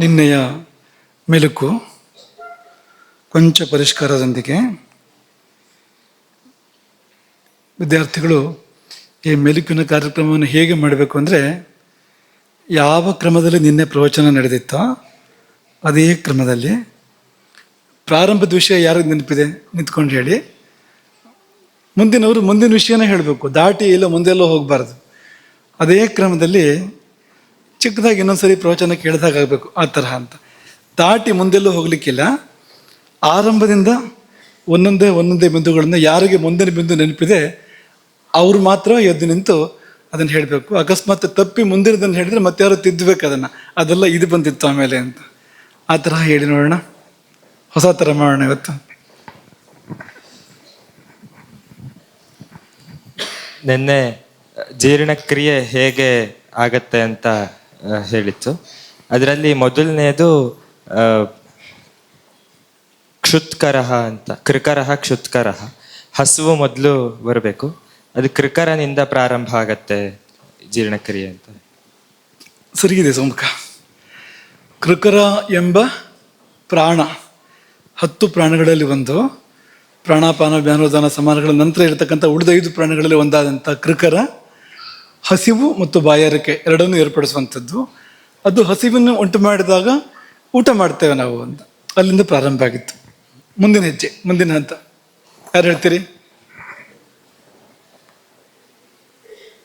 ನಿನ್ನೆಯ ಮೆಲುಕು ಕೊಂಚ ಪರಿಷ್ಕಾರದೊಂದಿಗೆ ವಿದ್ಯಾರ್ಥಿಗಳು ಈ ಮೆಲುಕಿನ ಕಾರ್ಯಕ್ರಮವನ್ನು ಹೇಗೆ ಮಾಡಬೇಕು ಅಂದರೆ, ಯಾವ ಕ್ರಮದಲ್ಲಿ ನಿನ್ನೆ ಪ್ರವಚನ ನಡೆದಿತ್ತೋ ಅದೇ ಕ್ರಮದಲ್ಲಿ ಪ್ರಾರಂಭದ ವಿಷಯ ಯಾರಿಗೆ ನೆನಪಿದೆ ನಿಂತ್ಕೊಂಡು ಹೇಳಿ, ಮುಂದಿನವರು ಮುಂದಿನ ವಿಷಯನೇ ಹೇಳಬೇಕು, ದಾಟಿ ಎಲ್ಲ ಮುಂದೆಲ್ಲೋ ಹೋಗಬಾರ್ದು. ಅದೇ ಕ್ರಮದಲ್ಲಿ ಚಿಕ್ಕದಾಗಿ ಇನ್ನೊಂದ್ಸರಿ ಪ್ರವಚನ ಕೇಳಿದಾಗ ಆಗಬೇಕು, ಆ ತರಹ ಅಂತ. ದಾಟಿ ಮುಂದೆಲ್ಲೂ ಹೋಗ್ಲಿಕ್ಕಿಲ್ಲ. ಆರಂಭದಿಂದ ಒಂದೊಂದೇ ಬಿಂದುಗಳನ್ನು ಯಾರಿಗೆ ಮುಂದಿನ ಬಿಂದು ನೆನಪಿದೆ ಅವರು ಮಾತ್ರ ಎದ್ದು ನಿಂತು ಅದನ್ನು ಹೇಳಬೇಕು. ಅಕಸ್ಮಾತ್ ತಪ್ಪಿ ಮುಂದಿನದನ್ನು ಹೇಳಿದ್ರೆ ಮತ್ತೆ ಯಾರು ತಿದ್ದಬೇಕು ಅದನ್ನು, ಅದೆಲ್ಲ ಇದು ಬಂದಿತ್ತು ಆಮೇಲೆ ಅಂತ. ಆ ತರಹ ಹೇಳಿ ನೋಡೋಣ, ಹೊಸ ಥರ ಮಾಡೋಣ ಇವತ್ತು. ನಿನ್ನೆ ಜೀರ್ಣಕ್ರಿಯೆ ಹೇಗೆ ಆಗತ್ತೆ ಅಂತ ಹೇಳಿತ್ತು. ಅದರಲ್ಲಿ ಮೊದಲನೇದು ಕ್ಷುತ್ಕರಹ ಅಂತ, ಕೃಕರಹ ಕ್ಷುತ್ಕರಹ. ಹಸುವು ಮೊದಲು ಬರಬೇಕು, ಅದು ಕೃಕರನಿಂದ ಪ್ರಾರಂಭ ಆಗತ್ತೆ ಜೀರ್ಣಕ್ರಿಯೆ ಅಂತ. ಸರಿಗಿದೆ ಸೋಮಕ. ಕೃಕರ ಎಂಬ ಪ್ರಾಣ 10 ಪ್ರಾಣಗಳಲ್ಲಿ ಒಂದು, ಪ್ರಾಣಾಪಾನ ವ್ಯಾನೋದಾನ ಸಮಾನಗಳ ನಂತರ ಇರತಕ್ಕಂಥ ಉಳಿದ 5 ಪ್ರಾಣಗಳಲ್ಲಿ ಒಂದಾದಂಥ ಕೃಕರ ಹಸಿವು ಮತ್ತು ಬಾಯಾರಿಕೆ ಎರಡನ್ನೂ ಏರ್ಪಡಿಸುವಂಥದ್ದು. ಅದು ಹಸಿವನ್ನು ಉಂಟು ಮಾಡಿದಾಗ ಊಟ ಮಾಡ್ತೇವೆ ನಾವು ಅಂತ, ಅಲ್ಲಿಂದ ಪ್ರಾರಂಭ ಆಗಿತ್ತು. ಮುಂದಿನ ಹೆಜ್ಜೆ, ಮುಂದಿನ ಹಂತ ಯಾರು ಹೇಳ್ತೀರಿ?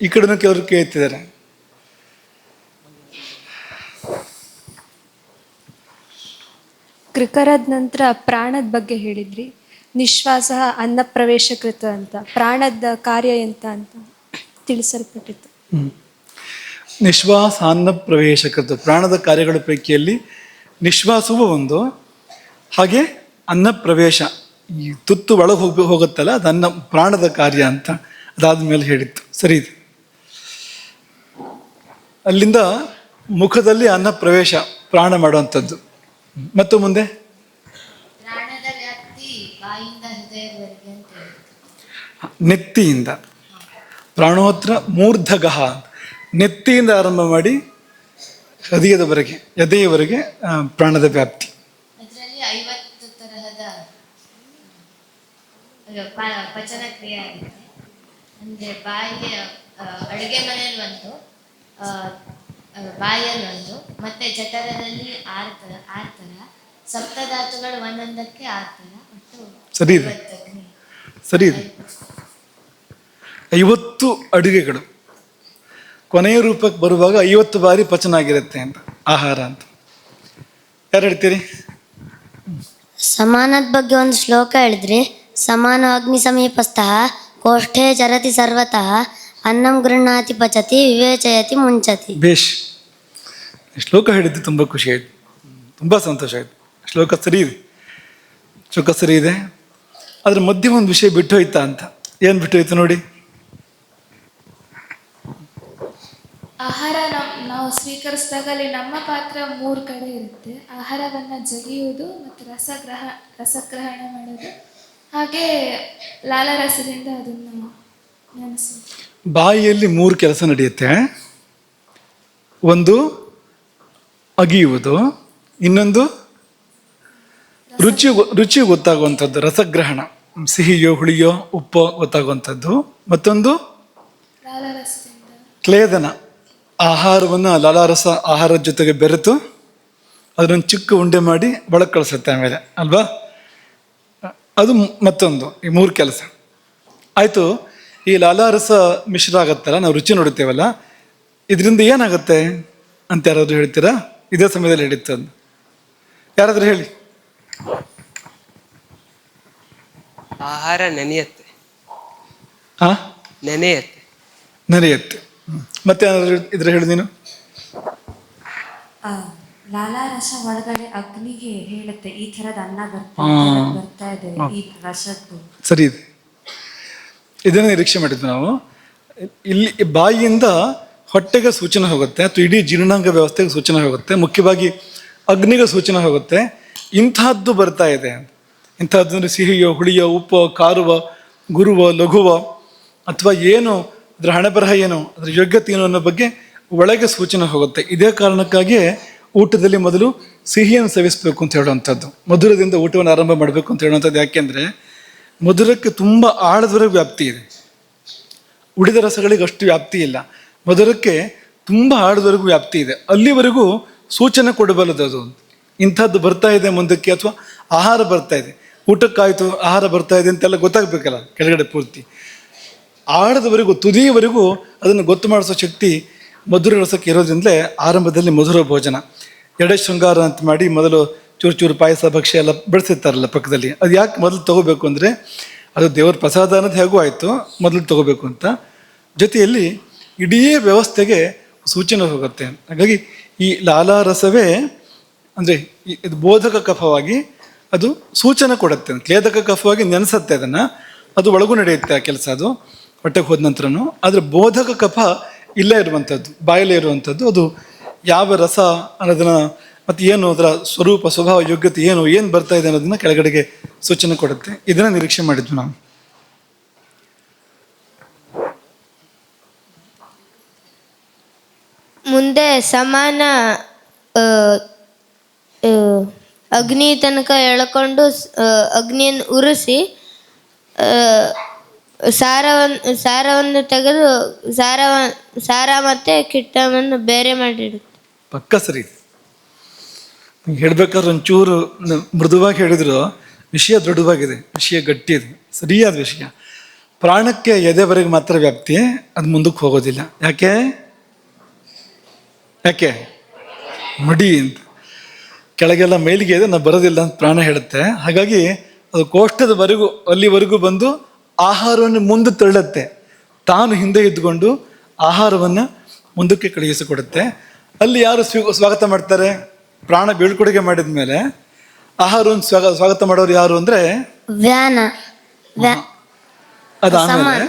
ಈ ಕಡೆನೂ ಕೆಲವರು ಕೇಳ್ತಿದ್ದಾರೆ. ಕೃಕರದ ನಂತರ ಪ್ರಾಣದ ಬಗ್ಗೆ ಹೇಳಿದ್ರಿ. ನಿಶ್ವಾಸ ಅನ್ನ ಪ್ರವೇಶಕೃತ ಅಂತ, ಪ್ರಾಣದ ಕಾರ್ಯ ಎಂತ ಅಂತ ತಿಳಿಸಲ್ಪಟ್ಟಿತ್ತು. ನಿಶ್ವಾಸ ಅನ್ನ ಪ್ರವೇಶಕೃತ, ಪ್ರಾಣದ ಕಾರ್ಯಗಳ ಪೈಕಿಯಲ್ಲಿ ನಿಶ್ವಾಸವೂ ಒಂದು, ಹಾಗೆ ಅನ್ನ ಪ್ರವೇಶ, ಈ ತುತ್ತು ಒಳಗೆ ಹೋಗುತ್ತಲ್ಲ, ಅದು ಅನ್ನ ಪ್ರಾಣದ ಕಾರ್ಯ ಅಂತ ಅದಾದ್ಮೇಲೆ ಹೇಳಿತ್ತು. ಸರಿ ಇದೆ. ಅಲ್ಲಿಂದ ಮುಖದಲ್ಲಿ ಅನ್ನ ಪ್ರವೇಶ, ಪ್ರಾಣ ಮಾಡುವಂಥದ್ದು. ಮತ್ತು ಮುಂದೆ ನೆತ್ತಿಯಿಂದ ಪ್ರಾಣೋತ್ರ ಮೂರ್ಧಗಹ, ನೆತ್ತಿಯಿಂದ ಆರಂಭ ಮಾಡಿ ಹೃದಯದವರೆಗೆ, ಎದೆಯವರೆಗೆ ಪ್ರಾಣದ ವ್ಯಾಪ್ತಿ. ಅದರಲ್ಲಿ 50 ತರಹದ ಪಚನ ಕ್ರಿಯೆ ಆಗುತ್ತೆ. ಅಂದ್ರೆ ಬಾಯಿಗೆ ಅಡುಗೆ ಮನೆಯಲ್ಲಿ ಒಂದು, ಬಾಯಲ್ಲಿ ಒಂದು, ಮತ್ತೆ ಜಠರದಲ್ಲಿ 6 ತರ, ಸಪ್ತಧಾತುಗಳು ಒಂದೊಂದಕ್ಕೆ 6 ತರ, ಮತ್ತು ಸರಿ ಇದೆ, ಸರಿ ಇದೆ. 50 ಅಡುಗೆಗಳು ಕೊನೆಯ ರೂಪಕ್ಕೆ ಬರುವಾಗ 50 ಬಾರಿ ಪಚನ ಆಗಿರುತ್ತೆ ಅಂತ, ಆಹಾರ ಅಂತ. ಯಾರು ಹೇಳ್ತೀರಿ? ಸಮಾನದ ಬಗ್ಗೆ ಒಂದು ಶ್ಲೋಕ ಹೇಳಿದ್ರಿ. ಸಮಾನ ಅಗ್ನಿ ಸಮೀಪಸ್ಥಃ ಕೋಷ್ಠೆ ಚರತಿ ಸರ್ವತಃ ಅನ್ನಂ ಗೃಹ್ಣಾತಿ ಪಚತಿ ವಿವೇಚಯತಿ ಮುಂಚತಿ. ಬೇಷ್, ಶ್ಲೋಕ ಹೇಳಿದ್ದು ತುಂಬ ಖುಷಿ ಆಯಿತು, ತುಂಬ ಸಂತೋಷ ಆಯಿತು. ಶ್ಲೋಕ ಸರಿ ಇದೆ. ಅದ್ರ ಮಧ್ಯೆ ಒಂದು ವಿಷಯ ಬಿಟ್ಟು ಹೋಯ್ತಾ ಅಂತ. ಏನು ಬಿಟ್ಟು ಹೋಯ್ತು ನೋಡಿ? ಆಹಾರ ನಾವು ಸ್ವೀಕರಿಸಿದಾಗ ಅಲ್ಲಿ ನಮ್ಮ ಪಾತ್ರ 3 ಕಡೆ ಇರುತ್ತೆ. ಆಹಾರವನ್ನು ಜಗಿಯುವುದು, ಮತ್ತು ರಸಗ್ರಹಣ ಮಾಡೋದು, ಹಾಗೆ ಲಾಲಾರಸದಿಂದ ಅದನ್ನು ನೆನೆಸೋದು. ಬಾಯಿಯಲ್ಲಿ 3 ಕೆಲಸ ನಡೆಯುತ್ತೆ. ಒಂದು ಅಗಿಯುವುದು, ಇನ್ನೊಂದು ರುಚಿ ಗೊತ್ತಾಗುವಂಥದ್ದು, ರಸಗ್ರಹಣ, ಸಿಹಿಯೋ ಹುಳಿಯೋ ಉಪ್ಪೋ ಗೊತ್ತಾಗುವಂಥದ್ದು. ಮತ್ತೊಂದು ಲಾಲಾರಸದಿಂದ ಕ್ಲೇದನ, ಆಹಾರವನ್ನು ಲಾಲಾರಸ ಆಹಾರದ ಜೊತೆಗೆ ಬೆರೆತು ಅದನ್ನು ಚಿಕ್ಕ ಉಂಡೆ ಮಾಡಿ ಒಳಗೆ ಕಳಿಸುತ್ತೆ ಆಮೇಲೆ, ಅಲ್ವಾ? ಅದು ಮತ್ತೊಂದು. ಈ 3 ಕೆಲಸ ಆಯಿತು. ಈ ಲಾಲಾರಸ ಮಿಶ್ರ ಆಗತ್ತಲ್ಲ, ನಾವು ರುಚಿ ನೋಡುತ್ತೇವಲ್ಲ, ಇದರಿಂದ ಏನಾಗುತ್ತೆ ಅಂತ ಯಾರಾದರೂ ಹೇಳ್ತೀರಾ? ಇದೇ ಸಮಯದಲ್ಲಿ ಹೇಳಿತ್ತು ಅಂದು ಯಾರಾದರೂ ಹೇಳಿ. ಆಹಾರ ನೆನೆಯುತ್ತೆ. ಹಾಂ, ನೆನೆಯುತ್ತೆ. ಮತ್ತೆ ಏನಾದರೂ ಇದ್ರೆ ಹೇಳಿ ನೀನು. ಲಾಲಾರಸ ಒಳಗಡೆ ಅಗ್ನಿಗೆ ಹೇಳುತ್ತೆ, ಈ ಥರದ ಅನ್ನ ಬರ್ತಾ ಇದೆ ಈ ರಸದ್ದು. ಸರಿ ಇದೆ, ಇದನ್ನು ನಿರೀಕ್ಷೆ ಮಾಡಿದ್ವಿ ನಾವು. ಇಲ್ಲಿ ಬಾಯಿಯಿಂದ ಹೊಟ್ಟೆಗೆ ಸೂಚನೆ ಹೋಗುತ್ತೆ, ಅಥವಾ ಇಡೀ ಜೀರ್ಣಾಂಗ ವ್ಯವಸ್ಥೆಗೆ ಸೂಚನೆ ಹೋಗುತ್ತೆ, ಮುಖ್ಯವಾಗಿ ಅಗ್ನಿಗೆ ಸೂಚನೆ ಹೋಗುತ್ತೆ. ಇಂಥದ್ದು ಬರ್ತಾ ಇದೆ, ಇಂಥದ್ದು ಅಂದರೆ ಸಿಹಿಯೋ ಹುಳಿಯೋ ಉಪ್ಪೋ ಖಾರವೋ ಗುರುವೋ ಲಘುವೋ, ಅಥವಾ ಏನು ಅದರ ಹಣೆಬರಹ ಏನು, ಅದರ ಯೋಗ್ಯತೆ ಏನು ಅನ್ನೋ ಬಗ್ಗೆ ಒಳಗೆ ಸೂಚನೆ ಹೋಗುತ್ತೆ. ಇದೇ ಕಾರಣಕ್ಕಾಗಿ ಊಟದಲ್ಲಿ ಮೊದಲು ಸಿಹಿಯನ್ನು ಸೇವಿಸಬೇಕು ಅಂತ ಹೇಳುವಂಥದ್ದು, ಮಧುರದಿಂದ ಊಟವನ್ನು ಆರಂಭ ಮಾಡಬೇಕು ಅಂತ ಹೇಳುವಂಥದ್ದು. ಯಾಕೆಂದರೆ ಮಧುರಕ್ಕೆ ತುಂಬ ಆಳದವರೆಗೂ ವ್ಯಾಪ್ತಿ ಇದೆ, ಉಳಿದ ರಸಗಳಿಗೆ ಅಷ್ಟು ವ್ಯಾಪ್ತಿ ಇಲ್ಲ. ಮಧುರಕ್ಕೆ ತುಂಬ ಆಳದವರೆಗೂ ವ್ಯಾಪ್ತಿ ಇದೆ, ಅಲ್ಲಿವರೆಗೂ ಸೂಚನೆ ಕೊಡಬಲ್ಲದು. ಅದು ಇಂಥದ್ದು ಬರ್ತಾ ಇದೆ ಮುಂದಕ್ಕೆ, ಅಥವಾ ಆಹಾರ ಬರ್ತಾ ಇದೆ, ಊಟಕ್ಕಾಯಿತು ಆಹಾರ ಬರ್ತಾ ಇದೆ ಅಂತೆಲ್ಲ ಗೊತ್ತಾಗಬೇಕಲ್ಲ ಕೆಳಗಡೆ ಪೂರ್ತಿ. ಆಳದವರೆಗೂ ತುದಿಯವರೆಗೂ ಅದನ್ನು ಗೊತ್ತು ಮಾಡಿಸೋ ಶಕ್ತಿ ಮಧುರ ರಸಕ್ಕೆ ಇರೋದ್ರಿಂದಲೇ ಆರಂಭದಲ್ಲಿ ಮಧುರ ಭೋಜನ, ಎಡೆ ಶೃಂಗಾರ ಅಂತ ಮಾಡಿ ಮೊದಲು ಚೂರು ಚೂರು ಪಾಯಸ ಭಕ್ಷ್ಯ ಎಲ್ಲ ಬೆಳೆಸಿರ್ತಾರಲ್ಲ ಪಕ್ಕದಲ್ಲಿ. ಅದು ಯಾಕೆ ಮೊದಲು ತೊಗೋಬೇಕು ಅಂದರೆ ಅದು ದೇವರ ಪ್ರಸಾದ ಅನ್ನೋದು ಹೇಗೂ ಆಯಿತು, ಮೊದಲು ತೊಗೋಬೇಕು ಅಂತ. ಜೊತೆಯಲ್ಲಿ ಇಡೀ ವ್ಯವಸ್ಥೆಗೆ ಸೂಚನೆ ಹೋಗುತ್ತೆ. ಹಾಗಾಗಿ ಈ ಲಾಲಾರಸವೇ ಅಂದರೆ ಇದು ಬೋಧಕ ಕಫವಾಗಿ ಅದು ಸೂಚನೆ ಕೊಡುತ್ತೆ, ಕ್ಲೇದಕ ಕಫವಾಗಿ ನೆನೆಸುತ್ತೆ ಅದನ್ನು, ಅದು ಒಳಗೂ ನಡೆಯುತ್ತೆ ಆ ಕೆಲಸ, ಅದು ಹೊಟ್ಟೆಗೆ ಹೋದ ನಂತರನೂ. ಆದರೆ ಬೋಧಕ ಕಫ ಇಲ್ಲೇ ಇರುವಂಥದ್ದು, ಬಾಯಲ್ಲೇ ಇರುವಂಥದ್ದು. ಅದು ಯಾವ ರಸ ಅನ್ನೋದನ್ನು ಮತ್ತು ಏನು ಅದರ ಸ್ವರೂಪ ಸ್ವಭಾವ ಯೋಗ್ಯತೆ ಏನು ಬರ್ತಾ ಇದೆ ಅನ್ನೋದನ್ನ ಕೆಳಗಡೆಗೆ ಸೂಚನೆ ಕೊಡುತ್ತೆ. ಇದನ್ನು ನಿರೀಕ್ಷೆ ಮಾಡಿದ್ವಿ ನಾವು. ಮುಂದೆ ಸಮಾನ ಅಗ್ನಿ ತನಕ ಎಳ್ಕೊಂಡು ಅಗ್ನಿಯನ್ನು ಉರಿಸಿ ಸಾರವನ್ನು ತೆಗೆದು ಸಾರ ಮತ್ತು ಕಿಟ್ಟವನ್ನು ಬೇರೆ ಮಾಡಿಡುತ್ತೆ. ಪಕ್ಕ ಸರಿ. ಹೇಳ್ಬೇಕಾದ್ರೆ ಒಂಚೂರು ಮೃದುವಾಗಿ ಹೇಳಿದ್ರು, ವಿಷಯ ದೃಢವಾಗಿದೆ, ವಿಷಯ ಗಟ್ಟಿ ಇದೆ, ಸರಿಯಾದ ವಿಷಯ. ಪ್ರಾಣಕ್ಕೆ ಎದೆವರೆಗೆ ಮಾತ್ರ ವ್ಯಾಪ್ತಿ, ಅದು ಮುಂದಕ್ಕೆ ಹೋಗೋದಿಲ್ಲ. ಯಾಕೆ ಮಡಿ ಅಂತ ಕೆಳಗೆಲ್ಲ ಮೇಲಿಗೆ ಇದೆ, ನಾವು ಬರೋದಿಲ್ಲ ಅಂತ ಪ್ರಾಣ ಹೇಳುತ್ತೆ. ಹಾಗಾಗಿ ಅದು ಕೋಷ್ಠದವರೆಗೂ ಅಲ್ಲಿವರೆಗೂ ಬಂದು ಆಹಾರವನ್ನು ಮುಂದೆ ತಳ್ಳುತ್ತೆ, ತಾನು ಹಿಂದೆ ಇದ್ದುಕೊಂಡು ಆಹಾರವನ್ನು ಮುಂದಕ್ಕೆ ಕಳುಹಿಸಿಕೊಡುತ್ತೆ. ಅಲ್ಲಿ ಯಾರು ಸ್ವಾಗತ ಮಾಡ್ತಾರೆ? ಪ್ರಾಣ ಬೀಳ್ಕೊಡುಗೆ ಮಾಡಿದ ಮೇಲೆ ಆಹಾರವನ್ನು ಸ್ವಾಗತ ಮಾಡೋರು ಯಾರು ಅಂದರೆ ವ್ಯಾನ. ಅದಾದಮೇಲೆ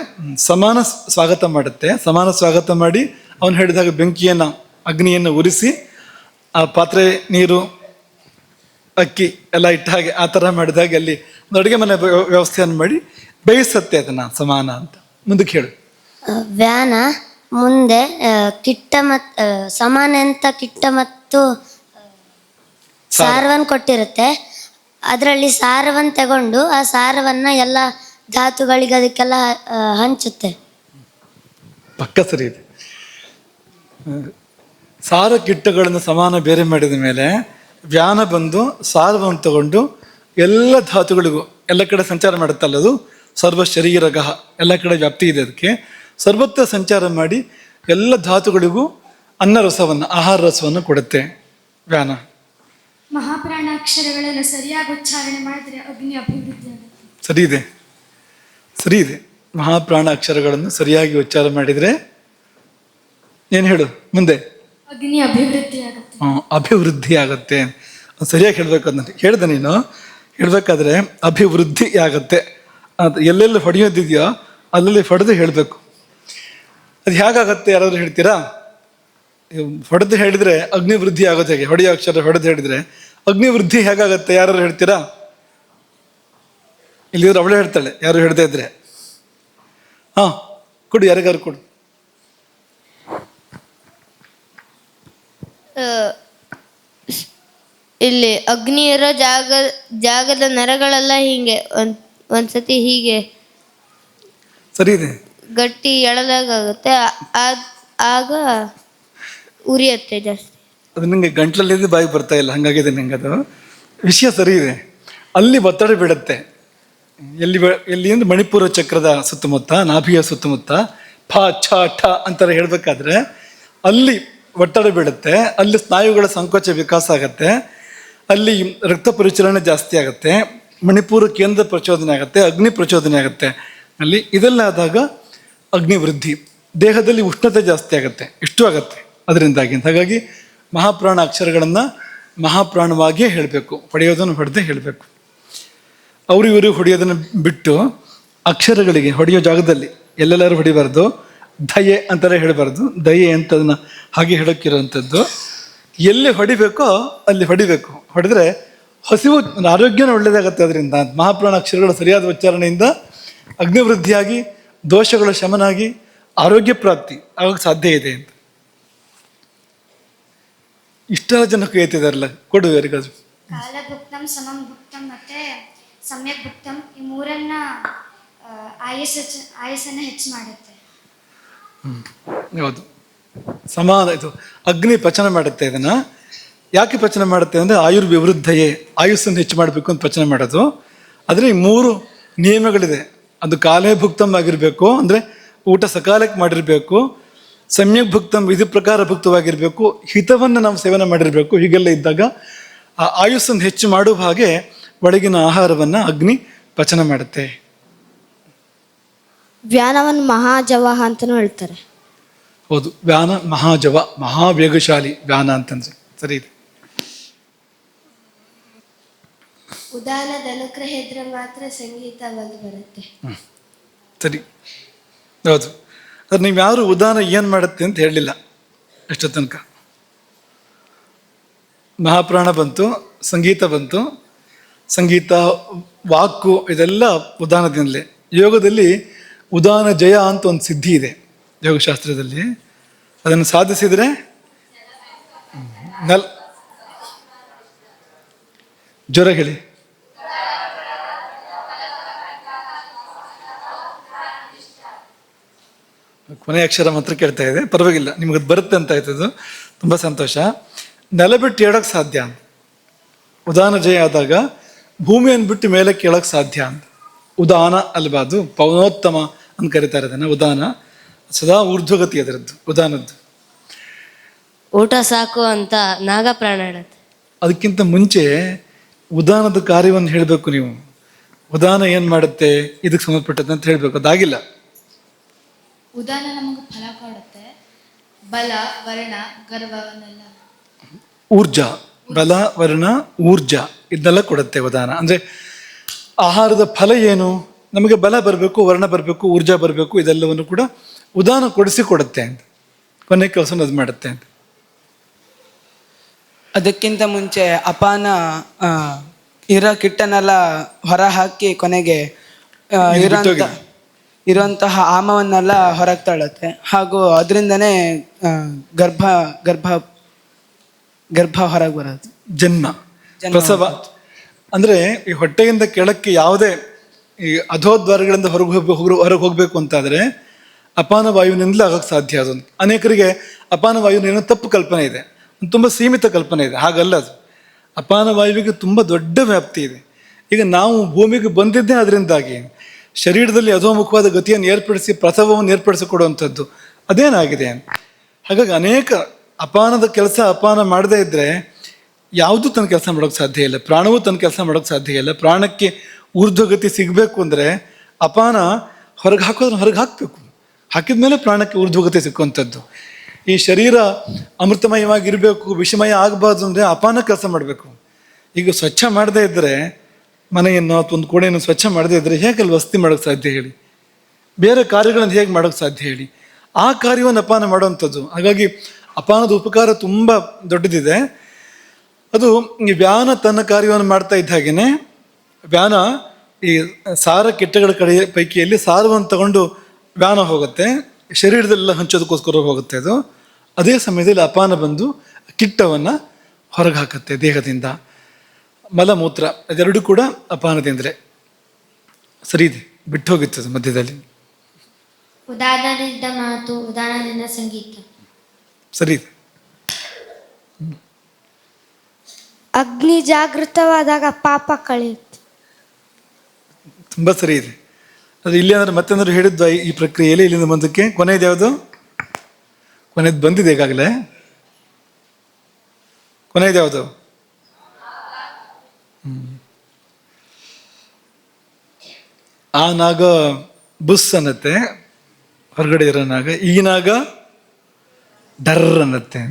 ಸಮಾನ ಸ್ವಾಗತ ಮಾಡುತ್ತೆ. ಸಮಾನ ಸ್ವಾಗತ ಮಾಡಿ ಅವನು ಹೇಳಿದಾಗ ಬೆಂಕಿಯನ್ನು ಅಗ್ನಿಯನ್ನು ಉರಿಸಿ ಆ ಪಾತ್ರೆ ನೀರು ಅಕ್ಕಿ ಎಲ್ಲ ಇಟ್ಟ ಹಾಗೆ ಆ ಥರ ಮಾಡಿದಾಗ ಅಲ್ಲಿ ಒಂದು ಅಡುಗೆ ಮನೆ ವ್ಯವಸ್ಥೆಯನ್ನು ಮಾಡಿ ಬೇಯಿಸತ್ತೆ ಅದನ್ನು ಸಮಾನ ಅಂತ. ಮುಂದಕ್ಕೆ ಹೇಳು. ವ್ಯಾನ ಮುಂದೆ ಕಿಟ್ಟ ಸಮಾನ ಅಂತ ಕಿಟ್ಟ ಮತ್ತು ಸಾರವನ್ನು ಕೊಟ್ಟಿರುತ್ತೆ. ಅದರಲ್ಲಿ ಸಾರವನ್ನು ತಗೊಂಡು ಆ ಸಾರವನ್ನು ಎಲ್ಲ ಧಾತುಗಳಿಗೆ ಅದಕ್ಕೆಲ್ಲ ಹಂಚುತ್ತೆ. ಪಕ್ಕ ಸರಿ ಇದೆ. ಸಾರ ಕಿಟ್ಟಗಳನ್ನು ಸಮಾನ ಬೇರೆ ಮಾಡಿದ ಮೇಲೆ ವ್ಯಾನ ಬಂದು ಸಾರವನ್ನು ತಗೊಂಡು ಎಲ್ಲ ಧಾತುಗಳಿಗೂ ಎಲ್ಲ ಕಡೆ ಸಂಚಾರ ಮಾಡುತ್ತಲ್ಲ, ಅದು ಸರ್ವ ಶರೀರಗಹ, ಎಲ್ಲ ಕಡೆ ವ್ಯಾಪ್ತಿ ಇದೆ ಅದಕ್ಕೆ. ಸರ್ವತ್ರ ಸಂಚಾರ ಮಾಡಿ ಎಲ್ಲ ಧಾತುಗಳಿಗೂ ಅನ್ನ ರಸವನ್ನು, ಆಹಾರ ರಸವನ್ನು ಕೊಡುತ್ತೆ ವ್ಯಾನ. ಮಹಾಪ್ರಾಣಾಕ್ಷರಗಳನ್ನು ಸರಿಯಾಗಿ ಉಚ್ಚಾರಣೆ ಮಾಡಿದ್ರೆ ಅಗ್ನಿ ಅಭಿವೃದ್ಧಿ ಆಗುತ್ತೆ. ಸರಿ ಇದೆ. ಮಹಾಪ್ರಾಣ ಅಕ್ಷರಗಳನ್ನು ಸರಿಯಾಗಿ ಉಚ್ಚಾರ ಮಾಡಿದರೆ ಏನು ಹೇಳು ಮುಂದೆ? ಅಗ್ನಿ ಅಭಿವೃದ್ಧಿ ಆಗುತ್ತೆ. ಅಭಿವೃದ್ಧಿ ಆಗುತ್ತೆ. ಸರಿಯಾಗಿ ಹೇಳಬೇಕು ಅಂತ ಹೇಳ್ದೆ ನೀನು. ಹೇಳಬೇಕಾದ್ರೆ ಅಭಿವೃದ್ಧಿ ಆಗುತ್ತೆ ಅಂತ ಎಲ್ಲೆಲ್ಲಿ ಹೊಡೆಯೋದಿದೆಯೋ ಅಲ್ಲಲ್ಲಿ ಹೊಡೆದು ಹೇಳಬೇಕು. ಅದು ಹೇಗಾಗತ್ತೆ ಯಾರಾದರೂ ಹೇಳ್ತೀರಾ? ಹೊಡೆದು ಹೇಳಿದರೆ ಅಗ್ನಿ ವೃದ್ಧಿ ಆಗೋದು ಹೇಗೆ? ಹೊಡೆಯೋ ಅಕ್ಷರ ಹೊಡೆದು ಹೇಳಿದರೆ ಅಗ್ನಿ ವೃದ್ಧಿ ಹೇಗಾಗತ್ತೆ ಯಾರು ಹೇಳ್ತೀರಾ? ಇಲ್ಲಿದ್ರೆ ಅವಳೇ ಹೇಳ್ತಾಳೆ, ಯಾರು ಹೇಳ್ತಾ ಇದ್ರೆ. ಕೊಡು, ಯಾರಿಗಾರು ಕೊಡು. ಇಲ್ಲಿ ಅಗ್ನಿ ಇರೋ ಜಾಗದ ನರಗಳೆಲ್ಲ ಹೀಗೆ ಒಂದ್ಸತಿ ಹೀಗೆ ಸರಿ ಇದೆ, ಗಟ್ಟಿ ಎಳೆದಾಗುತ್ತೆ, ಆಗ ಉರಿಯುತ್ತೆ ಜಾಸ್ತಿ. ಅದು ನಿಂಗೆ ಗಂಟ್ಲಲ್ಲಿ ಬಾಯಿ ಬರ್ತಾ ಇಲ್ಲ, ಹಂಗಾಗಿದೆ ನಿಂಗೆ. ಅದು ವಿಷಯ ಸರಿ ಇದೆ. ಅಲ್ಲಿ ಒತ್ತಡ ಬೀಳುತ್ತೆ. ಎಲ್ಲಿ ಅಂದ್ರೆ ಮಣಿಪುರ ಚಕ್ರದ ಸುತ್ತಮುತ್ತ, ನಾಭಿಯ ಸುತ್ತಮುತ್ತ ಫ ಛ ಠ ಅಂತಾರೆ ಹೇಳಬೇಕಾದ್ರೆ ಅಲ್ಲಿ ಒತ್ತಡ ಬೀಳುತ್ತೆ. ಅಲ್ಲಿ ಸ್ನಾಯುಗಳ ಸಂಕೋಚ ವಿಕಾಸ ಆಗುತ್ತೆ, ಅಲ್ಲಿ ರಕ್ತ ಪರಿಚಲನೆ ಜಾಸ್ತಿ ಆಗುತ್ತೆ, ಮಣಿಪುರ ಕೇಂದ್ರ ಪ್ರಚೋದನೆ ಆಗುತ್ತೆ, ಅಗ್ನಿ ಪ್ರಚೋದನೆ ಆಗುತ್ತೆ. ಅಲ್ಲಿ ಇದೆಲ್ಲ ಆದಾಗ ಅಗ್ನಿ ವೃದ್ಧಿ, ದೇಹದಲ್ಲಿ ಉಷ್ಣತೆ ಜಾಸ್ತಿ ಆಗುತ್ತೆ, ಇಷ್ಟು ಆಗುತ್ತೆ ಅದರಿಂದಾಗಿ. ಹಾಗಾಗಿ ಮಹಾಪ್ರಾಣ ಅಕ್ಷರಗಳನ್ನು ಮಹಾಪ್ರಾಣವಾಗಿಯೇ ಹೇಳಬೇಕು, ಹೊಡೆಯೋದನ್ನು ಹೊಡೆದೇ ಹೇಳಬೇಕು. ಅವರು ಇವರು ಹೊಡೆಯೋದನ್ನು ಬಿಟ್ಟು ಅಕ್ಷರಗಳಿಗೆ ಹೊಡೆಯೋ ಜಾಗದಲ್ಲಿ ಎಲ್ಲೆಲ್ಲರೂ ಹೊಡಿಬಾರ್ದು. ದಯೆ ಅಂತಾರೆ ಹೇಳಬಾರ್ದು, ದಯೆ ಅಂತ ಅದನ್ನು ಹಾಗೆ ಹೇಳೋಕ್ಕಿರೋವಂಥದ್ದು. ಎಲ್ಲಿ ಹೊಡಿಬೇಕೋ ಅಲ್ಲಿ ಹೊಡಿಬೇಕು. ಹೊಡೆದ್ರೆ ಹಸಿವು, ಆರೋಗ್ಯನೂ ಒಳ್ಳೆಯದಾಗತ್ತೆ ಅದರಿಂದ. ಮಹಾಪ್ರಾಣ ಅಕ್ಷರಗಳ ಸರಿಯಾದ ಉಚ್ಚಾರಣೆಯಿಂದ ಅಗ್ನಿವೃದ್ಧಿಯಾಗಿ ದೋಷಗಳ ಶಮನಾಗಿ ಆರೋಗ್ಯ ಪ್ರಾಪ್ತಿ ಆಗೋಕ್ಕೆ ಸಾಧ್ಯ ಇದೆ ಅಂತ. ಇಷ್ಟೆಲ್ಲ ಜನ ಕೈತಿದಾರಲ್ಲ, ಕೊಡು ಯಾರಿಗಾದ್ರು. ಕಾಲಭುಕ್ತಂ ಸಮಂ ಭುಕ್ತಂ ಮತ್ತೆ ಸಮ್ಯಕ್ ಭುಕ್ತಂ ಈ ಮೂರನ್ನ ಆಯಸ್ಸನ್ನು ಹೆಚ್ಚು ಮಾಡುತ್ತೆ. ಹೌದು, ಸಮಾನ. ಇದು ಅಗ್ನಿ ಪಚನ ಮಾಡುತ್ತೆ. ಇದನ್ನ ಯಾಕೆ ಪಚನ ಮಾಡುತ್ತೆ ಅಂದರೆ ಆಯುರ್ವಿವೃದ್ಧಯೇ, ಆಯುಸ್ಸನ್ನು ಹೆಚ್ಚು ಮಾಡಬೇಕು ಅಂತ ಪಚನ ಮಾಡೋದು. ಆದರೆ ಈ 3 ನಿಯಮಗಳಿದೆ. ಅದು ಕಾಲೇ ಭುಕ್ತಂ ಆಗಿರಬೇಕು, ಅಂದರೆ ಊಟ ಸಕಾಲಕ್ಕೆ ಮಾಡಿರಬೇಕು, ಸಮ್ಯಕ್ ಭುಕ್ತಂ ವಿಧಿ ಪ್ರಕಾರ ಭುಕ್ತವಾಗಿರಬೇಕು, ಹಿತವನ್ನು ನಾವು ಸೇವನೆ ಮಾಡಿರಬೇಕು. ಹೀಗೆಲ್ಲ ಇದ್ದಾಗ ಆ ಆಯುಸ್ಸನ್ನು ಹೆಚ್ಚು ಮಾಡುವ ಹಾಗೆ ಒಳಗಿನ ಆಹಾರವನ್ನು ಅಗ್ನಿ ಪಚನ ಮಾಡುತ್ತೆ. ವ್ಯಾನವನ್ನು ಮಹಾಜವಹ ಅಂತಲೂ ಹೇಳ್ತಾರೆ. ಹೌದು, ವ್ಯಾನ ಮಹಾಜವ, ಮಹಾವೇಗಶಾಲಿ ವ್ಯಾನ ಅಂತಂದ್ರೆ ಸರಿ ಇದೆ. ಉದಾನ ದನಕ್ರ ಹೆದ್ರೆ ಮಾತ್ರ ಸಂಗೀತ ಬಂದು ಬರುತ್ತೆ. ಸರಿ, ಹೌದು. ಅದು ನೀವು ಯಾರು ಉದಾನ ಏನು ಮಾಡುತ್ತೆ ಅಂತ ಹೇಳಲಿಲ್ಲ ಎಷ್ಟೋ ತನಕ. ಮಹಾಪ್ರಾಣ ಬಂತು, ಸಂಗೀತ ಬಂತು, ಸಂಗೀತ, ವಾಕು, ಇದೆಲ್ಲ ಉದಾನದಿಂದಲೇ. ಯೋಗದಲ್ಲಿ ಉದಾನ ಜಯ ಅಂತ ಒಂದು ಸಿದ್ಧಿ ಇದೆ ಯೋಗಶಾಸ್ತ್ರದಲ್ಲಿ. ಅದನ್ನು ಸಾಧಿಸಿದರೆ ಜ್ವರ ಹೇಳಿ. ಕೊನೆಯ ಅಕ್ಷರ ಮಾತ್ರ ಕೇಳ್ತಾ ಇದೆ, ಪರವಾಗಿಲ್ಲ, ನಿಮ್ಗೆ ಅದು ಬರುತ್ತೆ ಅಂತ ಆಯ್ತದು, ತುಂಬ ಸಂತೋಷ. ನೆಲ ಬಿಟ್ಟು ಹೇಳೋಕ್ಕೆ ಸಾಧ್ಯ ಅಂತ ಉದಾನ ಜಯ ಆದಾಗ, ಭೂಮಿಯನ್ನು ಬಿಟ್ಟು ಮೇಲೆ ಕೇಳೋಕ್ಕೆ ಸಾಧ್ಯ ಅಂತ. ಉದಾನ ಅಲ್ವಾ, ಅದು ಪವನೋತ್ತಮ ಅಂತ ಕರೀತಾರೆ ಅದನ್ನು. ಉದಾನ ಸದಾ ಊರ್ಧ್ವಗತಿ ಅದರದ್ದು, ಉದಾನದ್ದು. ಊಟ ಸಾಕು ಅಂತ ನಾಗಪ್ರಾಣ ಹೇಳುತ್ತೆ. ಅದಕ್ಕಿಂತ ಮುಂಚೆ ಉದಾನದ ಕಾರ್ಯವನ್ನು ಹೇಳಬೇಕು ನೀವು. ಉದಾನ ಏನು ಮಾಡುತ್ತೆ, ಇದಕ್ಕೆ ಸಂಬಂಧಪಟ್ಟದ್ದು ಅಂತ ಹೇಳಬೇಕು. ಅದಾಗಿಲ್ಲ. ಉದಾನ ನಮಗೆ ಫಲ ಕೊಡುತ್ತೆ, ಬಲ, ವರ್ಣ, ಗರ್ವವನ್ನೆಲ್ಲ. ಊರ್ಜಾ, ಬಲ, ವರ್ಣ, ಊರ್ಜಾ ಇದನ್ನೆಲ್ಲ ಕೊಡುತ್ತೆ ಉದಾನ. ಅಂದರೆ ಆಹಾರದ ಫಲ ಏನು, ನಮಗೆ ಬಲ ಬರಬೇಕು, ವರ್ಣ ಬರಬೇಕು, ಊರ್ಜಾ ಬರಬೇಕು, ಇದೆಲ್ಲವನ್ನು ಕೂಡ ಉದಾನ ಕೊಡುತ್ತೆ ಅಂತ. ಕೊನೆ ಕೆಲಸನ ಅದು ಮಾಡುತ್ತೆ ಅಂತ. ಅದಕ್ಕಿಂತ ಮುಂಚೆ ಅಪಾನ ಇರೋ ಕಿಟ್ಟನ್ನೆಲ್ಲ ಹೊರ ಹಾಕಿ ಕೊನೆಗೆ ಇರುವಂತಹ ಆಮವನ್ನೆಲ್ಲ ಹೊರಗೆ ತಳ್ಳುತ್ತೆ. ಹಾಗೂ ಅದರಿಂದನೇ ಗರ್ಭ ಗರ್ಭ ಗರ್ಭ ಹೊರಗೆ ಬರೋದು, ಜನ್ಮ, ಪ್ರಸವ. ಅಂದರೆ ಈ ಹೊಟ್ಟೆಯಿಂದ ಕೆಳಕ್ಕೆ ಯಾವುದೇ ಈ ಅಧೋದ್ವಾರಗಳಿಂದ ಹೊರಗೆ ಹೋಗಬೇಕು ಅಂತಾದರೆ ಅಪಾನ ವಾಯುವಿನಿಂದಲೇ ಆಗೋಕ್ಕೆ ಸಾಧ್ಯ. ಅದೊಂದು ಅನೇಕರಿಗೆ ಅಪಾನ ವಾಯುವಿನ ತಪ್ಪು ಕಲ್ಪನೆ ಇದೆ, ತುಂಬ ಸೀಮಿತ ಕಲ್ಪನೆ ಇದೆ. ಹಾಗಲ್ಲ ಅದು. ಅಪಾನ ವಾಯುವಿಗೆ ತುಂಬ ದೊಡ್ಡ ವ್ಯಾಪ್ತಿ ಇದೆ. ಈಗ ನಾವು ಭೂಮಿಗೆ ಬಂದಿದ್ದೇ ಅದರಿಂದಾಗಿ ಶರೀರದಲ್ಲಿ ಅಧೋಮುಖವಾದ ಗತಿಯನ್ನು ಏರ್ಪಡಿಸಿ ಪ್ರಸವವನ್ನು ಏರ್ಪಡಿಸಿಕೊಡುವಂಥದ್ದು ಅದೇನಾಗಿದೆ. ಹಾಗಾಗಿ ಅನೇಕ ಅಪಾನದ ಕೆಲಸ ಅಪಾನ ಮಾಡದೇ ಇದ್ದರೆ ಯಾವುದೂ ತನ್ನ ಕೆಲಸ ಮಾಡೋಕ್ಕೆ ಸಾಧ್ಯ ಇಲ್ಲ. ಪ್ರಾಣವೂ ತನ್ನ ಕೆಲಸ ಮಾಡೋಕ್ಕೆ ಸಾಧ್ಯ ಇಲ್ಲ. ಪ್ರಾಣಕ್ಕೆ ಊರ್ಧ್ವಗತಿ ಸಿಗಬೇಕು ಅಂದರೆ ಅಪಾನ ಹೊರಗೆ ಹಾಕೋದನ್ನು ಹೊರಗೆ ಹಾಕಬೇಕು. ಹಾಕಿದ ಮೇಲೆ ಪ್ರಾಣಕ್ಕೆ ಊರ್ಧ್ವಗತಿ ಸಿಕ್ಕುವಂಥದ್ದು. ಈ ಶರೀರ ಅಮೃತಮಯವಾಗಿರಬೇಕು, ವಿಷಮಯ ಆಗಬಾರ್ದು ಅಂದರೆ ಅಪಾನ ಕೆಲಸ ಮಾಡಬೇಕು. ಈಗ ಸ್ವಚ್ಛ ಮಾಡದೇ ಇದ್ದರೆ, ಮನೆಯನ್ನು ಅಥವಾ ಒಂದು ಕೋಣೆಯನ್ನು ಸ್ವಚ್ಛ ಮಾಡದೇ ಇದ್ದರೆ ಹೇಗೆ ಅಲ್ಲಿ ವಸತಿ ಮಾಡೋಕ್ಕೆ ಸಾಧ್ಯ ಹೇಳಿ? ಬೇರೆ ಕಾರ್ಯಗಳನ್ನು ಹೇಗೆ ಮಾಡೋಕ್ಕೆ ಸಾಧ್ಯ ಹೇಳಿ? ಆ ಕಾರ್ಯವನ್ನು ಅಪಾನ ಮಾಡುವಂಥದ್ದು. ಹಾಗಾಗಿ ಅಪಾನದ ಉಪಕಾರ ತುಂಬ ದೊಡ್ಡದಿದೆ. ಅದು ಈ ವ್ಯಾನ ತನ್ನ ಕಾರ್ಯವನ್ನು ಮಾಡ್ತಾ ಇದ್ದ ಹಾಗೆಯೇ, ವ್ಯಾನ ಈ ಸಾರ ಕೆಟ್ಟಗಳ ಪೈಕಿಯಲ್ಲಿ ಸಾರವನ್ನು ತಗೊಂಡು ವ್ಯಾನ ಹೋಗುತ್ತೆ, ಶರೀರದಲ್ಲೆಲ್ಲ ಹಂಚೋದಕ್ಕೋಸ್ಕರ ಹೋಗುತ್ತೆ ಅದು. ಅದೇ ಸಮಯದಲ್ಲಿ ಅಪಾನ ಬಂದು ಕಿಟ್ಟವನ್ನು ಹೊರಗೆ ಹಾಕುತ್ತೆ ದೇಹದಿಂದ. ಮಲಮೂತ್ರ ಅದೆರಡೂ ಕೂಡ ಅಪಾನದಿಂದಲೇ. ಸರಿ ಇದೆ, ಬಿಟ್ಟು ಹೋಗಿತ್ತು ಮಧ್ಯದಲ್ಲಿ. ಉದಾನದಿಂದ ಮಾತು, ಉದಾನದಿಂದ ಸಂಗೀತ. ಸರಿ ಇದೆ. ಅಗ್ನಿ ಜಾಗೃತವಾದಾಗ ಪಾಪ ಕಳೆಯುತ್ತೆ. ತುಂಬ ಸರಿ ಇದೆ. ಅದು ಇಲ್ಲಿ ಅಂದ್ರೆ ಮತ್ತೇನಾದ್ರು ಹೇಳಿದ್ವಾ ಈ ಪ್ರಕ್ರಿಯೆಯಲ್ಲಿ? ಇಲ್ಲಿಂದ ಮುಂದಕ್ಕೆ ಕೊನೆಯದು ಯಾವುದು? ಕೊನೆಯದು ಬಂದಿದೆ ಈಗಾಗಲೇ. ಕೊನೆಯದು ಯಾವುದು? ಆ ನಾಗ ಬುಸ್ ಅನ್ನತ್ತೆ, ಹೊರಗಡೆ ಇರೋ ನಾಗ. ಈ ನಾಗ ಡರ್ ಅನ್ನತ್ತೆ.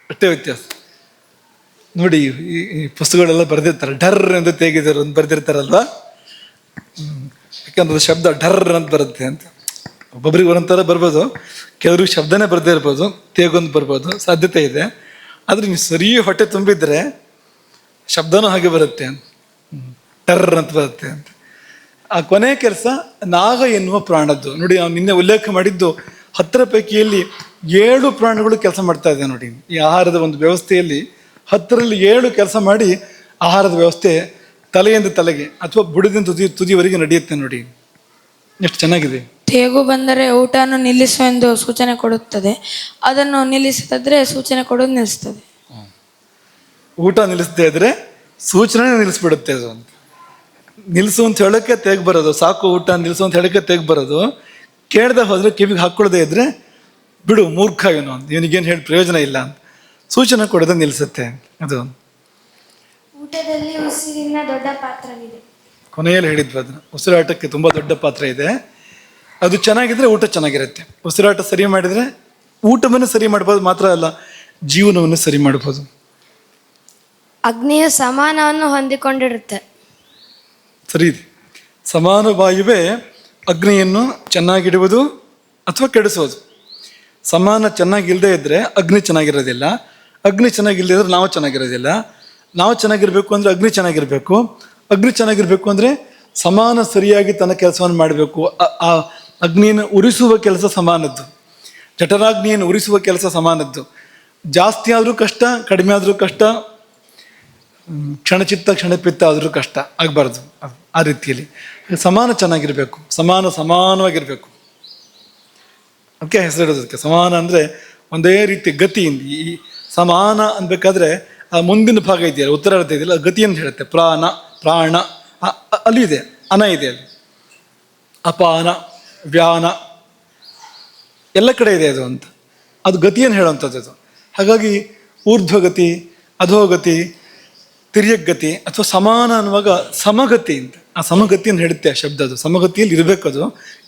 ಅಷ್ಟೇ ವ್ಯತ್ಯಾಸ ನೋಡಿ. ಈ ಪುಸ್ತಕಗಳೆಲ್ಲ ಬರೆದಿರ್ತಾರೆ, ಡರ್ ಎಂದು ತೆಗೆದರು ಅಂತ ಬರೆದಿರ್ತಾರಲ್ವಾ. ಯಾಕಂದ್ರೆ ಶಬ್ದ ಡರ್ ಅಂತ ಬರುತ್ತೆ ಅಂತ. ಒಬ್ಬೊಬ್ರಿಗೆ ಒಂದೊಂಥರ ಬರ್ಬೋದು, ಕೆಲವ್ರಿಗೆ ಶಬ್ದನೇ ಬರದೇ ಇರ್ಬೋದು, ತೇಗೊಂದು ಬರ್ಬೋದು, ಸಾಧ್ಯತೆ ಇದೆ. ಆದರೆ ನೀವು ಸರಿ ಹೊಟ್ಟೆ ತುಂಬಿದ್ರೆ ಶಬ್ದನೂ ಹಾಗೆ ಬರುತ್ತೆ ಅಂತ, ಡರ್ ಅಂತ ಬರುತ್ತೆ ಅಂತ. ಆ ಕೊನೆಯ ಕೆಲಸ ನಾಗ ಎನ್ನುವ ಪ್ರಾಣದ್ದು ನೋಡಿ. ನಾವು ನಿನ್ನೆ ಉಲ್ಲೇಖ ಮಾಡಿದ್ದು 10 ಪೈಕಿಯಲ್ಲಿ 7 ಪ್ರಾಣಿಗಳು ಕೆಲಸ ಮಾಡ್ತಾ ಇದೆ ನೋಡಿ. ಈ ಆಹಾರದ ಒಂದು ವ್ಯವಸ್ಥೆಯಲ್ಲಿ 10ರಲ್ಲಿ 7 ಕೆಲಸ ಮಾಡಿ ಆಹಾರದ ವ್ಯವಸ್ಥೆ ತಲೆಯಿಂದ ತಲೆಗೆ ಅಥವಾ ಬುಡದಿಂದ ತುದಿವರೆಗೆ ನಡೆಯುತ್ತೆ ನೋಡಿ. ಎಷ್ಟು ಚೆನ್ನಾಗಿದೆ. ತೇಗು ಬಂದರೆ ಊಟವನ್ನು ನಿಲ್ಲಿಸು ಎಂದು ಸೂಚನೆ ಕೊಡುತ್ತದೆ. ಅದನ್ನು ನಿಲ್ಲಿಸದಿದ್ರೆ ಸೂಚನೆ ಕೊಡೋದು ನಿಲ್ಲಿಸ್ತದೆ. ಊಟ ನಿಲ್ಲಿಸದೇ ಇದ್ರೆ ಸೂಚನೆ ನಿಲ್ಲಿಸ್ಬಿಡುತ್ತೆ ಅದು. ನಿಲ್ಲಿಸು ಅಂತ ಹೇಳೋಕ್ಕೆ ತೆಗ್ ಬರೋದು, ಸಾಕು ಊಟ ನಿಲ್ಲಿಸು ಅಂತ ಹೇಳೋಕ್ಕೆ ತೆಗ್ ಬರೋದು. ಕೇಳ್ದೆ ಹೋದ್ರೆ ಕಿವಿಗೆ ಹಾಕ್ಕೊಳ್ಳದೆ ಇದ್ರೆ ಬಿಡು ಮೂರ್ಖ ಇವನು, ಇವನಿಗೇನು ಹೇಳಿ ಪ್ರಯೋಜನ ಇಲ್ಲ ಅಂತ ಸೂಚನೆ ಕೊಡೋದು ನಿಲ್ಲಿಸುತ್ತೆ ಅದು. ಊಟದಲ್ಲಿ ಉಸಿರಿನ ದೊಡ್ಡ ಪಾತ್ರವಿದೆ. ಕೊನೆಯಲ್ಲಿ ಹೇಳಿದ್ವಿ ಅದನ್ನ, ಉಸಿರಾಟಕ್ಕೆ ತುಂಬ ದೊಡ್ಡ ಪಾತ್ರ ಇದೆ. ಅದು ಚೆನ್ನಾಗಿದ್ರೆ ಊಟ ಚೆನ್ನಾಗಿರುತ್ತೆ. ಉಸಿರಾಟ ಸರಿ ಮಾಡಿದರೆ ಊಟವನ್ನು ಸರಿ ಮಾಡ್ಬೋದು, ಮಾತ್ರ ಅಲ್ಲ ಜೀವನವನ್ನು ಸರಿ ಮಾಡ್ಬೋದು. ಅಗ್ನಿಯು ಸಮಾನವನ್ನು ಹೊಂದಿಕೊಂಡಿರುತ್ತೆ. ಸರಿ ಇದೆ. ಸಮಾನ ವಾಯುವೇ ಅಗ್ನಿಯನ್ನು ಚೆನ್ನಾಗಿಡುವುದು ಅಥವಾ ಕೆಡಿಸೋದು. ಸಮಾನ ಚೆನ್ನಾಗಿಲ್ಲದೆ ಇದ್ದರೆ ಅಗ್ನಿ ಚೆನ್ನಾಗಿರೋದಿಲ್ಲ, ಅಗ್ನಿ ಚೆನ್ನಾಗಿಲ್ಲದೆ ಇದ್ರೆ ನಾವು ಚೆನ್ನಾಗಿರೋದಿಲ್ಲ. ನಾವು ಚೆನ್ನಾಗಿರ್ಬೇಕು ಅಂದರೆ ಅಗ್ನಿ ಚೆನ್ನಾಗಿರಬೇಕು, ಅಗ್ನಿ ಚೆನ್ನಾಗಿರ್ಬೇಕು ಅಂದರೆ ಸಮಾನ ಸರಿಯಾಗಿ ತನ್ನ ಕೆಲಸವನ್ನು ಮಾಡಬೇಕು. ಆ ಅಗ್ನಿಯನ್ನು ಉರಿಸುವ ಕೆಲಸ ಸಮಾನದ್ದು, ಜಠರಾಗ್ನಿಯನ್ನು ಉರಿಸುವ ಕೆಲಸ ಸಮಾನದ್ದು. ಜಾಸ್ತಿ ಆದರೂ ಕಷ್ಟ, ಕಡಿಮೆ ಆದರೂ ಕಷ್ಟ, ಕ್ಷಣಚಿತ್ತ ಕ್ಷಣಪಿತ್ತ ಆದರೂ ಕಷ್ಟ ಆಗಬಾರ್ದು. ಆ ರೀತಿಯಲ್ಲಿ ಸಮಾನ ಚೆನ್ನಾಗಿರಬೇಕು, ಸಮಾನವಾಗಿರಬೇಕು. ಅದಕ್ಕೆ ಹೆಸರಿಡೋದಕ್ಕೆ ಸಮಾನ ಅಂದರೆ ಒಂದೇ ರೀತಿ ಗತಿಯಿಂದ. ಈ ಸಮಾನ ಅನ್ಬೇಕಾದ್ರೆ ಆ ಮುಂದಿನ ಭಾಗ ಇದೆಯಲ್ಲ, ಉತ್ತರಾರ್ಧ ಇದೆಯಲ್ಲ, ಗತಿ ಅಂತ ಹೇಳುತ್ತೆ. ಪ್ರಾಣ ಅಲ್ಲಿ ಇದೆ, ಅನ ಇದೆ, ಅಲ್ಲಿ ಅಪಾನ ವ್ಯಾನ ಎಲ್ಲ ಕಡೆ ಇದೆ ಅದು ಅಂತ. ಅದು ಗತಿಯನ್ನು ಹೇಳುವಂಥದ್ದು ಅದು. ಹಾಗಾಗಿ ಊರ್ಧ್ವಗತಿ, ಅಧೋಗತಿ, ತಿರ್ಯಗತಿ ಅಥವಾ ಸಮಾನ ಅನ್ನುವಾಗ ಸಮಗತಿ ಅಂತ, ಆ ಸಮಗತಿಯನ್ನು ಹೇಳುತ್ತೆ ಆ ಶಬ್ದ. ಅದು ಸಮಗತಿಯಲ್ಲಿ ಇರಬೇಕು, ಅದು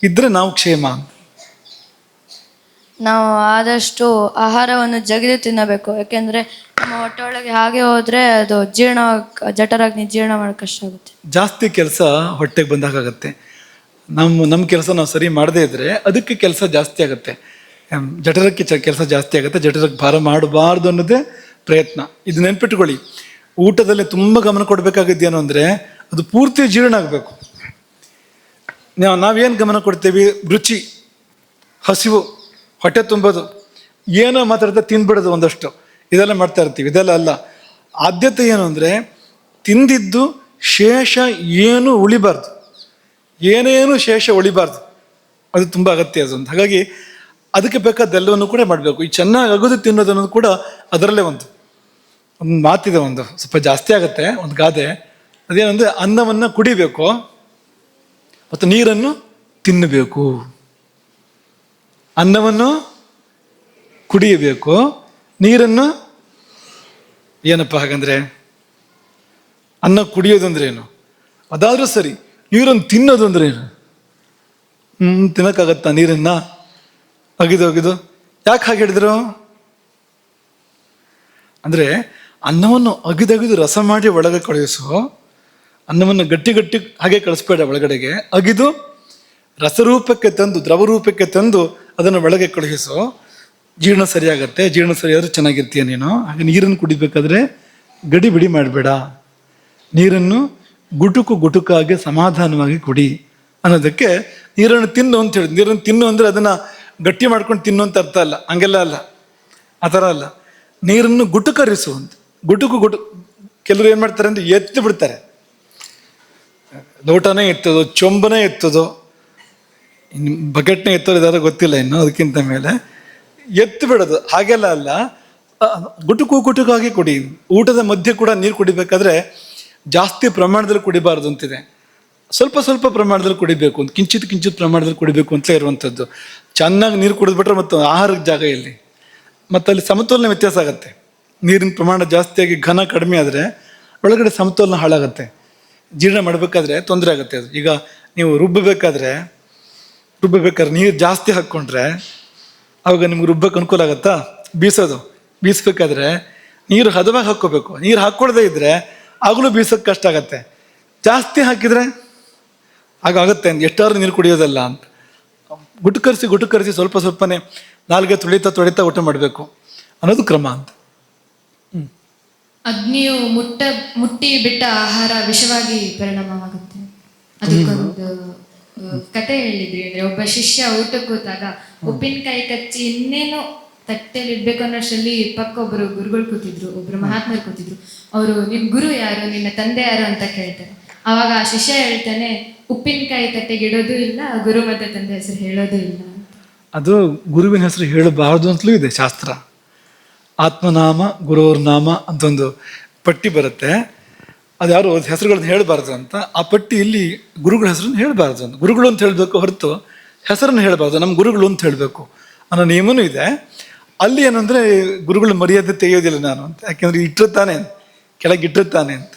ಇದ್ರೆ ನಾವು ಕ್ಷೇಮ ಅಂತ. ನಾವು ಆದಷ್ಟು ಆಹಾರವನ್ನು ಜಗಿದು ತಿನ್ನಬೇಕು. ಯಾಕೆಂದರೆ ನಮ್ಮ ಹೊಟ್ಟೆ ಒಳಗೆ ಹಾಗೆ ಹೋದರೆ ಅದು ಜಠರಾಗ್ನಿ ಜೀರ್ಣ ಮಾಡೋಕ್ಕೆ ಕಷ್ಟ ಆಗುತ್ತೆ. ಜಾಸ್ತಿ ಕೆಲಸ ಹೊಟ್ಟೆಗೆ ಬಂದಾಗತ್ತೆ. ನಮ್ಮ ಕೆಲಸ ನಾವು ಸರಿ ಮಾಡದೇ ಇದ್ರೆ ಅದಕ್ಕೆ ಕೆಲಸ ಜಾಸ್ತಿ ಆಗುತ್ತೆ, ಜಠರಕ್ಕೆ ಕೆಲಸ ಜಾಸ್ತಿ ಆಗುತ್ತೆ. ಜಠರಕ್ಕೆ ಭಾರ ಮಾಡಬಾರ್ದು ಅನ್ನೋದೇ ಪ್ರಯತ್ನ. ಇದು ನೆನ್ಪಿಟ್ಕೊಳ್ಳಿ. ಊಟದಲ್ಲಿ ತುಂಬ ಗಮನ ಕೊಡಬೇಕಾಗಿದ್ದೇನು ಅಂದರೆ ಅದು ಪೂರ್ತಿ ಜೀರ್ಣ ಆಗಬೇಕು. ನಾವೇನು ಗಮನ ಕೊಡ್ತೀವಿ? ರುಚಿ, ಹಸಿವು, ಹೊಟ್ಟೆ ತುಂಬೋದು, ಏನೋ ಮಾತಾಡ್ತಾ ತಿಂದ್ಬಿಡೋದು ಒಂದಷ್ಟು, ಇದೆಲ್ಲ ಮಾಡ್ತಾ ಇರ್ತೀವಿ. ಇದೆಲ್ಲ ಅಲ್ಲ. ಆದ್ಯತೆ ಏನು ಅಂದರೆ ತಿಂದಿದ್ದು ಶೇಷ ಏನು ಉಳಿಬಾರ್ದು, ಏನೇನು ಶೇಷ ಉಳಿಬಾರ್ದು. ಅದು ತುಂಬ ಅಗತ್ಯ ಅದು ಅಂತ. ಹಾಗಾಗಿ ಅದಕ್ಕೆ ಬೇಕಾದ್ದೆಲ್ಲವನ್ನು ಕೂಡ ಮಾಡಬೇಕು. ಈ ಚೆನ್ನಾಗಿ ಅಗದು ತಿನ್ನೋದು ಅನ್ನೋದು ಕೂಡ ಅದರಲ್ಲೇ ಒಂದು ಮಾತಿದೆ, ಒಂದು ಸ್ವಲ್ಪ ಜಾಸ್ತಿ ಆಗುತ್ತೆ, ಒಂದು ಗಾದೆ. ಅದೇನಂದರೆ ಅನ್ನವನ್ನು ಕುಡಿಬೇಕು ಮತ್ತು ನೀರನ್ನು ತಿನ್ನಬೇಕು. ಅನ್ನವನ್ನು ಕುಡಿಯಬೇಕು, ನೀರನ್ನು ಏನಪ್ಪ ಹಾಗಂದ್ರೆ? ಅನ್ನ ಕುಡಿಯೋದು ಅಂದ್ರೆ ಏನು? ಅದಾದರೂ ಸರಿ. ನೀರನ್ನು ತಿನ್ನೋದು ಅಂದ್ರೆ ಏನು? ತಿನ್ನಕ್ಕಾಗತ್ತಾ ನೀರನ್ನ ಅಗಿದು? ಯಾಕೆ ಹಾಗೆ ಹೇಳಿದ್ರು ಅಂದರೆ ಅನ್ನವನ್ನು ಅಗಿದಗಿದು ರಸ ಮಾಡಿ ಒಳಗೆ ಕಳುಹಿಸು. ಅನ್ನವನ್ನು ಗಟ್ಟಿ ಹಾಗೆ ಕಳಿಸ್ಬೇಡ, ಒಳಗಡೆಗೆ ಅಗಿದು ರಸರೂಪಕ್ಕೆ ತಂದು, ದ್ರವರೂಪಕ್ಕೆ ತಂದು ಅದನ್ನು ಒಳಗೆ ಕಳುಹಿಸು. ಜೀರ್ಣ ಸರಿಯಾಗತ್ತೆ. ಜೀರ್ಣ ಸರಿಯಾದ್ರೆ ಚೆನ್ನಾಗಿರ್ತೀಯ ನೀನು. ಹಾಗೆ ನೀರನ್ನು ಕುಡಿಬೇಕಾದ್ರೆ ಗಡಿಬಿಡಿ ಮಾಡಬೇಡ. ನೀರನ್ನು ಗುಟುಕಾಗಿ ಸಮಾಧಾನವಾಗಿ ಕುಡಿ ಅನ್ನೋದಕ್ಕೆ ನೀರನ್ನು ತಿನ್ನು ಅಂತ ಹೇಳಿ. ನೀರನ್ನು ತಿನ್ನು ಅಂದರೆ ಅದನ್ನು ಗಟ್ಟಿ ಮಾಡ್ಕೊಂಡು ತಿನ್ನು ಅಂತ ಅರ್ಥ ಅಲ್ಲ, ಹಂಗೆಲ್ಲ ಅಲ್ಲ, ಆ ಥರ ಅಲ್ಲ. ನೀರನ್ನು ಗುಟುಕರಿಸು ಅಂತ. ಗುಟುಕು ಕೆಲವರು ಏನು ಮಾಡ್ತಾರೆ ಅಂದರೆ ಎತ್ತಿ ಬಿಡ್ತಾರೆ. ಲೋಟನೇ ಎತ್ತೋದು, ಚೊಂಬನೇ ಎತ್ತೋದು, ಇನ್ನು ಬಕೆಟ್ನೇ ಎತ್ತೋದು, ಇದಾದ್ರೆ ಗೊತ್ತಿಲ್ಲ ಇನ್ನು. ಅದಕ್ಕಿಂತ ಮೇಲೆ ಎತ್ತು ಬಿಡೋದು, ಹಾಗೆಲ್ಲ ಅಲ್ಲ. ಗುಟುಕಾಗಿ ಕುಡಿ. ಊಟದ ಮಧ್ಯೆ ಕೂಡ ನೀರು ಕುಡಿಬೇಕಾದ್ರೆ ಜಾಸ್ತಿ ಪ್ರಮಾಣದಲ್ಲಿ ಕುಡಿಬಾರ್ದು ಅಂತಿದೆ. ಸ್ವಲ್ಪ ಪ್ರಮಾಣದಲ್ಲಿ ಕುಡಿಬೇಕು ಅಂತ, ಕಿಂಚಿತ್ ಪ್ರಮಾಣದಲ್ಲಿ ಕುಡಿಬೇಕು ಅಂತ ಇರುವಂಥದ್ದು. ಚೆನ್ನಾಗಿ ನೀರು ಕುಡಿದ್ಬಿಟ್ರೆ ಮತ್ತು ಆಹಾರದ ಜಾಗ ಎಲ್ಲಿ? ಮತ್ತು ಅಲ್ಲಿ ಸಮತೋಲನ ವ್ಯತ್ಯಾಸ ಆಗುತ್ತೆ. ನೀರಿನ ಪ್ರಮಾಣ ಜಾಸ್ತಿಯಾಗಿ ಘನ ಕಡಿಮೆ ಆದರೆ ಒಳಗಡೆ ಸಮತೋಲನ ಹಾಳಾಗುತ್ತೆ. ಜೀರ್ಣ ಮಾಡಬೇಕಾದ್ರೆ ತೊಂದರೆ ಆಗುತ್ತೆ ಅದು. ಈಗ ನೀವು ರುಬ್ಬಬೇಕಾದ್ರೆ ನೀರು ಜಾಸ್ತಿ ಹಾಕ್ಕೊಂಡ್ರೆ ಆವಾಗ ನಿಮ್ಗೆ ರುಬ್ಬಕ್ಕೆ ಅನುಕೂಲ ಆಗುತ್ತಾ? ಬೀಸಬೇಕಾದ್ರೆ ನೀರು ಹದವಾಗಿ ಹಾಕ್ಕೋಬೇಕು. ನೀರು ಹಾಕ್ಕೊಳ್ದೇ ಇದ್ದರೆ ಆಗಲೂ ಬೀಸೋಕ್ಕೆ ಕಷ್ಟ ಆಗತ್ತೆ. ಜಾಸ್ತಿ ಹಾಕಿದರೆ ಆಗುತ್ತೆ ಅಂತ. ಎಷ್ಟಾದ್ರೂ ನೀರು ಕುಡಿಯೋದಲ್ಲ ಅಂತ. ಗುಟುಕರಿಸಿ ಸ್ವಲ್ಪನೇ ನಾಲ್ಗೆ ತೊಳಿತಾ ಊಟ ಮಾಡಬೇಕು ಅನ್ನೋದು ಕ್ರಮ ಅಂತ. ಅಗ್ನಿಯು ಮುಟ್ಟಿ ಬಿಟ್ಟ ಆಹಾರ ವಿಷವಾಗಿ ಪರಿಣಾಮವಾಗುತ್ತೆ. ಅದಕ್ಕೊಂದು ಕತೆ ಹೇಳಿದ್ರಿ. ಅಂದ್ರೆ ಒಬ್ಬ ಶಿಷ್ಯ ಊಟಕ್ಕೆ ಕೂತಾಗ ಉಪ್ಪಿನಕಾಯಿ ಕಚ್ಚಿ ಇನ್ನೇನು ತಟ್ಟೆಲಿ ಇಡ್ಬೇಕು ಅನ್ನೋಷ್ಟರಲ್ಲಿ ಪಕ್ಕ ಒಬ್ರು ಗುರುಗಳು ಕೂತಿದ್ರು, ಒಬ್ರು ಮಹಾತ್ಮರು ಕೂತಿದ್ರು. ಅವರು ನಿನ್ ಗುರು ಯಾರು, ನಿನ್ನ ತಂದೆ ಯಾರು ಅಂತ ಕೇಳ್ತಾರೆ. ಅವಾಗ ಆ ಶಿಷ್ಯ ಹೇಳ್ತಾನೆ, ಉಪ್ಪಿನಕಾಯಿ ತಟ್ಟೆಗೆ ಇಡೋದು ಇಲ್ಲ, ಗುರು ಮತ್ತೆ ತಂದೆ ಹೆಸರು ಹೇಳೋದು ಇಲ್ಲ ಅಂತ. ಅದು ಗುರುವಿನ ಹೆಸರು ಹೇಳಬಾರ್ದು ಅಂತಲೂ ಇದೆ ಶಾಸ್ತ್ರ. ಆತ್ಮನಾಮ ಗುರುವರ್ ನಾಮ ಅಂತ ಒಂದು ಪಟ್ಟಿ ಬರುತ್ತೆ. ಅದು ಯಾರು ಹೆಸರುಗಳನ್ನ ಹೇಳಬಾರ್ದು ಅಂತ. ಆ ಪಟ್ಟಿಯಲ್ಲಿ ಗುರುಗಳ ಹೆಸರನ್ನು ಹೇಳಬಾರ್ದು ಅಂತ. ಗುರುಗಳು ಅಂತ ಹೇಳಬೇಕು ಹೊರತು ಹೆಸರನ್ನು ಹೇಳಬಾರ್ದು. ನಮ್ಮ ಗುರುಗಳು ಅಂತ ಹೇಳಬೇಕು ಅನ್ನೋ ನಿಯಮನೂ ಇದೆ. ಅಲ್ಲಿ ಏನಂದರೆ ಗುರುಗಳ ಮರ್ಯಾದೆ ತೆಗೆಯೋದಿಲ್ಲ ನಾನು ಅಂತ, ಯಾಕೆಂದರೆ ಇಟ್ಟಿರ್ತಾನೆ, ಕೆಳಗೆ ಇಟ್ಟಿರ್ತಾನೆ ಅಂತ.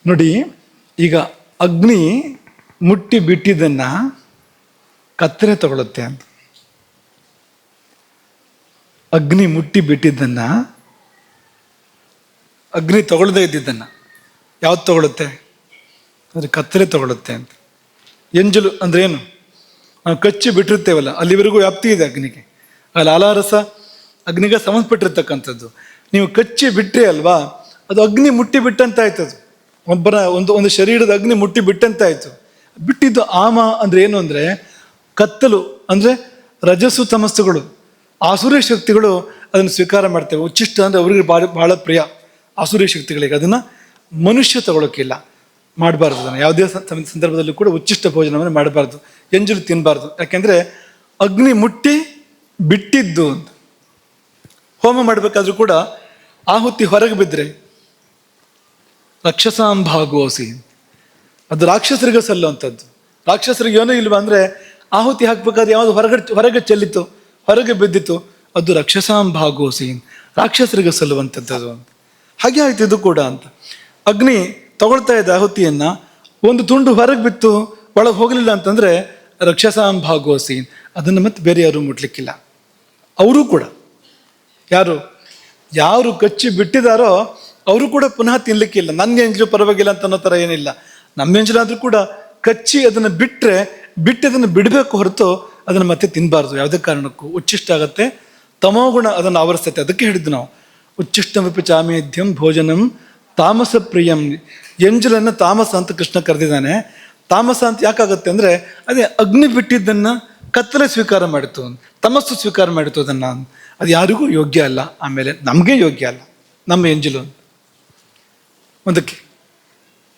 ನೋಡಿ, ಈಗ ಅಗ್ನಿ ಮುಟ್ಟಿ ಬಿಟ್ಟಿದ್ದನ್ನು ಕತ್ತಲೆ ತಗೊಳುತ್ತೆ ಅಂತ. ಅಗ್ನಿ ಮುಟ್ಟಿ ಬಿಟ್ಟಿದ್ದನ್ನು, ಅಗ್ನಿ ತಗೊಳ್ಳದೇ ಇದ್ದಿದ್ದನ್ನು ಯಾವ್ದು ತಗೊಳುತ್ತೆ ಅಂದರೆ ಕತ್ತಲೆ ತಗೊಳುತ್ತೆ ಅಂತ. ಎಂಜಲು ಅಂದ್ರೆ ಏನು? ನಾವು ಕಚ್ಚಿ ಬಿಟ್ಟಿರ್ತೇವಲ್ಲ, ಅಲ್ಲಿವರೆಗೂ ವ್ಯಾಪ್ತಿ ಇದೆ ಅಗ್ನಿಗೆ. ಅಲ್ಲಿ ಲಾಲಾರಸ ಅಗ್ನಿಗೆ ಸಂಬಂಧಪಟ್ಟಿರ್ತಕ್ಕಂಥದ್ದು. ನೀವು ಕಚ್ಚಿ ಬಿಟ್ರಿ ಅಲ್ವಾ, ಅದು ಅಗ್ನಿ ಮುಟ್ಟಿ ಬಿಟ್ಟಂತಾಯ್ತು. ಅದು ಒಬ್ಬರ ಒಂದು ಶರೀರದ ಅಗ್ನಿ ಮುಟ್ಟಿ ಬಿಟ್ಟಂತಾಯ್ತು. ಬಿಟ್ಟಿದ್ದು ಆಮ ಅಂದ್ರೆ ಏನು ಅಂದರೆ ಕತ್ತಲು, ಅಂದರೆ ರಜಸ್ಸು ತಮಸ್ಸುಗಳು, ಆಸುರಿ ಶಕ್ತಿಗಳು ಅದನ್ನು ಸ್ವೀಕಾರ ಮಾಡ್ತೇವೆ. ಉಚ್ಚಿಷ್ಟ ಅಂದರೆ ಅವ್ರಿಗೆ ಭಾಳ ಪ್ರಿಯ ಆಸುರಿ ಶಕ್ತಿಗಳಿಗೆ. ಅದನ್ನು ಮನುಷ್ಯ ತಗೊಳ್ಳೋಕ್ಕಿಲ್ಲ, ಮಾಡಬಾರ್ದು. ಅದನ್ನು ಯಾವುದೇ ಸಂದರ್ಭದಲ್ಲೂ ಕೂಡ ಉಚ್ಚಿಷ್ಟ ಭೋಜನವನ್ನು ಮಾಡಬಾರ್ದು, ಎಂಜಲು ತಿನ್ನಬಾರ್ದು. ಯಾಕೆಂದರೆ ಅಗ್ನಿ ಮುಟ್ಟಿ ಬಿಟ್ಟಿದ್ದು ಅಂತ. ಹೋಮ ಮಾಡಬೇಕಾದ್ರೂ ಕೂಡ ಆಹುತಿ ಹೊರಗೆ ಬಿದ್ದರೆ ರಕ್ಷಸಾಂಭಾಗೋಸಿ, ಅದು ರಾಕ್ಷಸರಿಗೆ ಸಲ್ಲುವಂಥದ್ದು. ರಾಕ್ಷಸರಿಗೆ ಏನೂ ಇಲ್ವಾ ಅಂದರೆ ಆಹುತಿ ಹಾಕ್ಬೇಕಾದ್ರೆ ಯಾವುದು ಹೊರಗೆ ಚೆಲ್ಲಿತು, ಹೊರಗೆ ಬಿದ್ದಿತ್ತು, ಅದು ರಕ್ಷಸಾಂಭಾಗೋಸಿ, ರಾಕ್ಷಸರಿಗೆ ಸಲ್ಲುವಂಥದ್ದು ಅದು ಅಂತ. ಹಾಗೆ ಆಯ್ತು ಇದು ಕೂಡ ಅಂತ. ಅಗ್ನಿ ತಗೊಳ್ತಾ ಇದ್ದ ಆಹುತಿಯನ್ನು, ಒಂದು ತುಂಡು ಹೊರಗೆ ಬಿತ್ತು, ಒಳಗೆ ಹೋಗಲಿಲ್ಲ ಅಂತಂದರೆ ರಕ್ಷಸಾಂಭಾಗೋಸಿ, ಅದನ್ನು ಮತ್ತೆ ಬೇರೆ ಯಾರು ಮುಟ್ಲಿಕ್ಕಿಲ್ಲ. ಅವರು ಕೂಡ ಯಾರು ಕಚ್ಚಿ ಬಿಟ್ಟಿದಾರೋ ಅವರು ಕೂಡ ಪುನಃ ತಿನ್ಲಿಕ್ಕಿಲ್ಲ. ನನ್ನ ಎಂಜಲು ಪರವಾಗಿಲ್ಲ ಅಂತ ಅನ್ನೋ ಥರ ಏನಿಲ್ಲ. ನಮ್ಮ ಎಂಜಲಾದರೂ ಕೂಡ ಕಚ್ಚಿ ಅದನ್ನು ಬಿಟ್ಟು ಅದನ್ನು ಬಿಡಬೇಕು ಹೊರತು ಅದನ್ನು ಮತ್ತೆ ತಿನ್ನಬಾರ್ದು ಯಾವುದೇ ಕಾರಣಕ್ಕೂ. ಉಚ್ಚಿಷ್ಟ ಆಗುತ್ತೆ, ತಮೋಗುಣ ಅದನ್ನು ಆವರಿಸ್ತೈತೆ. ಅದಕ್ಕೆ ಹೇಳಿದ್ದು ನಾವು ಉಚ್ಚಿಷ್ಟಮಪಿ ಚಾಮೇಧ್ಯಂ ಭೋಜನಂ ತಾಮಸ ಪ್ರಿಯಂ. ಎಂಜಲನ್ನು ತಾಮಸ ಅಂತ ಕೃಷ್ಣ ಕರೆದಿದ್ದಾನೆ. ತಾಮಸ ಅಂತ ಯಾಕಾಗುತ್ತೆ ಅಂದರೆ ಅದೇ ಅಗ್ನಿ ಬಿಟ್ಟಿದ್ದನ್ನು ಕತ್ತಲೆ ಸ್ವೀಕಾರ ಮಾಡಿತು, ತಮಸ್ಸು ಸ್ವೀಕಾರ ಮಾಡಿತು. ಅದನ್ನು ಅದು ಯಾರಿಗೂ ಯೋಗ್ಯ ಅಲ್ಲ, ಆಮೇಲೆ ನಮಗೆ ಯೋಗ್ಯ ಅಲ್ಲ ನಮ್ಮ ಎಂಜಲು. ಮುಂದಕ್ಕೆ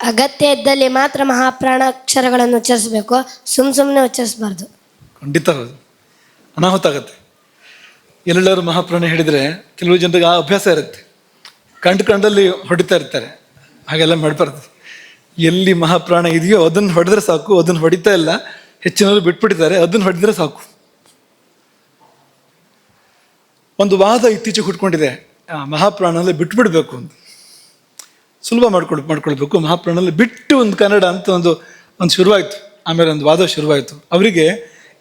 ಅಗತ್ಯ ಇದ್ದಲ್ಲಿ ಮಾತ್ರ ಮಹಾಪ್ರಾಣಾಕ್ಷರಗಳನ್ನು ಉಚ್ಚರಿಸಬೇಕು, ಸುಮ್ಮನೆ ಉಚ್ಚರಿಸಬಾರ್ದು. ಖಂಡಿತ ಅನಾಹುತ ಆಗುತ್ತೆ. ಎಲ್ಲೆಲ್ಲರೂ ಮಹಾಪ್ರಾಣ ಹೇಳಿದರೆ ಕೆಲವು ಜನರಿಗೆ ಆ ಅಭ್ಯಾಸ ಇರುತ್ತೆ, ಕಂಡಲ್ಲಿ ಹೊಡಿತಾ ಇರ್ತಾರೆ. ಹಾಗೆಲ್ಲ ಮಾಡಬಾರ್ದು. ಎಲ್ಲಿ ಮಹಾಪ್ರಾಣ ಇದೆಯೋ ಅದನ್ನು ಹೊಡೆದ್ರೆ ಸಾಕು. ಅದನ್ನು ಹೊಡಿತಾ ಇಲ್ಲ, ಹೆಚ್ಚಿನವರು ಬಿಟ್ಬಿಟ್ಟಿದ್ದಾರೆ, ಅದನ್ನು ಹೊಡೆದ್ರೆ ಸಾಕು. ಒಂದು ವಾದ ಇತ್ತೀಚೆಗೆ ಹುಟ್ಕೊಂಡಿದೆ, ಮಹಾಪ್ರಾಣಲ್ಲಿ ಬಿಟ್ಬಿಡ್ಬೇಕು ಅಂತ. ಸುಲಭ ಮಾಡ್ಕೊಳ್ಬೇಕು. ಮಹಾಪ್ರಾಣಲ್ಲಿ ಬಿಟ್ಟು ಒಂದು ಕನ್ನಡ ಅಂತ ಒಂದು ಶುರುವಾಯಿತು. ಆಮೇಲೆ ಒಂದು ವಾದ ಶುರುವಾಯಿತು. ಅವರಿಗೆ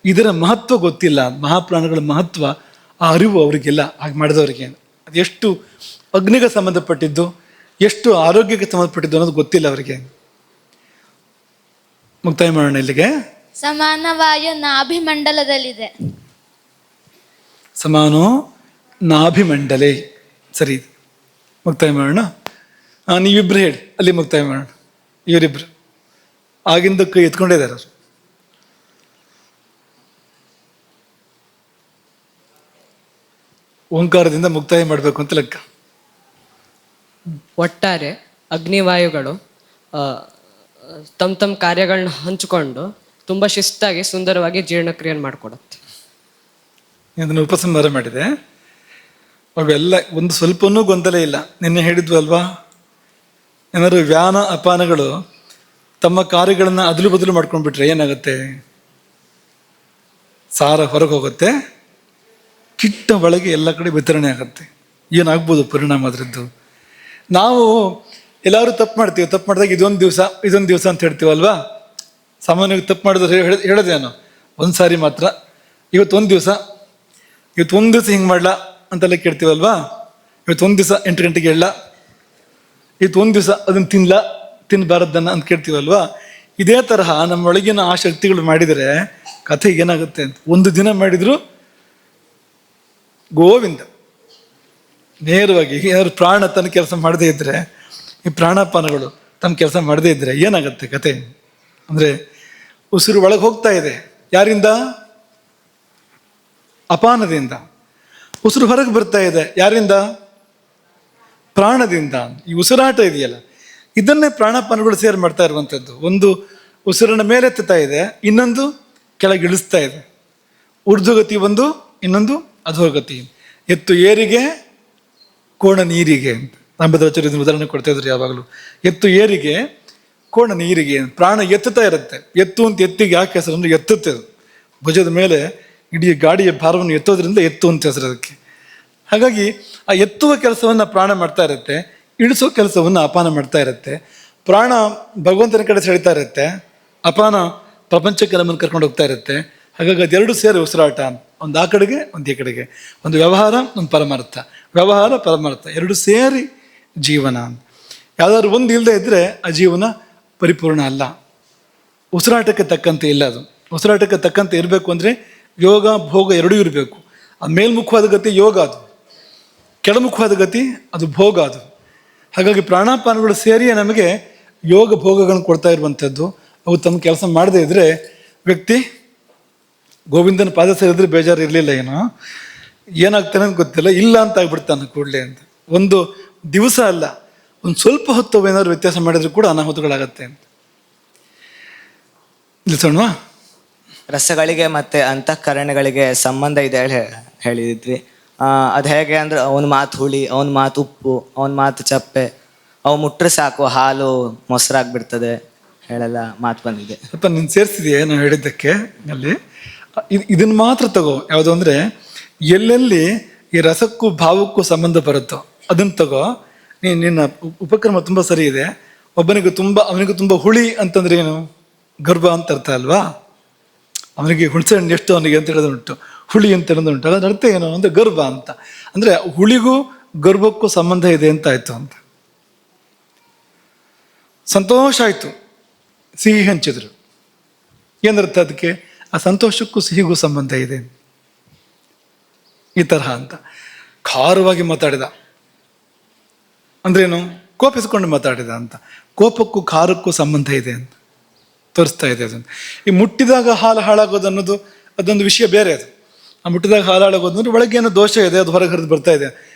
ಇದರ ಮಹತ್ವ ಗೊತ್ತಿಲ್ಲ, ಮಹಾಪ್ರಾಣಗಳ ಮಹತ್ವ, ಆ ಅರಿವು ಅವರಿಗೆಲ್ಲ. ಹಾಗೆ ಮಾಡಿದವರಿಗೆ ಅದು ಎಷ್ಟು ಅಗ್ನಿಗೆ ಸಂಬಂಧಪಟ್ಟಿದ್ದು, ಎಷ್ಟು ಆರೋಗ್ಯಕ್ಕೆ ಸಂಬಂಧಪಟ್ಟಿದ್ದು ಅನ್ನೋದು ಗೊತ್ತಿಲ್ಲ ಅವರಿಗೆ. ಮುಕ್ತಾಯ ಮಾಡೋಣ ಇಲ್ಲಿಗೆ. ಸಮಾನ ವಾಯು ನಾಭಿಮಂಡಲದಲ್ಲಿದೆ. ಸಮಾನೋ ನಾಭಿಮಂಡಲೆ. ಸರಿ, ಮುಕ್ತಾಯ ಮಾಡೋಣ. ನೀವಿಬ್ರು ಹೇಳಿ, ಅಲ್ಲಿ ಮುಕ್ತಾಯ ಮಾಡೋಣ. ಇವರಿಬ್ರು ಆಗಿಂದ ಕೈ ಎತ್ಕೊಂಡಿದ್ದಾರೆ ಅವರು. ಓಂಕಾರದಿಂದ ಮುಕ್ತಾಯ ಮಾಡಬೇಕು ಅಂತ ಲೆಕ್ಕ. ಒಟ್ಟಾರೆ ಅಗ್ನಿವಾಯುಗಳು ತಮ್ಮ ಕಾರ್ಯಗಳನ್ನ ಹಂಚಿಕೊಂಡು ತುಂಬ ಶಿಸ್ತಾಗಿ ಸುಂದರವಾಗಿ ಜೀರ್ಣಕ್ರಿಯೆ ಮಾಡಿಕೊಡುತ್ತೆ. ಇದನ್ನು ಉಪಸಂಹಾರ ಮಾಡಿದೆ. ಅವೆಲ್ಲ ಒಂದು ಸ್ವಲ್ಪನೂ ಗೊಂದಲ ಇಲ್ಲ. ನಿನ್ನೆ ಹೇಳಿದ್ವು ಅಲ್ವಾ, ಏನಾದ್ರು ವ್ಯಾನ ಅಪಾನಗಳು ತಮ್ಮ ಕಾರ್ಯಗಳನ್ನು ಅದಲು ಬದಲು ಮಾಡ್ಕೊಂಡ್ಬಿಟ್ರೆ ಏನಾಗುತ್ತೆ? ಸಾರ ಹೊರಗೆ ಹೋಗುತ್ತೆ, ಕಿಟ್ಟ ಒಳಗೆ ಎಲ್ಲ ಕಡೆ ವಿತರಣೆ ಆಗುತ್ತೆ. ಏನಾಗ್ಬೋದು ಪರಿಣಾಮ ಅದರದ್ದು? ನಾವು ಎಲ್ಲರೂ ತಪ್ಪು ಮಾಡ್ತೀವಿ. ತಪ್ಪು ಮಾಡಿದಾಗ ಇದೊಂದು ದಿವಸ ಅಂತ ಹೇಳ್ತೀವಲ್ವಾ. ಸಾಮಾನ್ಯವಾಗಿ ತಪ್ಪು ಮಾಡಿದ್ರೆ ಹೇಳೋದೇನು, ಒಂದು ಸಾರಿ ಮಾತ್ರ, ಇವತ್ತೊಂದು ದಿವಸ ಹಿಂಗೆ ಮಾಡಲ ಅಂತೆಲ್ಲ ಕೇಳ್ತೀವಲ್ವಾ. ಇವತ್ತೊಂದು ದಿವಸ 8 ಗಂಟೆಗೆ ಹೇಳಲ್ಲ, ಇವತ್ತೊಂದು ದಿವಸ ಅದನ್ನು ತಿನ್ನಬಾರದನ್ನ ಅಂತ ಕೇಳ್ತೀವಲ್ವಾ. ಇದೇ ತರಹ ನಮ್ಮೊಳಗಿನ ಆ ಶಕ್ತಿಗಳು ಮಾಡಿದರೆ ಕಥೆ ಏನಾಗುತ್ತೆ ಅಂತ. ಒಂದು ದಿನ ಮಾಡಿದ್ರು ಗೋವಿಂದ. ನೇರವಾಗಿ ಏನಾದ್ರು ಪ್ರಾಣ ತನ್ನ ಕೆಲಸ ಮಾಡದೇ ಇದ್ದರೆ, ಈ ಪ್ರಾಣಾಪಾನಗಳು ತಮ್ಮ ಕೆಲಸ ಮಾಡದೇ ಇದ್ದರೆ ಏನಾಗುತ್ತೆ ಕತೆ ಅಂದರೆ, ಉಸಿರು ಒಳಗೆ ಹೋಗ್ತಾ ಇದೆ. ಯಾರಿಂದ? ಅಪಾನದಿಂದ. ಉಸಿರು ಹೊರಗೆ ಬರ್ತಾ ಇದೆ. ಯಾರಿಂದ? ಪ್ರಾಣದಿಂದ. ಈ ಉಸಿರಾಟ ಇದೆಯಲ್ಲ, ಇದನ್ನೇ ಪ್ರಾಣಾಪಾನಗಳು ಸೇರಿ ಮಾಡ್ತಾ ಇರುವಂಥದ್ದು. ಒಂದು ಉಸಿರನ್ನ ಮೇಲೆತ್ತಾ ಇದೆ, ಇನ್ನೊಂದು ಕೆಳಗೆ ಇಳಿಸ್ತಾ ಇದೆ. ಊರ್ಧ್ವಗತಿ ಒಂದು, ಇನ್ನೊಂದು ಅಧೋಗತಿ. ಎತ್ತು ಏರಿಗೆ, ಕೋಣ ನೀರಿಗೆ ಅಂತ ನಂಬದಾಚಾರ್ಯ ಉದಾಹರಣೆ ಕೊಡ್ತಾ ಇದ್ರು ಯಾವಾಗಲೂ. ಎತ್ತು ಏರಿಗೆ, ಕೋಣ ನೀರಿಗೆ. ಪ್ರಾಣ ಎತ್ತುತ್ತಾ ಇರುತ್ತೆ. ಎತ್ತು ಅಂತ ಎತ್ತಿಗೆ ಯಾಕೆ ಹೆಸರು ಅಂದರೆ ಎತ್ತುತ್ತೆ ಅದು. ಭುಜದ ಮೇಲೆ ಇಡೀ ಗಾಡಿಯ ಭಾರವನ್ನು ಎತ್ತೋದ್ರಿಂದ ಎತ್ತು ಅಂತ ಹೆಸರು ಅದಕ್ಕೆ. ಹಾಗಾಗಿ ಆ ಎತ್ತುವ ಕೆಲಸವನ್ನು ಪ್ರಾಣ ಮಾಡ್ತಾ ಇರುತ್ತೆ, ಇಳಿಸೋ ಕೆಲಸವನ್ನು ಅಪಾನ ಮಾಡ್ತಾ ಇರುತ್ತೆ. ಪ್ರಾಣ ಭಗವಂತನ ಕಡೆ ಸೆಳಿತಾ ಇರುತ್ತೆ, ಅಪಾನ ಪ್ರಪಂಚಕ್ಕೆ ನಮ್ಮನ್ನು ಕರ್ಕೊಂಡು ಹೋಗ್ತಾ ಇರುತ್ತೆ. ಹಾಗಾಗಿ ಅದೆರಡು ಸೇರಿ ಉಸಿರಾಟ. ಒಂದು ಆ ಕಡೆಗೆ, ಒಂದು ಈ ಕಡೆಗೆ. ಒಂದು ವ್ಯವಹಾರ, ಒಂದು ಪರಮಾರ್ಥ. ವ್ಯವಹಾರ, ಪರಮಾರ್ಥ ಎರಡು ಸೇರಿ ಜೀವನ. ಯಾವ್ದಾದ್ರು ಒಂದು ಇಲ್ಲದೆ ಇದ್ದರೆ ಆ ಜೀವನ ಪರಿಪೂರ್ಣ ಅಲ್ಲ. ಉಸಿರಾಟಕ್ಕೆ ತಕ್ಕಂತೆ ಇಲ್ಲ ಅದು. ಉಸಿರಾಟಕ್ಕೆ ತಕ್ಕಂತೆ ಇರಬೇಕು ಅಂದರೆ ಯೋಗ ಭೋಗ ಎರಡೂ ಇರಬೇಕು. ಅದು ಮೇಲ್ಮುಖವಾದ ಗತಿ ಯೋಗ, ಅದು ಕೆಳಮುಖವಾದ ಗತಿ ಅದು ಭೋಗ ಅದು. ಹಾಗಾಗಿ ಪ್ರಾಣಾಪಾನಗಳು ಸೇರಿಯೇ ನಮಗೆ ಯೋಗ ಭೋಗಗಳನ್ನು ಕೊಡ್ತಾ ಇರುವಂಥದ್ದು. ಅವು ತಮ್ಮ ಕೆಲಸ ಮಾಡದೇ ಇದ್ದರೆ ವ್ಯಕ್ತಿ ಗೋವಿಂದನ ಪಾದ ಸೇರಿದ್ರೆ ಬೇಜಾರು ಇರಲಿಲ್ಲ, ಏನೋ ಏನಾಗ್ತಾನೆ ಅಂತ ಗೊತ್ತಿಲ್ಲ, ಇಲ್ಲ ಅಂತ ಆಗ್ಬಿಡ್ತಾನೆ ಕೂಡಲೇ ಅಂತ. ಒಂದು ದಿವಸ ಅಲ್ಲ, ಒಂದು ಸ್ವಲ್ಪ ಹೊತ್ತು ಏನಾದ್ರು ವ್ಯತ್ಯಾಸ ಮಾಡಿದ್ರು ಕೂಡ ಅನಾಹುತಗಳಾಗತ್ತೆ ಅಂತ. ತಿಳಿಸೋಣವಾ? ರಸಗಳಿಗೆ ಮತ್ತು ಅಂತಃಕರಣಗಳಿಗೆ ಸಂಬಂಧ ಇದೆ ಹೇಳಿದ್ರಿ. ಅದು ಹೇಗೆ ಅಂದರೆ ಅವನ ಮಾತು ಹುಳಿ, ಅವನ ಮಾತು ಉಪ್ಪು, ಅವನ ಮಾತು ಚಪ್ಪೆ, ಅವು ಮುಟ್ರೆ ಸಾಕು ಹಾಲು ಮೊಸರಾಗ್ಬಿಡ್ತದೆ ಹೇಳೆಲ್ಲ ಮಾತು ಬಂದಿದೆ. ಸ್ವಲ್ಪ ನೀನು ಸೇರಿಸಿದೆಯೇ ನಾನು ಹೇಳಿದ್ದಕ್ಕೆ ಅಲ್ಲಿ. ಇದನ್ನು ಮಾತ್ರ ತಗೋ. ಯಾವುದು ಅಂದರೆ ಎಲ್ಲೆಲ್ಲಿ ಈ ರಸಕ್ಕೂ ಭಾವಕ್ಕೂ ಸಂಬಂಧ ಬರುತ್ತೋ ಅದನ್ನು ತಗೋ. ನಿನ್ನ ಉಪಕ್ರಮ ತುಂಬ ಸರಿ ಇದೆ. ಅವನಿಗೆ ತುಂಬ ಹುಳಿ ಅಂತಂದ್ರೆ ಏನು? ಗರ್ಭ ಅಂತ ಅರ್ಥ ಅಲ್ವಾ? ಅವನಿಗೆ ಹುಣಸೆ ಹಣ್ಣು ಎಷ್ಟು ಅವನಿಗೆ ಅಂತ ಹೇಳೋದುಂಟು, ಹುಳಿ ಅಂತ ಹೇಳೋದುಂಟು. ಅದರ ಅರ್ಥ ಏನು ಅಂದರೆ ಗರ್ಭ ಅಂತ. ಅಂದರೆ ಹುಳಿಗೂ ಗರ್ಭಕ್ಕೂ ಸಂಬಂಧ ಇದೆ ಅಂತ ಆಯಿತು ಅಂತ. ಸಂತೋಷ ಆಯಿತು, ಸಿಹಿ ಹಂಚಿದ್ರು. ಏನರ್ಥ ಅದಕ್ಕೆ? ಆ ಸಂತೋಷಕ್ಕೂ ಸಿಹಿಗೂ ಸಂಬಂಧ ಇದೆ ಈ ತರಹ ಅಂತ. ಖಾರವಾಗಿ ಮಾತಾಡಿದ ಅಂದ್ರೇನು? ಕೋಪಿಸ್ಕೊಂಡು ಮಾತಾಡಿದ ಅಂತ. ಕೋಪಕ್ಕೂ ಖಾರಕ್ಕೂ ಸಂಬಂಧ ಇದೆ ಅಂತ ತೋರಿಸ್ತಾ ಇದೆ ಅದನ್ನು. ಈ ಮುಟ್ಟಿದಾಗ ಹಾಲು ಹಾಳಾಗೋದು ಅನ್ನೋದು ಅದೊಂದು ವಿಷಯ ಬೇರೆ. ಅದು ಆ ಮುಟ್ಟಿದಾಗ ಹಾಲು ಹಾಳಾಗೋದು ಅಂದರೆ ಒಳಗೇನೋ ದೋಷ ಇದೆ, ಅದು ಹೊರಗೆ ಹರಿದು ಬರ್ತಾ ಇದೆ.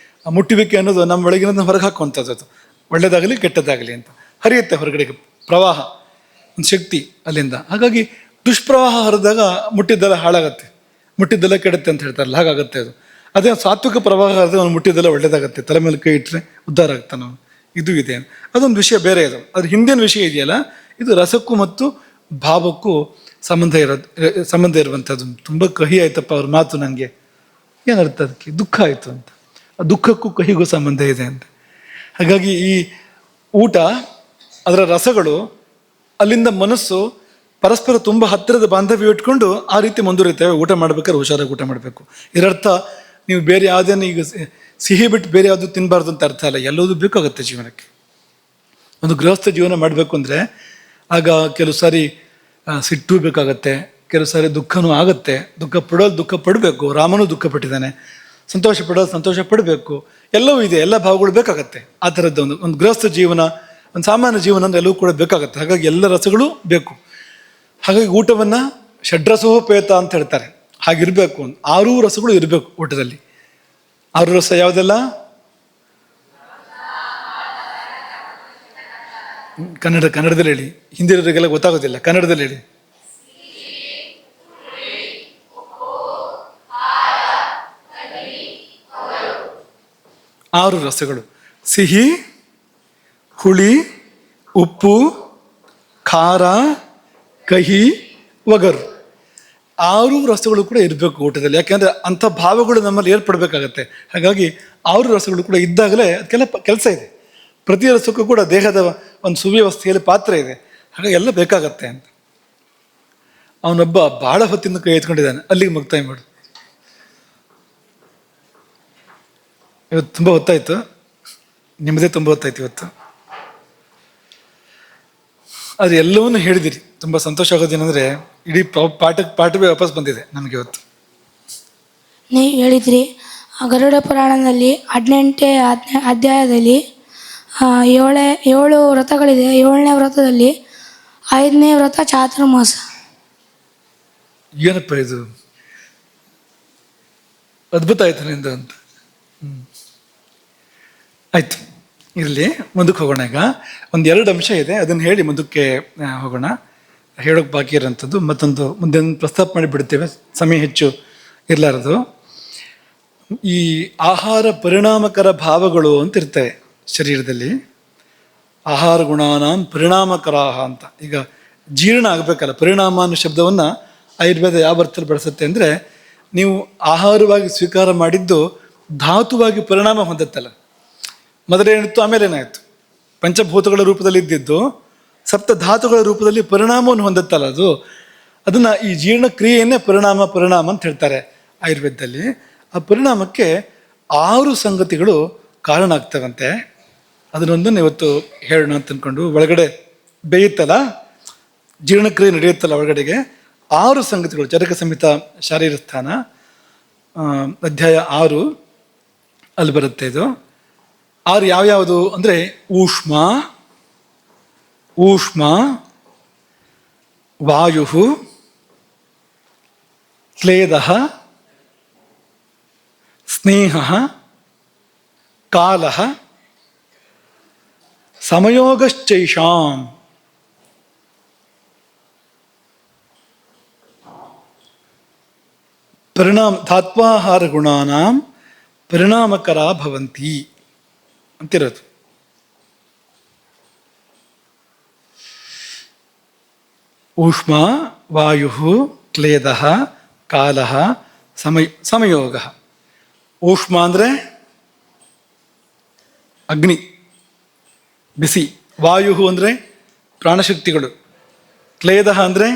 ಆ ಮುಟ್ಟಿವಿಕೆ ಅನ್ನೋದು ನಮ್ಮ ಒಳಗಿನ ಹೊರಗೆ ಹಾಕುವಂಥದ್ದು. ಅದು ಒಳ್ಳೇದಾಗಲಿ ಕೆಟ್ಟದ್ದಾಗಲಿ ಅಂತ ಹರಿಯುತ್ತೆ ಹೊರಗಡೆಗೆ ಪ್ರವಾಹ, ಒಂದು ಶಕ್ತಿ ಅಲ್ಲಿಂದ. ಹಾಗಾಗಿ ದುಷ್ಪ್ರವಾಹ ಹರಿದಾಗ ಮುಟ್ಟಿದ್ದೆಲ್ಲ ಹಾಳಾಗತ್ತೆ, ಮುಟ್ಟಿದ್ದೆಲ್ಲ ಕೆಡುತ್ತೆ ಅಂತ ಹೇಳ್ತಾರಲ್ಲ, ಹಾಗಾಗತ್ತೆ ಅದು. ಅದೇ ಸಾತ್ವಿಕ ಪ್ರವಾಹ ಹರಿದ್ರೆ ಅವ್ನು ಮುಟ್ಟಿದ್ದೆಲ್ಲ ಒಳ್ಳೇದಾಗತ್ತೆ, ತಲೆ ಮೇಲೆ ಕೈ ಇಟ್ಟರೆ ಉದ್ಧಾರ ಆಗ್ತಾನೆ ಅವನು. ಇದು ಇದೆ, ಅದೊಂದು ವಿಷಯ ಬೇರೆ. ಅದು ಅದ್ರ ಹಿಂದಿನ ವಿಷಯ ಇದೆಯಲ್ಲ, ಇದು ರಸಕ್ಕೂ ಮತ್ತು ಭಾವಕ್ಕೂ ಸಂಬಂಧ ಇರುವಂಥದ್ದು. ತುಂಬ ಕಹಿ ಆಯ್ತಪ್ಪ ಅವ್ರ ಮಾತು, ನನಗೆ ಏನರ್ಥ ಅದಕ್ಕೆ? ದುಃಖ ಆಯಿತು ಅಂತ. ಆ ದುಃಖಕ್ಕೂ ಕಹಿಗೂ ಸಂಬಂಧ ಇದೆ ಅಂತ. ಹಾಗಾಗಿ ಈ ಊಟ, ಅದರ ರಸಗಳು, ಅಲ್ಲಿಂದ ಮನಸ್ಸು ಪರಸ್ಪರ ತುಂಬ ಹತ್ತಿರದ ಬಾಂಧವ್ಯ ಇಟ್ಕೊಂಡು ಆ ರೀತಿ ಮುಂದುವರಿತೇವೆ. ಊಟ ಮಾಡ್ಬೇಕಾದ್ರೆ ಹುಷಾರಾಗಿ ಊಟ ಮಾಡಬೇಕು. ಇದರರ್ಥ ನೀವು ಬೇರೆ ಯಾವುದೇನು ಈಗ ಸಿಹಿ ಬಿಟ್ಟು ಬೇರೆ ಯಾವುದು ತಿನ್ನಬಾರ್ದು ಅಂತ ಅರ್ಥ ಅಲ್ಲ. ಎಲ್ಲದೂ ಬೇಕಾಗುತ್ತೆ ಜೀವನಕ್ಕೆ. ಒಂದು ಗೃಹಸ್ಥ ಜೀವನ ಮಾಡಬೇಕು ಅಂದರೆ ಆಗ ಕೆಲವು ಸಾರಿ ಸಿಟ್ಟು ಬೇಕಾಗತ್ತೆ, ಕೆಲವು ಸಾರಿ ದುಃಖನೂ ಆಗುತ್ತೆ. ದುಃಖ ಪಡೋದು ದುಃಖ ಪಡಬೇಕು. ರಾಮನೂ ದುಃಖ ಪಟ್ಟಿದ್ದಾನೆ. ಸಂತೋಷ ಪಡೋದು ಸಂತೋಷ ಪಡಬೇಕು. ಎಲ್ಲವೂ ಇದೆ, ಎಲ್ಲ ಭಾವಗಳು ಬೇಕಾಗತ್ತೆ. ಆ ಥರದ್ದು ಒಂದು ಗೃಹಸ್ಥ ಜೀವನ, ಒಂದು ಸಾಮಾನ್ಯ ಜೀವನ ಅಂದರೆ ಎಲ್ಲವೂ ಕೂಡ ಬೇಕಾಗತ್ತೆ. ಹಾಗಾಗಿ ಎಲ್ಲ ರಸಗಳು ಬೇಕು. ಹಾಗಾಗಿ ಊಟವನ್ನು ಷಡ್ರಸೋಪೇತ ಅಂತ ಹೇಳ್ತಾರೆ. ಹಾಗಿರಬೇಕು. 6 ರಸಗಳು ಇರಬೇಕು ಊಟದಲ್ಲಿ. 6 ರಸ ಯಾವುದೆಲ್ಲ? ಕನ್ನಡದಲ್ಲಿ ಹೇಳಿ, ಹಿಂದಿಯವರಿಗೆಲ್ಲ ಗೊತ್ತಾಗೋದಿಲ್ಲ, ಕನ್ನಡದಲ್ಲಿ ಹೇಳಿ. ಆರು ರಸಗಳು: ಸಿಹಿ, ಹುಳಿ, ಉಪ್ಪು, ಖಾರ, ಕಹಿ, ಒಗರು. 6 ರಸಗಳು ಕೂಡ ಇರಬೇಕು ಊಟದಲ್ಲಿ. ಯಾಕೆಂದರೆ ಅಂಥ ಭಾವಗಳು ನಮ್ಮಲ್ಲಿ ಏರ್ಪಡಬೇಕಾಗತ್ತೆ. ಹಾಗಾಗಿ 6 ರಸಗಳು ಕೂಡ ಇದ್ದಾಗಲೇ ಅದಕ್ಕೆಲ್ಲ ಕೆಲಸ ಇದೆ. ಪ್ರತಿ ರಸಕ್ಕೂ ಕೂಡ ದೇಹದ ಒಂದು ಸುವ್ಯವಸ್ಥೆಯಲ್ಲಿ ಪಾತ್ರ ಇದೆ. ಹಾಗಾಗಿ ಎಲ್ಲ ಬೇಕಾಗತ್ತೆ ಅಂತ. ಅವನೊಬ್ಬ ಬಹಳ ಹೊತ್ತಿನ ಕೈ ಎತ್ಕೊಂಡಿದ್ದಾನೆ. ಅಲ್ಲಿಗೆ ಮುಕ್ತಾಯ ಮಾಡು. ಇವತ್ತು ತುಂಬ ಹೊತ್ತಾಯ್ತು, ನಿಮ್ಮದೇ ತುಂಬ ಹೊತ್ತಾಯ್ತು ಇವತ್ತು. ಆದರೆ ಎಲ್ಲವನ್ನೂ ಹೇಳಿದಿರಿ. ತುಂಬ ಸಂತೋಷ ಆಗೋದೇನೆಂದರೆ ಇಡೀ ಪಾಠವೇ ವಾಪಸ್ ಬಂದಿದೆ ನಮಗೆ ಇವತ್ತು. ನೀವು ಹೇಳಿದ್ರಿ ಗರುಡ ಪುರಾಣದಲ್ಲಿ 18ನೇ ಅಧ್ಯಾಯದಲ್ಲಿ 7 ವ್ರತಗಳಿದೆ. 7ನೇ ವ್ರತದಲ್ಲಿ 5ನೇ ವ್ರತ ಚಾತುರ್ಮಾಸ. ಏನಪ್ಪ ಇದು ಅದ್ಭುತ ಆಯ್ತು ನಿಂದು ಅಂತ. ಆಯ್ತು, ಇರಲಿ, ಮುಂದಕ್ಕೆ ಹೋಗೋಣ. ಈಗ ಒಂದು 2 ಅಂಶ ಇದೆ, ಅದನ್ನು ಹೇಳಿ ಮುಂದಕ್ಕೆ ಹೋಗೋಣ. ಹೇಳೋಕೆ ಬಾಕಿ ಇರೋಂಥದ್ದು ಮತ್ತೊಂದು ಮುಂದೆ ಪ್ರಸ್ತಾಪ ಮಾಡಿಬಿಡ್ತೇವೆ, ಸಮಯ ಹೆಚ್ಚು ಇರಲಾರದು. ಈ ಆಹಾರ ಪರಿಣಾಮಕರ ಭಾವಗಳು ಅಂತ ಇರ್ತವೆ ಶರೀರದಲ್ಲಿ. ಆಹಾರ ಗುಣಾನಾಂ ಪರಿಣಾಮಕರಾಹ ಅಂತ. ಈಗ ಜೀರ್ಣ ಆಗಬೇಕಲ್ಲ, ಪರಿಣಾಮ ಅನ್ನೋ ಶಬ್ದವನ್ನು ಆಯುರ್ವೇದ ಯಾವ ಅರ್ಥದಲ್ಲಿ ಬಳಸುತ್ತೆ ಅಂದರೆ, ನೀವು ಆಹಾರವಾಗಿ ಸ್ವೀಕಾರ ಮಾಡಿದ್ದು ಧಾತುವಾಗಿ ಪರಿಣಾಮ ಹೊಂದುತ್ತಲ್ಲ. ಮೊದಲೇನಿತ್ತು, ಆಮೇಲೆ ಏನಾಯಿತು, ಪಂಚಭೂತಗಳ ರೂಪದಲ್ಲಿ ಇದ್ದಿದ್ದು ಸಪ್ತ ಧಾತುಗಳ ರೂಪದಲ್ಲಿ ಪರಿಣಾಮವನ್ನು ಹೊಂದುತ್ತಲ್ಲ ಅದು. ಅದನ್ನು ಈ ಜೀರ್ಣಕ್ರಿಯೆಯನ್ನೇ ಪರಿಣಾಮ ಅಂತ ಹೇಳ್ತಾರೆ ಆಯುರ್ವೇದದಲ್ಲಿ. ಆ ಪರಿಣಾಮಕ್ಕೆ 6 ಸಂಗತಿಗಳು ಕಾರಣ ಆಗ್ತವಂತೆ. ಅದನ್ನೊಂದನ್ನು ಇವತ್ತು ಹೇಳೋಣ ಅಂತ ಅಂದ್ಕೊಂಡು, ಒಳಗಡೆ ಬೇಯುತ್ತಲ್ಲ, ಜೀರ್ಣಕ್ರಿಯೆ ನಡೆಯುತ್ತಲ್ಲ ಒಳಗಡೆಗೆ, 6 ಸಂಗತಿಗಳು. ಚರಕ ಸಂಹಿತ ಶಾರೀರ ಸ್ಥಾನ ಅಧ್ಯಾಯ 6 ಅಲ್ಲಿ ಬರುತ್ತೆ ಇದು. 6 ಯಾವ್ಯಾವುದು ಅಂದರೆ ಊಷ್ಮ, ವಾಯು, ಕ್ಲೇದ, ಸ್ನೇಹ, ಕಾಲ, ಸಮಯೋಗಶ್ಚೈಷಾಂ. ಧಾತ್ವಾಹಾರ ಗುಣಾನಾಂ ಪರಿಣಾಮಕರ ಭವಂತಿ ಅಂತಿರೋದು. ಊಷ್ಮ, ವಾಯು, ಕ್ಲೇದ, ಕಾಲ, ಸಮಯೋಗ. ಊಷ್ಮ ಅಂದರೆ ಅಗ್ನಿ, ಬಿಸಿ. ವಾಯು ಅಂದರೆ ಪ್ರಾಣಶಕ್ತಿಗಳು. ಕ್ಲೇದ ಅಂದರೆ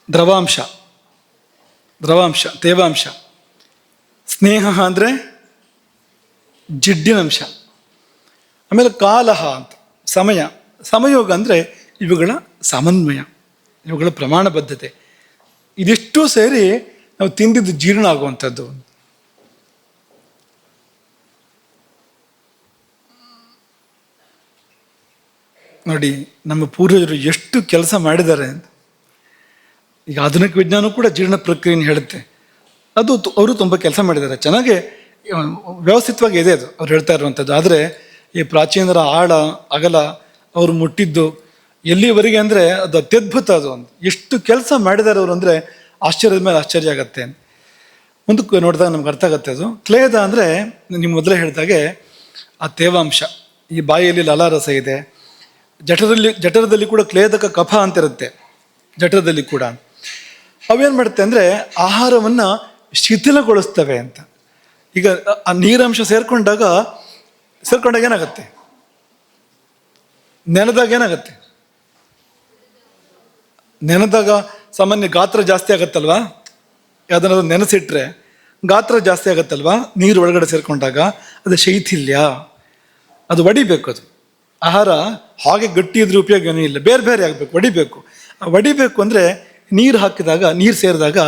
ದ್ರವಾಂಶ, ತೇವಾಂಶ. ಸ್ನೇಹ ಅಂದರೆ ಜಿಡ್ಡಿನಂಶ. ಆಮೇಲೆ ಕಾಲ ಅಂತ ಸಮಯೋಗ ಅಂದರೆ ಇವುಗಳ ಸಮನ್ವಯ, ಇವುಗಳ ಪ್ರಮಾಣಬದ್ಧತೆ. ಇದಿಷ್ಟು ಸೇರಿ ನಾವು ತಿಂದಿದ್ದು ಜೀರ್ಣ ಆಗುವಂಥದ್ದು. ನೋಡಿ, ನಮ್ಮ ಪೂರ್ವಜರು ಎಷ್ಟು ಕೆಲಸ ಮಾಡಿದ್ದಾರೆ ಅಂತ. ಈಗ ಆಧುನಿಕ ವಿಜ್ಞಾನ ಕೂಡ ಜೀರ್ಣ ಪ್ರಕ್ರಿಯೆಯನ್ನು ಹೇಳುತ್ತೆ. ಅವರು ತುಂಬ ಕೆಲಸ ಮಾಡಿದ್ದಾರೆ, ಚೆನ್ನಾಗಿ ವ್ಯವಸ್ಥಿತವಾಗಿ ಇದೆ ಅದು ಅವ್ರು ಹೇಳ್ತಾ ಇರುವಂಥದ್ದು. ಆದರೆ ಈ ಪ್ರಾಚೀನರ ಆಳ ಅಗಲ ಅವರು ಮುಟ್ಟಿದ್ದು ಎಲ್ಲಿವರೆಗೆ ಅಂದರೆ ಅದು ಅತ್ಯದ್ಭುತ. ಅದು ಒಂದು ಎಷ್ಟು ಕೆಲಸ ಮಾಡಿದ್ದಾರೆ ಅವರು ಅಂದರೆ ಆಶ್ಚರ್ಯದ ಮೇಲೆ ಆಶ್ಚರ್ಯ ಆಗತ್ತೆ. ಮುಂದಕ್ಕೆ ನೋಡಿದಾಗ ನಮ್ಗೆ ಅರ್ಥ ಆಗುತ್ತೆ ಅದು. ಕ್ಲೇದ ಅಂದರೆ ನಿಮ್ಮ ಮೊದಲೇ ಹೇಳಿದಾಗೆ ಆ ತೇವಾಂಶ. ಈ ಬಾಯಿಯಲ್ಲಿ ಲಲಾರಸ ಇದೆ, ಜಠರದಲ್ಲಿ ಕೂಡ ಕ್ಲೇದಕ ಕಫ ಅಂತಿರುತ್ತೆ ಜಠರದಲ್ಲಿ ಕೂಡ. ಅವೇನು ಮಾಡುತ್ತೆ ಅಂದರೆ ಆಹಾರವನ್ನು ಶಿಥಿಲಗೊಳಿಸ್ತವೆ ಅಂತ. ಈಗ ಆ ನೀರಂಶ ಸೇರ್ಕೊಂಡಾಗ ಏನಾಗುತ್ತೆ, ನೆನೆದಾಗ ಸಾಮಾನ್ಯ ಗಾತ್ರ ಜಾಸ್ತಿ ಆಗತ್ತಲ್ವಾ, ಯಾವುದನ್ನಾದ್ರು ನೆನೆಸಿಟ್ರೆ ಗಾತ್ರ ಜಾಸ್ತಿ ಆಗತ್ತಲ್ವಾ, ನೀರು ಒಳಗಡೆ ಸೇರ್ಕೊಂಡಾಗ ಅದು ಶೈಥಿಲ್ಯ, ಅದು ಒಡಿಬೇಕು. ಅದು ಆಹಾರ ಹಾಗೆ ಗಟ್ಟಿ ಇದ್ರೆ ಉಪಯೋಗ ಏನೂ ಇಲ್ಲ, ಬೇರೆ ಬೇರೆ ಆಗಬೇಕು, ಒಡಿಬೇಕು ಅಂದರೆ ನೀರು ಹಾಕಿದಾಗ, ನೀರು ಸೇರಿದಾಗ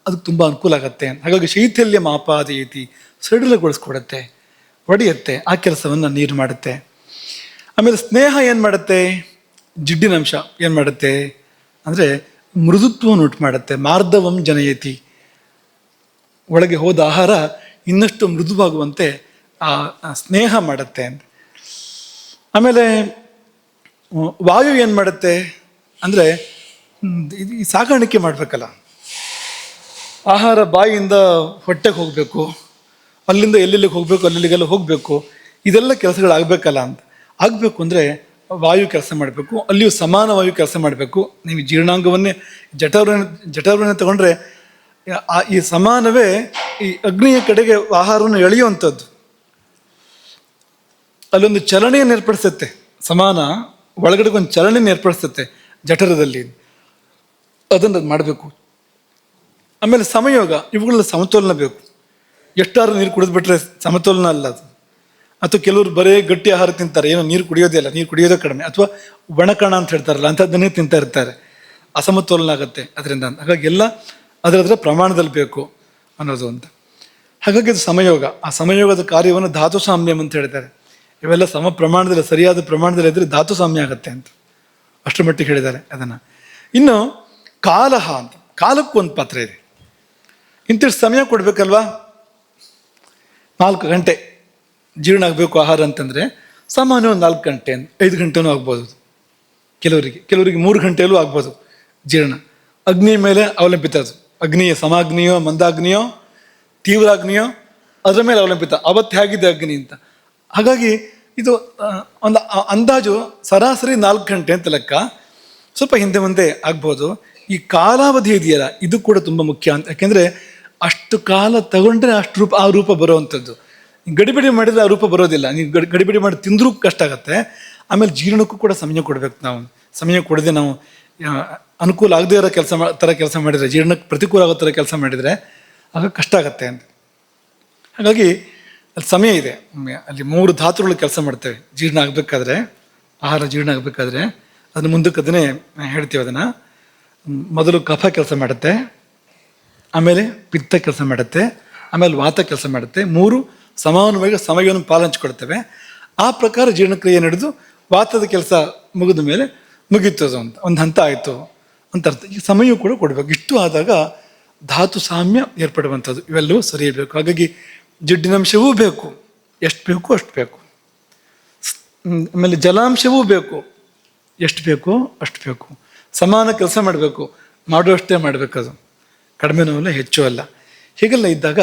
ಅದಕ್ಕೆ ತುಂಬ ಅನುಕೂಲ ಆಗುತ್ತೆ. ಹಾಗಾಗಿ ಶೈಥಿಲ್ಯ ಮಾಪಾದಯತಿ, ಸಡಿಲಗೊಳಿಸ್ಕೊಡುತ್ತೆ, ಒಡೆಯುತ್ತೆ. ಆ ಕೆಲಸವನ್ನು ನೀರು ಮಾಡುತ್ತೆ. ಆಮೇಲೆ ಸ್ನೇಹ ಏನು ಮಾಡುತ್ತೆ, ಜಿಡ್ಡಿನಂಶ ಏನು ಮಾಡುತ್ತೆ ಅಂದರೆ ಮೃದುತ್ವವನ್ನು ಉಂಟು ಮಾಡುತ್ತೆ. ಮಾರ್ಧವಂ ಜನಯತಿ, ಒಳಗೆ ಹೋದ ಆಹಾರ ಇನ್ನಷ್ಟು ಮೃದುವಾಗುವಂತೆ ಆ ಸ್ನೇಹ ಮಾಡುತ್ತೆ. ಆಮೇಲೆ ವಾಯು ಏನು ಮಾಡುತ್ತೆ ಅಂದರೆ ಈ ಸಾಗಾಣಿಕೆ ಮಾಡಬೇಕಲ್ಲ, ಆಹಾರ ಬಾಯಿಯಿಂದ ಹೊಟ್ಟೆಗೆ ಹೋಗಬೇಕು, ಅಲ್ಲಿಂದ ಎಲ್ಲೆಲ್ಲಿಗೆ ಹೋಗಬೇಕು, ಅಲ್ಲಿಗೆಲ್ಲ ಹೋಗಬೇಕು, ಇದೆಲ್ಲ ಕೆಲಸಗಳಾಗಬೇಕಲ್ಲ ಅಂತ. ಆಗಬೇಕು ಅಂದರೆ ವಾಯು ಕೆಲಸ ಮಾಡಬೇಕು, ಅಲ್ಲಿಯೂ ಸಮಾನ ವಾಯು ಕೆಲಸ ಮಾಡಬೇಕು. ನೀವು ಜೀರ್ಣಾಂಗವನ್ನೇ ಜಠರವನ್ನೇ ತಗೊಂಡ್ರೆ ಈ ಸಮಾನವೇ ಈ ಅಗ್ನಿಯ ಕಡೆಗೆ ಆಹಾರವನ್ನು ಎಳೆಯುವಂಥದ್ದು. ಅಲ್ಲೊಂದು ಚಲನೆಯನ್ನು ಏರ್ಪಡಿಸುತ್ತೆ, ಸಮಾನ ಒಳಗಡೆಗೆ ಒಂದು ಚಲನೆಯನ್ನು ಏರ್ಪಡಿಸುತ್ತೆ ಜಠರದಲ್ಲಿ, ಅದನ್ನು ಮಾಡಬೇಕು. ಆಮೇಲೆ ಸಮಯೋಗ, ಇವುಗಳ ಸಮತೋಲನ ಬೇಕು. ಎಷ್ಟಾರು ನೀರು ಕುಡಿದ್ಬಿಟ್ರೆ ಸಮತೋಲನ ಅಲ್ಲ ಅದು. ಅಥವಾ ಕೆಲವರು ಬರೀ ಗಟ್ಟಿ ಆಹಾರ ತಿಂತಾರೆ, ಏನೋ ನೀರು ಕುಡಿಯೋದೇ ಇಲ್ಲ, ನೀರು ಕುಡಿಯೋದೇ ಕಡಿಮೆ, ಅಥವಾ ಒಣಕಣ ಅಂತ ಹೇಳ್ತಾರಲ್ಲ, ಅಂಥದ್ದನ್ನೇ ತಿಂತಾ ಇರ್ತಾರೆ, ಅಸಮತೋಲನ ಆಗುತ್ತೆ ಅದರಿಂದ. ಹಾಗಾಗಿ ಎಲ್ಲ ಅದರ ಪ್ರಮಾಣದಲ್ಲಿ ಬೇಕು ಅನ್ನೋದು ಅಂತ. ಹಾಗಾಗಿ ಅದು ಸಮಯೋಗ. ಆ ಸಮಯೋಗದ ಕಾರ್ಯವನ್ನು ಧಾತು ಸಾಮ್ಯಂ ಅಂತ ಹೇಳ್ತಾರೆ. ಇವೆಲ್ಲ ಸಮ ಪ್ರಮಾಣದಲ್ಲಿ, ಸರಿಯಾದ ಪ್ರಮಾಣದಲ್ಲಿ ಇದ್ದರೆ ಧಾತು ಸಾಮ್ಯ ಆಗುತ್ತೆ ಅಂತ ಅಷ್ಟರ ಮಟ್ಟಿಗೆ ಹೇಳಿದ್ದಾರೆ ಅದನ್ನು. ಇನ್ನು ಕಾಲಹ ಅಂತ, ಕಾಲಕ್ಕೂ ಒಂದು ಪಾತ್ರ ಇದೆ. ಇಂತಿಷ್ಟು ಸಮಯ ಕೊಡಬೇಕಲ್ವಾ, 4 ಗಂಟೆ ಜೀರ್ಣ ಆಗಬೇಕು ಆಹಾರ ಅಂತಂದರೆ ಸಾಮಾನ್ಯ ಒಂದು 4 ಗಂಟೆ 5 ಗಂಟೆನೂ ಆಗ್ಬೋದು. ಕೆಲವರಿಗೆ 3 ಗಂಟೆಯಲ್ಲೂ ಆಗ್ಬೋದು ಜೀರ್ಣ. ಅಗ್ನಿ ಮೇಲೆ ಅವಲಂಬಿತ ಅದು. ಅಗ್ನಿಯ ಸಮಾಗ್ನಿಯೋ ಮಂದಾಗ್ನಿಯೋ ತೀವ್ರಾಗ್ನಿಯೋ ಅದರ ಮೇಲೆ ಅವಲಂಬಿತ, ಅವತ್ತು ಹೇಗಿದೆ ಅಗ್ನಿ ಅಂತ. ಹಾಗಾಗಿ ಇದು ಒಂದು ಅಂದಾಜು ಸರಾಸರಿ 4 ಗಂಟೆ ಅಂತ ಲೆಕ್ಕ, ಸ್ವಲ್ಪ ಹಿಂದೆ ಮುಂದೆ ಆಗ್ಬೋದು. ಈ ಕಾಲಾವಧಿ ಇದೆಯಲ್ಲ ಇದು ಕೂಡ ತುಂಬ ಮುಖ್ಯ ಅಂತ. ಯಾಕೆಂದರೆ ಅಷ್ಟು ಕಾಲ ತಗೊಂಡ್ರೆ ಅಷ್ಟು ಆ ರೂಪ ಬರುವಂಥದ್ದು. ಗಡಿಬಿಡಿ ಮಾಡಿದರೆ ಆ ರೂಪ ಬರೋದಿಲ್ಲ. ನೀವು ಗಡಿಬಿಡಿ ಮಾಡಿ ತಿಂದರೂ ಕಷ್ಟ ಆಗುತ್ತೆ. ಆಮೇಲೆ ಜೀರ್ಣಕ್ಕೂ ಕೂಡ ಸಮಯ ಕೊಡಬೇಕು. ನಾವು ಸಮಯ ಕೊಡದೆ ನಾವು ಅನುಕೂಲ ಆಗದೇ ಇರೋ ಕೆಲಸ ಮಾಡಿದರೆ, ಜೀರ್ಣಕ್ಕೆ ಪ್ರತಿಕೂಲ ಆಗೋ ಥರ ಕೆಲಸ ಮಾಡಿದರೆ ಆಗ ಕಷ್ಟ ಆಗತ್ತೆ ಅಂತ. ಹಾಗಾಗಿ ಅಲ್ಲಿ ಸಮಯ ಇದೆ. ಅಲ್ಲಿ 3 ಧಾತುಗಳು ಕೆಲಸ ಮಾಡ್ತೇವೆ ಜೀರ್ಣ ಆಗಬೇಕಾದ್ರೆ, ಆಹಾರ ಜೀರ್ಣ ಆಗಬೇಕಾದ್ರೆ. ಅದನ್ನು ಮುಂದಕ್ಕೆ ಅದನ್ನೇ ಹೇಳ್ತೀವಿ. ಅದನ್ನು ಮೊದಲು ಕಫ ಕೆಲಸ ಮಾಡುತ್ತೆ, ಆಮೇಲೆ ಪಿತ್ತ ಕೆಲಸ ಮಾಡುತ್ತೆ, ಆಮೇಲೆ ವಾತ ಕೆಲಸ ಮಾಡುತ್ತೆ. 3 ಸಮಾನವಾಗಿ ಸಮಯವನ್ನು ಪಾಲಿಸ್ಕೊಳ್ತೇವೆ. ಆ ಪ್ರಕಾರ ಜೀರ್ಣಕ್ರಿಯೆ ನಡೆದು ವಾತದ ಕೆಲಸ ಮುಗಿದ ಮೇಲೆ ಮುಗೀತದು ಅಂತ ಒಂದು ಹಂತ ಆಯಿತು ಅಂತ ಅರ್ಥ. ಈ ಸಮಯ ಕೂಡ ಕೊಡಬೇಕು. ಇಷ್ಟು ಆದಾಗ ಧಾತು ಸಾಮ್ಯ ಏರ್ಪಡುವಂಥದ್ದು. ಇವೆಲ್ಲವೂ ಸರಿ ಇರಬೇಕು. ಹಾಗಾಗಿ ಜಿಡ್ಡಿನಂಶವೂ ಬೇಕು, ಎಷ್ಟು ಬೇಕು ಅಷ್ಟು ಬೇಕು. ಆಮೇಲೆ ಜಲಾಂಶವೂ ಬೇಕು, ಎಷ್ಟು ಬೇಕೋ ಅಷ್ಟು ಬೇಕು. ಸಮಾನ ಕೆಲಸ ಮಾಡಬೇಕು, ಮಾಡುವಷ್ಟೇ ಮಾಡಬೇಕದು, ಕಡಿಮೆನೂ ಅಲ್ಲ ಹೆಚ್ಚು ಅಲ್ಲ. ಹೀಗೆಲ್ಲ ಇದ್ದಾಗ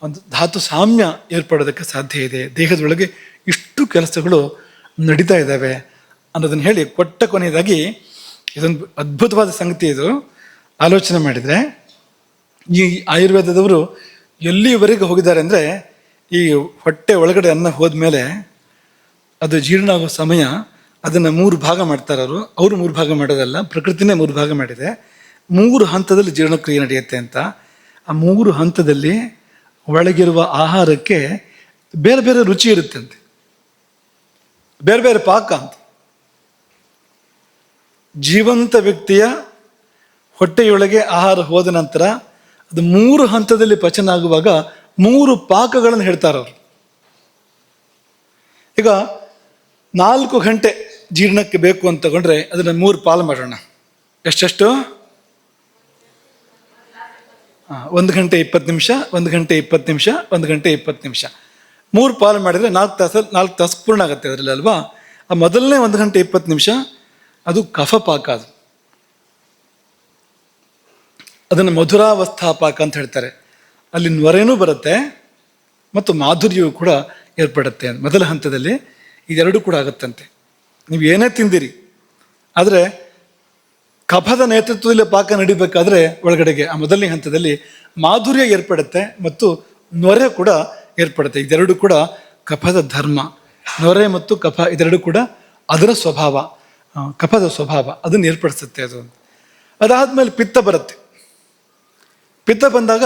ಒಂದು ಧಾತು ಸಾಮ್ಯ ಏರ್ಪಡೋದಕ್ಕೆ ಸಾಧ್ಯ ಇದೆ. ದೇಹದೊಳಗೆ ಇಷ್ಟು ಕೆಲಸಗಳು ನಡೀತಾ ಇದ್ದಾವೆ ಅನ್ನೋದನ್ನು ಹೇಳಿ ಕೊಟ್ಟ ಕೊನೆಯದಾಗಿ ಇದೊಂದು ಅದ್ಭುತವಾದ ಸಂಗತಿ. ಇದು ಆಲೋಚನೆ ಮಾಡಿದರೆ ಈ ಆಯುರ್ವೇದದವರು ಎಲ್ಲಿವರೆಗೆ ಹೋಗಿದ್ದಾರೆ ಅಂದರೆ, ಈ ಹೊಟ್ಟೆ ಒಳಗಡೆ ಅನ್ನ ಹೋದ್ಮೇಲೆ ಅದು ಜೀರ್ಣ ಆಗೋ ಸಮಯ ಅದನ್ನು 3 ಭಾಗ ಮಾಡ್ತಾರೆ ಅವರು 3 ಭಾಗ ಮಾಡೋದಲ್ಲ, ಪ್ರಕೃತಿನೇ 3 ಭಾಗ ಮಾಡಿದೆ. 3 ಹಂತದಲ್ಲಿ ಜೀರ್ಣಕ್ರಿಯೆ ನಡೆಯುತ್ತೆ ಅಂತ. ಆ 3 ಹಂತದಲ್ಲಿ ಒಳಗಿರುವ ಆಹಾರಕ್ಕೆ ಬೇರೆ ಬೇರೆ ರುಚಿ ಇರುತ್ತಂತೆ, ಬೇರೆ ಬೇರೆ ಪಾಕ ಅಂತ. ಜೀವಂತ ವ್ಯಕ್ತಿಯ ಹೊಟ್ಟೆಯೊಳಗೆ ಆಹಾರ ಹೋದ ನಂತರ ಅದು 3 ಹಂತದಲ್ಲಿ ಪಚನ ಆಗುವಾಗ 3 ಪಾಕಗಳನ್ನು ಹೇಳ್ತಾರವರು. ಈಗ 4 ಗಂಟೆ ಜೀರ್ಣಕ್ಕೆ ಬೇಕು ಅಂತ ತಗೊಂಡ್ರೆ ಅದನ್ನು 3 ಪಾಲು ಮಾಡೋಣ. ಎಷ್ಟೆಷ್ಟು? 1 ಗಂಟೆ 20 ನಿಮಿಷ, 1 ಗಂಟೆ 20 ನಿಮಿಷ, 1 ಗಂಟೆ 20 ನಿಮಿಷ. 3 ಪಾಲು ಮಾಡಿದರೆ 4 ತಾಸು ಪೂರ್ಣ ಆಗುತ್ತೆ ಅದರಲ್ಲಿ ಅಲ್ವಾ. ಆ ಮೊದಲನೇ 1 ಗಂಟೆ 20 ನಿಮಿಷ ಅದು ಕಫ ಪಾಕ. ಅದನ್ನು ಮಧುರಾವಸ್ಥಾ ಪಾಕ ಅಂತ ಹೇಳ್ತಾರೆ. ಅಲ್ಲಿ ನೊರೆನೂ ಬರುತ್ತೆ ಮತ್ತು ಮಾಧುರ್ಯವೂ ಕೂಡ ಏರ್ಪಡುತ್ತೆ ಮೊದಲ ಹಂತದಲ್ಲಿ. ಇದೆರಡೂ ಕೂಡ ಆಗುತ್ತಂತೆ. ನೀವು ಏನೇ ತಿಂದಿರಿ, ಆದರೆ ಕಫದ ನೇತೃತ್ವದಲ್ಲಿ ಪಾಕ ನಡಿಬೇಕಾದ್ರೆ ಒಳಗಡೆಗೆ ಆ ಮೊದಲನೇ ಹಂತದಲ್ಲಿ ಮಾಧುರ್ಯ ಏರ್ಪಡುತ್ತೆ ಮತ್ತು ನೊರೆ ಕೂಡ ಏರ್ಪಡುತ್ತೆ. ಇದೆರಡು ಕೂಡ ಕಫದ ಧರ್ಮ. ನೊರೆ ಮತ್ತು ಕಫ ಇದೆರಡು ಕೂಡ ಅದರ ಸ್ವಭಾವ, ಕಫದ ಸ್ವಭಾವ ಅದನ್ನು ಏರ್ಪಡಿಸುತ್ತೆ ಅದು. ಅದಾದ್ಮೇಲೆ ಪಿತ್ತ ಬರುತ್ತೆ. ಪಿತ್ತ ಬಂದಾಗ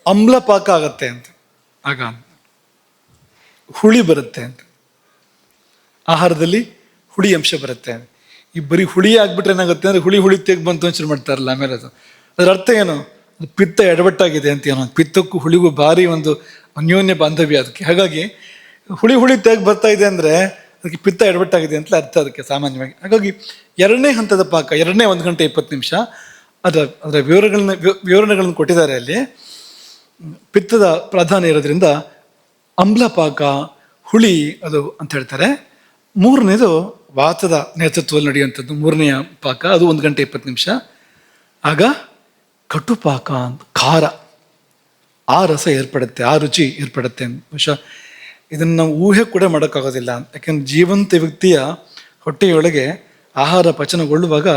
ಅಮ್ಲ ಪಾಕ ಆಗತ್ತೆ ಅಂತ, ಆಗ ಹುಳಿ ಬರುತ್ತೆ ಅಂತ, ಆಹಾರದಲ್ಲಿ ಹುಳಿ ಅಂಶ ಬರುತ್ತೆ. ಈ ಬರೀ ಹುಳಿ ಆಗ್ಬಿಟ್ರೆ ಏನಾಗುತ್ತೆ ಅಂದರೆ ಹುಳಿ ತೆಗ್ ಬಂತು ಅಂತ ಶುರು ಮಾಡ್ತಾರಲ್ಲ. ಆಮೇಲೆ ಅದರ ಅರ್ಥ ಏನು? ಪಿತ್ತ ಎಡವಟ್ಟಾಗಿದೆ ಅಂತ ಏನೋ. ಪಿತ್ತಕ್ಕೂ ಹುಳಿಗೂ ಭಾರಿ ಒಂದು ಅನ್ಯೋನ್ಯ ಬಾಂಧವ್ಯ ಅದಕ್ಕೆ. ಹಾಗಾಗಿ ಹುಳಿ ತೆಗ್ ಬರ್ತಾ ಇದೆ ಅಂದರೆ ಅದಕ್ಕೆ ಪಿತ್ತ ಎಡವಟ್ಟಾಗಿದೆ ಅಂತಲೇ ಅರ್ಥ ಅದಕ್ಕೆ ಸಾಮಾನ್ಯವಾಗಿ. ಹಾಗಾಗಿ ಎರಡನೇ ಹಂತದ ಪಾಕ, ಎರಡನೇ 1 ಗಂಟೆ 20 ನಿಮಿಷ ಅದರ ವಿವರಣೆಗಳನ್ನು ಕೊಟ್ಟಿದ್ದಾರೆ ಅಲ್ಲಿ. ಪಿತ್ತದ ಪ್ರಾಧಾನ್ಯ ಇರೋದ್ರಿಂದ ಅಮ್ಲ ಪಾಕ, ಹುಳಿ ಅದು ಅಂತ ಹೇಳ್ತಾರೆ. ಮೂರನೇದು ವಾತದ ನೇತೃತ್ವದಲ್ಲಿ ನಡೆಯುವಂಥದ್ದು, ಮೂರನೆಯ ಪಾಕ, ಅದು 1 ಗಂಟೆ 20 ನಿಮಿಷ. ಆಗ ಕಟುಪಾಕ ಅಂತ, ಖಾರ, ಆ ರಸ ಏರ್ಪಡುತ್ತೆ, ಆ ರುಚಿ ಏರ್ಪಡುತ್ತೆ. ಬಹುಶಃ ಇದನ್ನು ನಾವು ಊಹೆ ಕೂಡ ಮಾಡೋಕ್ಕಾಗೋದಿಲ್ಲ. ಯಾಕೆಂದ್ರೆ ಜೀವಂತ ವ್ಯಕ್ತಿಯ ಹೊಟ್ಟೆಯೊಳಗೆ ಆಹಾರ ಪಚನಗೊಳ್ಳುವಾಗ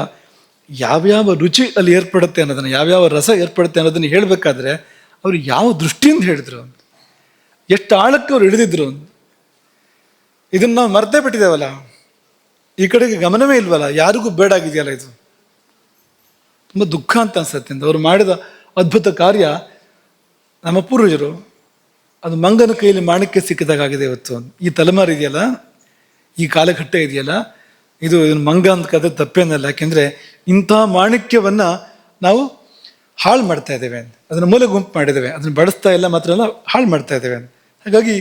ಯಾವ್ಯಾವ ರುಚಿ ಅಲ್ಲಿ ಏರ್ಪಡುತ್ತೆ ಅನ್ನೋದನ್ನು, ಯಾವ್ಯಾವ ರಸ ಏರ್ಪಡುತ್ತೆ ಅನ್ನೋದನ್ನು ಹೇಳಬೇಕಾದ್ರೆ ಅವರು ಯಾವ ದೃಷ್ಟಿಯಿಂದ ಹೇಳಿದ್ರು, ಎಷ್ಟು ಆಳಕ್ಕೆ ಅವ್ರು ಹಿಡಿದಿದ್ರು. ಇದನ್ನು ನಾವು ಮರ್ತೇ ಬಿಟ್ಟಿದ್ದೇವಲ್ಲ, ಈ ಕಡೆಗೆ ಗಮನವೇ ಇಲ್ವಲ್ಲ, ಯಾರಿಗೂ ಬೇಡ ಆಗಿದೆಯಲ್ಲ. ಇದು ತುಂಬ ದುಃಖ ಅಂತ ಅನ್ಸುತ್ತೆ. ಅವ್ರು ಮಾಡಿದ ಅದ್ಭುತ ಕಾರ್ಯ ನಮ್ಮ ಪೂರ್ವಜರು, ಅದು ಮಂಗನ ಕೈಯಲ್ಲಿ ಮಾಣಿಕ್ಯ ಸಿಕ್ಕಿದಾಗಿದೆ. ಇವತ್ತು ಈ ತಲೆಮಾರು ಇದೆಯಲ್ಲ, ಈ ಕಾಲಘಟ್ಟ ಇದೆಯಲ್ಲ, ಇದು ಮಂಗ ಅಂತ ಕದ ತಪ್ಪೇನಲ್ಲ. ಯಾಕೆಂದರೆ ಇಂಥ ಮಾಣಿಕ್ಯವನ್ನು ನಾವು ಹಾಳು ಮಾಡ್ತಾ ಇದ್ದೇವೆ, ಅದನ್ನು ಮೂಲೆ ಗುಂಪು ಮಾಡಿದ್ದೇವೆ, ಅದನ್ನು ಬಳಸ್ತಾ ಇಲ್ಲ, ಮಾತ್ರ ಅಲ್ಲ ಹಾಳು ಮಾಡ್ತಾ ಇದ್ದೇವೆ. ಹಾಗಾಗಿ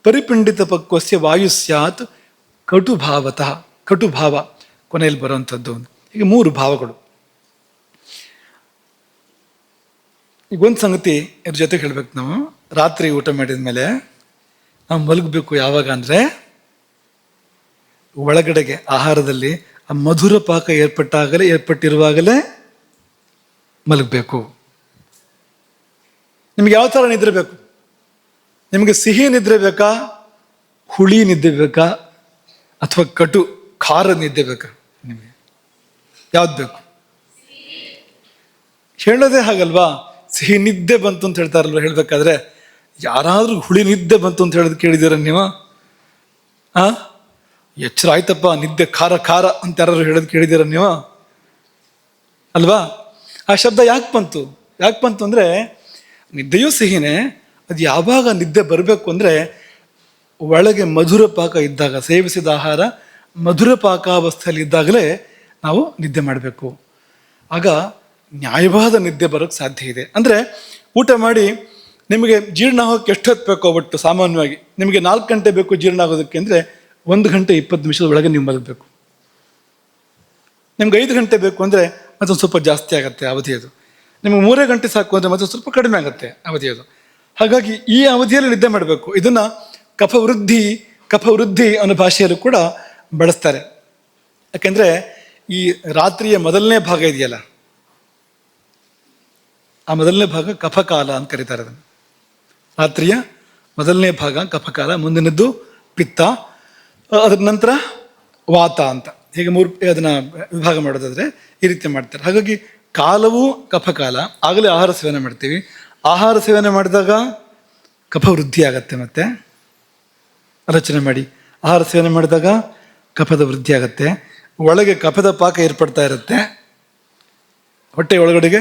ಪರಿಪಿಂಡಿತ ಪಕ್ವಸ್ಯ ವಾಯು ಸ್ಯಾತ್ ಕಟುಭಾವತಃ, ಕಟುಭಾವ ಕೊನೆಯಲ್ಲಿ ಬರುವಂಥದ್ದು. ಹೀಗೆ 3 ಭಾವಗಳು. ಈಗ ಒಂದು ಸಂಗತಿ ಇದ್ರ ಜೊತೆಗೆ ಹೇಳ್ಬೇಕು, ನಾವು ರಾತ್ರಿ ಊಟ ಮಾಡಿದ ಮೇಲೆ ನಾವು ಮಲಗಬೇಕು ಯಾವಾಗ ಅಂದರೆ ಒಳಗಡೆಗೆ ಆಹಾರದಲ್ಲಿ ಆ ಮಧುರ ಪಾಕ ಏರ್ಪಟ್ಟಿರುವಾಗಲೇ ಮಲಗಬೇಕು. ನಿಮ್ಗೆ ಯಾವ ಥರ ನಿದ್ರೆ ಬೇಕು? ನಿಮಗೆ ಸಿಹಿ ನಿದ್ರೆ ಬೇಕಾ, ಹುಳಿ ನಿದ್ದೆ ಬೇಕಾ, ಅಥವಾ ಕಟು ಖಾರ ನಿದ್ದೆ ಬೇಕಾ? ನಿಮಗೆ ಯಾವ್ದು ಬೇಕು? ಹೇಳೋದೇ ಹಾಗಲ್ವಾ, ಸಿಹಿ ನಿದ್ದೆ ಬಂತು ಅಂತ ಹೇಳ್ತಾರಲ್ವ. ಹೇಳ್ಬೇಕಾದ್ರೆ ಯಾರಾದ್ರೂ ಹುಳಿ ನಿದ್ದೆ ಬಂತು ಅಂತ ಹೇಳೋದು ಕೇಳಿದ್ದೀರ ನೀವು? ಎಚ್ಚರ ಆಯ್ತಪ್ಪ ನಿದ್ದೆ ಖಾರ ಖಾರ ಅಂತ ಯಾರು ಹೇಳೋದು ಕೇಳಿದ್ದೀರ ನೀವು? ಅಲ್ವಾ? ಆ ಶಬ್ದ ಯಾಕೆ ಬಂತು ಅಂದ್ರೆ ನಿದ್ದೆಯೂ ಸಿಹಿನೇ. ಅದು ಯಾವಾಗ ನಿದ್ದೆ ಬರಬೇಕು ಅಂದ್ರೆ ಒಳಗೆ ಮಧುರ ಪಾಕ ಇದ್ದಾಗ, ಸೇವಿಸಿದ ಆಹಾರ ಮಧುರ ಪಾಕಾವಸ್ಥೆಯಲ್ಲಿ ಇದ್ದಾಗಲೇ ನಾವು ನಿದ್ದೆ ಮಾಡಬೇಕು. ಆಗ ನ್ಯಾಯವಾದ ನಿದ್ದೆ ಬರೋಕ್ಕೆ ಸಾಧ್ಯ ಇದೆ. ಅಂದರೆ ಊಟ ಮಾಡಿ ನಿಮಗೆ ಜೀರ್ಣ ಆಗೋಕ್ಕೆ ಎಷ್ಟು ಹೊತ್ತು ಬೇಕೋ, ಒಟ್ಟು ಸಾಮಾನ್ಯವಾಗಿ ನಿಮಗೆ 4 ಗಂಟೆ ಬೇಕು ಜೀರ್ಣ ಆಗೋದಕ್ಕೆ ಅಂದರೆ 1 ಗಂಟೆ 20 ನಿಮಿಷದ ಒಳಗೆ ನೀವು ಮಲಗಬೇಕು. ನಿಮ್ಗೆ 5 ಗಂಟೆ ಬೇಕು ಅಂದರೆ ಮತ್ತೊಂದು ಸ್ವಲ್ಪ ಜಾಸ್ತಿ ಆಗುತ್ತೆ ಅವಧಿಯದು. ನಿಮಗೆ 3 ಗಂಟೆ ಸಾಕು ಅಂದರೆ ಮತ್ತೊಂದು ಸ್ವಲ್ಪ ಕಡಿಮೆ ಆಗುತ್ತೆ ಅವಧಿಯದು. ಹಾಗಾಗಿ ಈ ಅವಧಿಯಲ್ಲಿ ನಿದ್ದೆ ಮಾಡಬೇಕು. ಇದನ್ನು ಕಫ ವೃದ್ಧಿ ಅನ್ನೋ ಭಾಷೆಯಲ್ಲೂ ಕೂಡ ಬಳಸ್ತಾರೆ. ಯಾಕೆಂದರೆ ಈ ರಾತ್ರಿಯ ಮೊದಲನೇ ಭಾಗ ಇದೆಯಲ್ಲ, ಆ ಮೊದಲನೇ ಭಾಗ ಕಫಕಾಲ ಅಂತ ಕರೀತಾರೆ ಅದನ್ನು. ರಾತ್ರಿಯ ಮೊದಲನೇ ಭಾಗ ಕಫಕಾಲ, ಮುಂದಿನದ್ದು ಪಿತ್ತ, ಅದ್ರ ನಂತರ ವಾತ ಅಂತ, ಹೀಗೆ 3 ಅದನ್ನ ವಿಭಾಗ ಮಾಡೋದಾದ್ರೆ ಈ ರೀತಿ ಮಾಡ್ತಾರೆ. ಹಾಗಾಗಿ ಕಾಲವು ಕಫಕಾಲ, ಆಗಲೇ ಆಹಾರ ಸೇವನೆ ಮಾಡ್ತೀವಿ. ಆಹಾರ ಸೇವನೆ ಮಾಡಿದಾಗ ಕಫ ವೃದ್ಧಿ ಆಗತ್ತೆ. ಮತ್ತೆ ಆಲೋಚನೆ ಮಾಡಿ, ಆಹಾರ ಸೇವನೆ ಮಾಡಿದಾಗ ಕಫದ ವೃದ್ಧಿ ಆಗತ್ತೆ, ಒಳಗೆ ಕಫದ ಪಾಕ ಏರ್ಪಡ್ತಾ ಇರುತ್ತೆ, ಹೊಟ್ಟೆ ಒಳಗಡೆಗೆ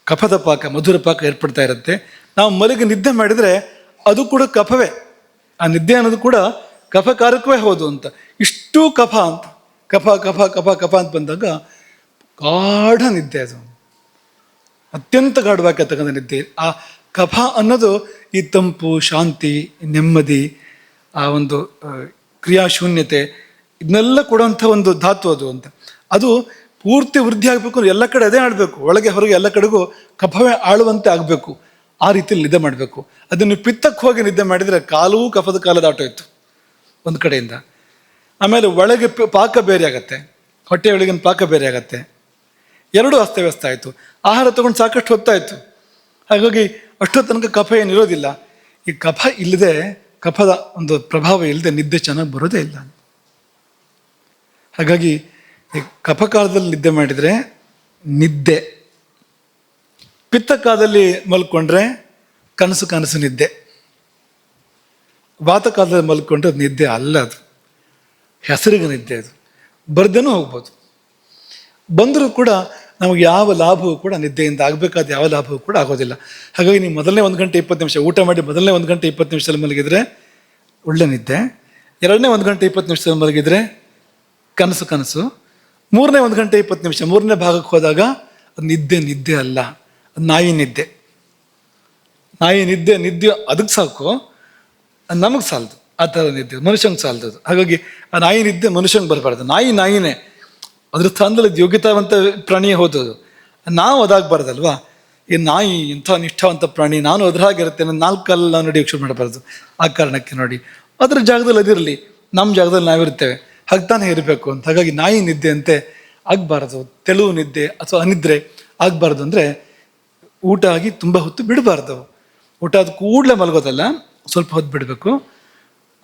ಕಫದ ಪಾಕ ಮಧುರ ಪಾಕ ಏರ್ಪಡ್ತಾ ಇರುತ್ತೆ. ನಾವು ಮಲಗಿ ನಿದ್ದೆ ಮಾಡಿದರೆ ಅದು ಕೂಡ ಕಫವೇ. ಆ ನಿದ್ದೆ ಅನ್ನೋದು ಕೂಡ ಕಫಕಾರಕವೇ ಹೌದು ಅಂತ. ಇಷ್ಟು ಕಫ ಅಂತ ಕಫ ಕಫ ಕಫ ಕಫ ಅಂತ ಬಂದಾಗ ಗಾಢ ನಿದ್ದೆ, ಅದು ಅತ್ಯಂತ ಗಾಢವಾಗಿರ್ತಕ್ಕಂಥ ನಿದ್ದೆ. ಆ ಕಫ ಅನ್ನೋದು ಈ ತಂಪು, ಶಾಂತಿ, ನೆಮ್ಮದಿ, ಆ ಒಂದು ಕ್ರಿಯಾಶೂನ್ಯತೆ, ಇದನ್ನೆಲ್ಲ ಕೊಡುವಂಥ ಒಂದು ಧಾತು ಅದು ಅಂತ. ಅದು ಪೂರ್ತಿ ವೃದ್ಧಿ ಆಗಬೇಕು ಅಂದ್ರೆ ಎಲ್ಲ ಕಡೆ ಅದೇ ಆಡಬೇಕು, ಒಳಗೆ ಹೊರಗೆ ಎಲ್ಲ ಕಡೆಗೂ ಕಫವೇ ಆಳುವಂತೆ ಆಗಬೇಕು. ಆ ರೀತಿಯಲ್ಲಿ ನಿದ್ದೆ ಮಾಡಬೇಕು. ಅದನ್ನು ಪಿತ್ತಕ್ಕೆ ಹೋಗಿ ನಿದ್ದೆ ಮಾಡಿದರೆ ಕಾಲವೂ ಕಫದ ಕಾಲ ದಾಟೋಯ್ತು ಒಂದು ಕಡೆಯಿಂದ. ಆಮೇಲೆ ಒಳಗೆ ಪಾಕ ಬೇರೆ ಆಗತ್ತೆ, ಹೊಟ್ಟೆ ಒಳಗಿನ ಪಾಕ ಬೇರೆ ಆಗತ್ತೆ, ಎರಡೂ ಅಸ್ತವ್ಯಸ್ತ ಆಯಿತು. ಆಹಾರ ತಗೊಂಡು ಸಾಕಷ್ಟು ಹೊತ್ತಾಯಿತು. ಹಾಗಾಗಿ ಅಷ್ಟೊತ್ತು ತನಕ ಕಫ ಏನಿರೋದಿಲ್ಲ. ಈ ಕಫ ಇಲ್ಲದೆ, ಕಫದ ಒಂದು ಪ್ರಭಾವ ಇಲ್ಲದೆ ನಿದ್ದೆ ಚೆನ್ನಾಗಿ ಬರೋದೇ ಇಲ್ಲ. ಹಾಗಾಗಿ ಈ ಕಫಕಾಲದಲ್ಲಿ ನಿದ್ದೆ ಮಾಡಿದರೆ ನಿದ್ದೆ, ಪಿತ್ತಕಾಲದಲ್ಲಿ ಮಲ್ಕೊಂಡ್ರೆ ಕನಸು ನಿದ್ದೆ, ವಾತಕಾಲದಲ್ಲಿ ಮಲ್ಕೊಂಡ್ರೆ ಅದು ನಿದ್ದೆ ಅಲ್ಲ, ಅದು ಹೆಸರಿಗೆ ನಿದ್ದೆ. ಅದು ಬರ್ದೇನೂ ಹೋಗ್ಬೋದು, ಬಂದರೂ ಕೂಡ ನಮಗೆ ಯಾವ ಲಾಭವೂ ಕೂಡ ನಿದ್ದೆಯಿಂದ ಆಗಬೇಕಾದ ಯಾವ ಲಾಭವೂ ಕೂಡ ಆಗೋದಿಲ್ಲ. ಹಾಗಾಗಿ ನೀವು ಮೊದಲನೇ 1 ಗಂಟೆ 20 ನಿಮಿಷ ಊಟ ಮಾಡಿ ಮೊದಲನೇ 1 ಗಂಟೆ 20 ನಿಮಿಷದಲ್ಲಿ ಮಲಗಿದರೆ ಒಳ್ಳೆ ನಿದ್ದೆ, ಎರಡನೇ 1 ಗಂಟೆ 20 ನಿಮಿಷದಲ್ಲಿ ಮಲಗಿದರೆ ಕನಸು, ಮೂರನೇ 1 ಗಂಟೆ 20 ನಿಮಿಷ ಮೂರನೇ ಭಾಗಕ್ಕೆ ಹೋದಾಗ ಅದು ನಿದ್ದೆ ಅಲ್ಲ, ಅದು ನಾಯಿ ನಿದ್ದೆ ಅದಕ್ಕೆ ಸಾಕು, ನಮಗೆ ಸಾಲದು. ಆ ಥರ ನಿದ್ದೆ ಮನುಷ್ಯಂಗೆ ಸಾಲದು. ಹಾಗಾಗಿ ಆ ನಾಯಿ ನಿದ್ದೆ ಮನುಷ್ಯಂಗೆ ಬರಬಾರ್ದು. ನಾಯಿನೇ ಅದ್ರ ಸ್ಥಾನದಲ್ಲಿ ಯೋಗ್ಯತಾವಂತ ಪ್ರಾಣಿಯೇ ಹೋದದು. ನಾವು ಅದಾಗಬಾರ್ದಲ್ವಾ. ಈ ನಾಯಿ ಇಂಥ ನಿಷ್ಠಾವಂತ ಪ್ರಾಣಿ, ನಾನು ಅದ್ರ ಹಾಗಿರುತ್ತೆ, ನಾನು 4 ಕಾಲಲ್ಲಿ ನಾವು ನೋಡಿ ಯೋಚನೆ ಮಾಡಬಾರ್ದು. ಆ ಕಾರಣಕ್ಕೆ ನೋಡಿ ಅದ್ರ ಜಾಗದಲ್ಲಿ ಅದಿರಲಿ, ನಮ್ಮ ಜಾಗದಲ್ಲಿ ನಾವಿರ್ತೇವೆ, ಹಾಗ್ತಾನೆ ಇರಬೇಕು ಅಂತ. ಹಾಗಾಗಿ ನಾಯಿ ನಿದ್ದೆ ಅಂತೆ ಆಗಬಾರ್ದು. ತೆಳುವು ನಿದ್ದೆ ಅಥವಾ ಅನಿದ್ರೆ ಆಗಬಾರ್ದು. ಅಂದರೆ ಊಟ ಆಗಿ ತುಂಬ ಹೊತ್ತು ಬಿಡಬಾರ್ದು. ಊಟ ಆದ ಕೂಡಲೇ ಮಲಗೋದಲ್ಲ, ಸ್ವಲ್ಪ ಹೊತ್ತು ಬಿಡಬೇಕು.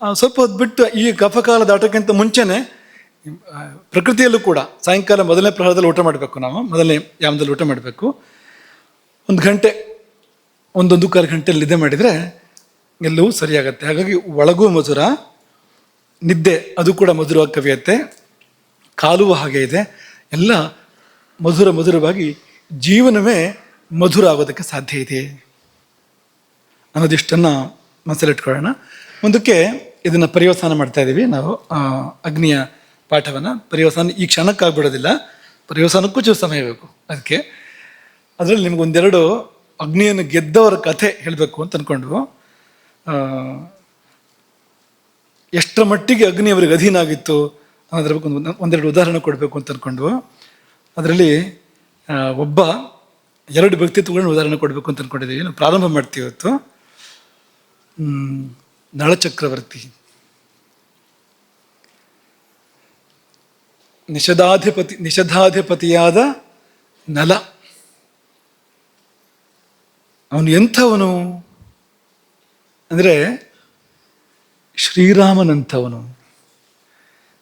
ಸ್ವಲ್ಪ ಹೊತ್ತು ಬಿಟ್ಟು ಈ ಕಫಕಾಲ ದಾಟೋಕ್ಕಿಂತ ಮುಂಚೆನೆ ಪ್ರಕೃತಿಯಲ್ಲೂ ಕೂಡ ಸಾಯಂಕಾಲ ಮೊದಲನೇ ಪ್ರಹರದಲ್ಲಿ ಊಟ ಮಾಡಬೇಕು. ನಾವು ಮೊದಲನೇ ಯಾಮದಲ್ಲಿ ಊಟ ಮಾಡಬೇಕು. 1 ಗಂಟೆ 1.25 ಗಂಟೆಯಲ್ಲಿ ನಿದ್ದೆ ಮಾಡಿದರೆ ಎಲ್ಲವೂ ಸರಿಯಾಗತ್ತೆ. ಹಾಗಾಗಿ ಒಳಗೂ ಮಧುರ, ನಿದ್ದೆ ಅದು ಕೂಡ ಮಧುರವಾಗಿ ಕವಿಯತ್ತೆ, ಕಾಲುವ ಹಾಗೆ ಇದೆ. ಎಲ್ಲ ಮಧುರವಾಗಿ ಜೀವನವೇ ಮಧುರ ಆಗೋದಕ್ಕೆ ಸಾಧ್ಯ ಇದೆ ಅನ್ನೋದಿಷ್ಟನ್ನು ಮನಸ್ಸಲ್ಲಿಟ್ಕೊಳ್ಳೋಣ. ಮುಂದಕ್ಕೆ ಇದನ್ನು ಪರ್ಯವಸಾನ ಮಾಡ್ತಾ ಇದ್ದೀವಿ ನಾವು. ಅಗ್ನಿಯ ಪಾಠವನ್ನು ಪರ್ಯವಸಾನ ಈ ಕ್ಷಣಕ್ಕಾಗ್ಬಿಡೋದಿಲ್ಲ, ಪರ್ಯವಸಾನಕ್ಕೂ ಚೂರು ಸಮಯ ಬೇಕು. ಅದಕ್ಕೆ ಅದರಲ್ಲಿ ನಿಮ್ಗೊಂದೆರಡು ಅಗ್ನಿಯನ್ನು ಗೆದ್ದವರ ಕಥೆ ಹೇಳಬೇಕು ಅಂತ ಅಂದ್ಕೊಂಡ್ವು. ಎಷ್ಟರ ಮಟ್ಟಿಗೆ ಅಗ್ನಿ ಅವರಿಗೆ ಅಧೀನ ಆಗಿತ್ತು ಅನ್ನೋದ್ರ ಬಗ್ಗೆ ಒಂದೆರಡು ಉದಾಹರಣೆ ಕೊಡಬೇಕು ಅಂತ ಅಂದ್ಕೊಂಡ್ವು. ಅದರಲ್ಲಿ ಒಬ್ಬ 2 ವ್ಯಕ್ತಿತ್ವಗಳನ್ನ ಉದಾಹರಣೆ ಕೊಡಬೇಕು ಅಂತ ಅಂದ್ಕೊಂಡಿದ್ದೀವಿ. ನಾವು ಪ್ರಾರಂಭ ಮಾಡ್ತೀವಿ ಇವತ್ತು. ನಳಚಕ್ರವರ್ತಿ, ನಿಷಧಾಧಿಪತಿಯಾದ ನಲ. ಅವನು ಎಂಥವನು ಅಂದರೆ ಶ್ರೀರಾಮನಂಥವನು.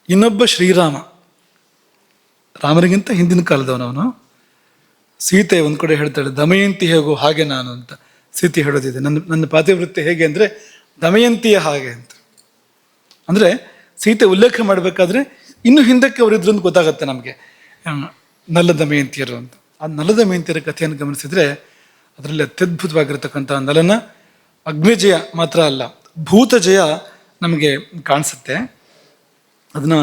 ಇನ್ನೊಬ್ಬ ಶ್ರೀರಾಮ, ರಾಮನಿಗಿಂತ ಹಿಂದಿನ ಕಾಲದವನವನು. ಸೀತೆ ಒಂದು ಕಡೆ ಹೇಳ್ತಾಳೆ, ದಮಯಂತಿ ಹೇಗೋ ಹಾಗೆ ನಾನು ಅಂತ. ಸೀತೆ ಹೇಳೋದಿದೆ, ನನ್ನ ಪಾತಿವೃತ್ತಿ ಹೇಗೆ ಅಂದರೆ ದಮಯಂತಿಯ ಹಾಗೆ ಅಂತ. ಅಂದರೆ ಸೀತೆ ಉಲ್ಲೇಖ ಮಾಡಬೇಕಾದ್ರೆ ಇನ್ನು ಹಿಂದಕ್ಕೆ ಅವರಿದ್ರು ಅಂತ ಗೊತ್ತಾಗತ್ತೆ ನಮಗೆ, ನಲ ದಮಯಂತಿಯರು ಅಂತ. ಆ ನಲ ದಮಯಂತಿಯರ ಕಥೆಯನ್ನು ಗಮನಿಸಿದ್ರೆ ಅದರಲ್ಲಿ ಅತ್ಯದ್ಭುತವಾಗಿರ್ತಕ್ಕಂಥ ನಲನ ಅಗ್ನಿಜಯ ಮಾತ್ರ ಅಲ್ಲ, ಭೂತಜಯ ನಮಗೆ ಕಾಣಿಸುತ್ತೆ. ಅದನ್ನ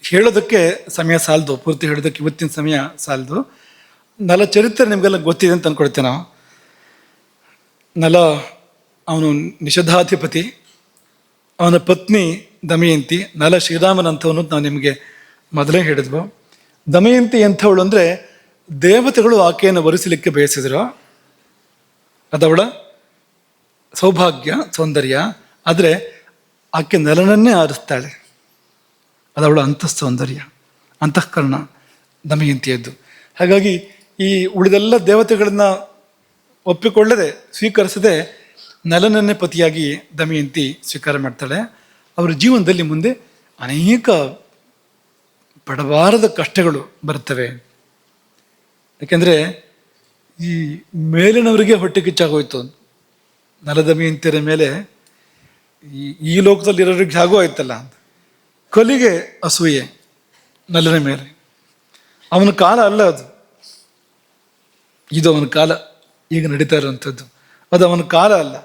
ಹೇಳೋದಕ್ಕೆ ಸಮಯ ಸಾಲದು, ಪೂರ್ತಿ ಹೇಳೋದಕ್ಕೆ ಇವತ್ತಿನ ಸಮಯ ಸಾಲದು. ನಲ ಚರಿತ್ರೆ ನಿಮಗೆಲ್ಲ ಗೊತ್ತಿದೆ ಅಂತ ಅಂದ್ಕೊಳ್ತೇವೆ ನಾವು. ನಲ ಅವನು ನಿಷಧಾಧಿಪತಿ, ಅವನ ಪತ್ನಿ ದಮಯಂತಿ. ನಲ ಶ್ರೀರಾಮನಂಥವನು ನಾವು ನಿಮಗೆ ಮೊದಲೇ ಹೇಳಿದ್ವು. ದಮಯಂತಿ ಎಂಥವಳು ಅಂದರೆ ದೇವತೆಗಳು ಆಕೆಯನ್ನು ವರಿಸಲಿಕ್ಕೆ ಬಯಸಿದ್ರು. ಅದವಳ ಸೌಭಾಗ್ಯ, ಸೌಂದರ್ಯ. ಆದರೆ ಆಕೆ ನಲನನ್ನೇ ಆರಿಸ್ತಾಳೆ. ಅದವಳ ಅಂತಃಸೌಂದರ್ಯ, ಅಂತಃಕರಣ ದಮಯಂತಿಯದ್ದು. ಹಾಗಾಗಿ ಈ ಉಳಿದೆಲ್ಲ ದೇವತೆಗಳನ್ನ ಒಪ್ಪಿಕೊಳ್ಳದೆ, ಸ್ವೀಕರಿಸದೆ ನಲನನ್ನೇ ಪತಿಯಾಗಿ ದಮಯಂತಿ ಸ್ವೀಕಾರ ಮಾಡ್ತಾಳೆ. ಅವರ ಜೀವನದಲ್ಲಿ ಮುಂದೆ ಅನೇಕ ಪಡಬಾರದ ಕಷ್ಟಗಳು ಬರ್ತವೆ. ಯಾಕೆಂದರೆ ಈ ಮೇಲಿನವರಿಗೆ ಹೊಟ್ಟೆ ಕಿಚ್ಚಾಗೋಯ್ತು ನಲದಮಯಂತಿಯರ ಮೇಲೆ. ಈ ಲೋಕದಲ್ಲಿರೋರಿಗೆ ಹೇಗೋ ಆಯ್ತಲ್ಲ ಅಂತ. ಕಲಿಗೆ ಅಸೂಯೆ ನಲನ ಮೇಲೆ. ಅವನ ಕಾಲ ಅಲ್ಲ ಅದು, ಇದು ಅವನ ಕಾಲ, ಈಗ ನಡೀತಾ ಇರುವಂಥದ್ದು. ಅದು ಅವನ ಕಾಲ ಅಲ್ಲ.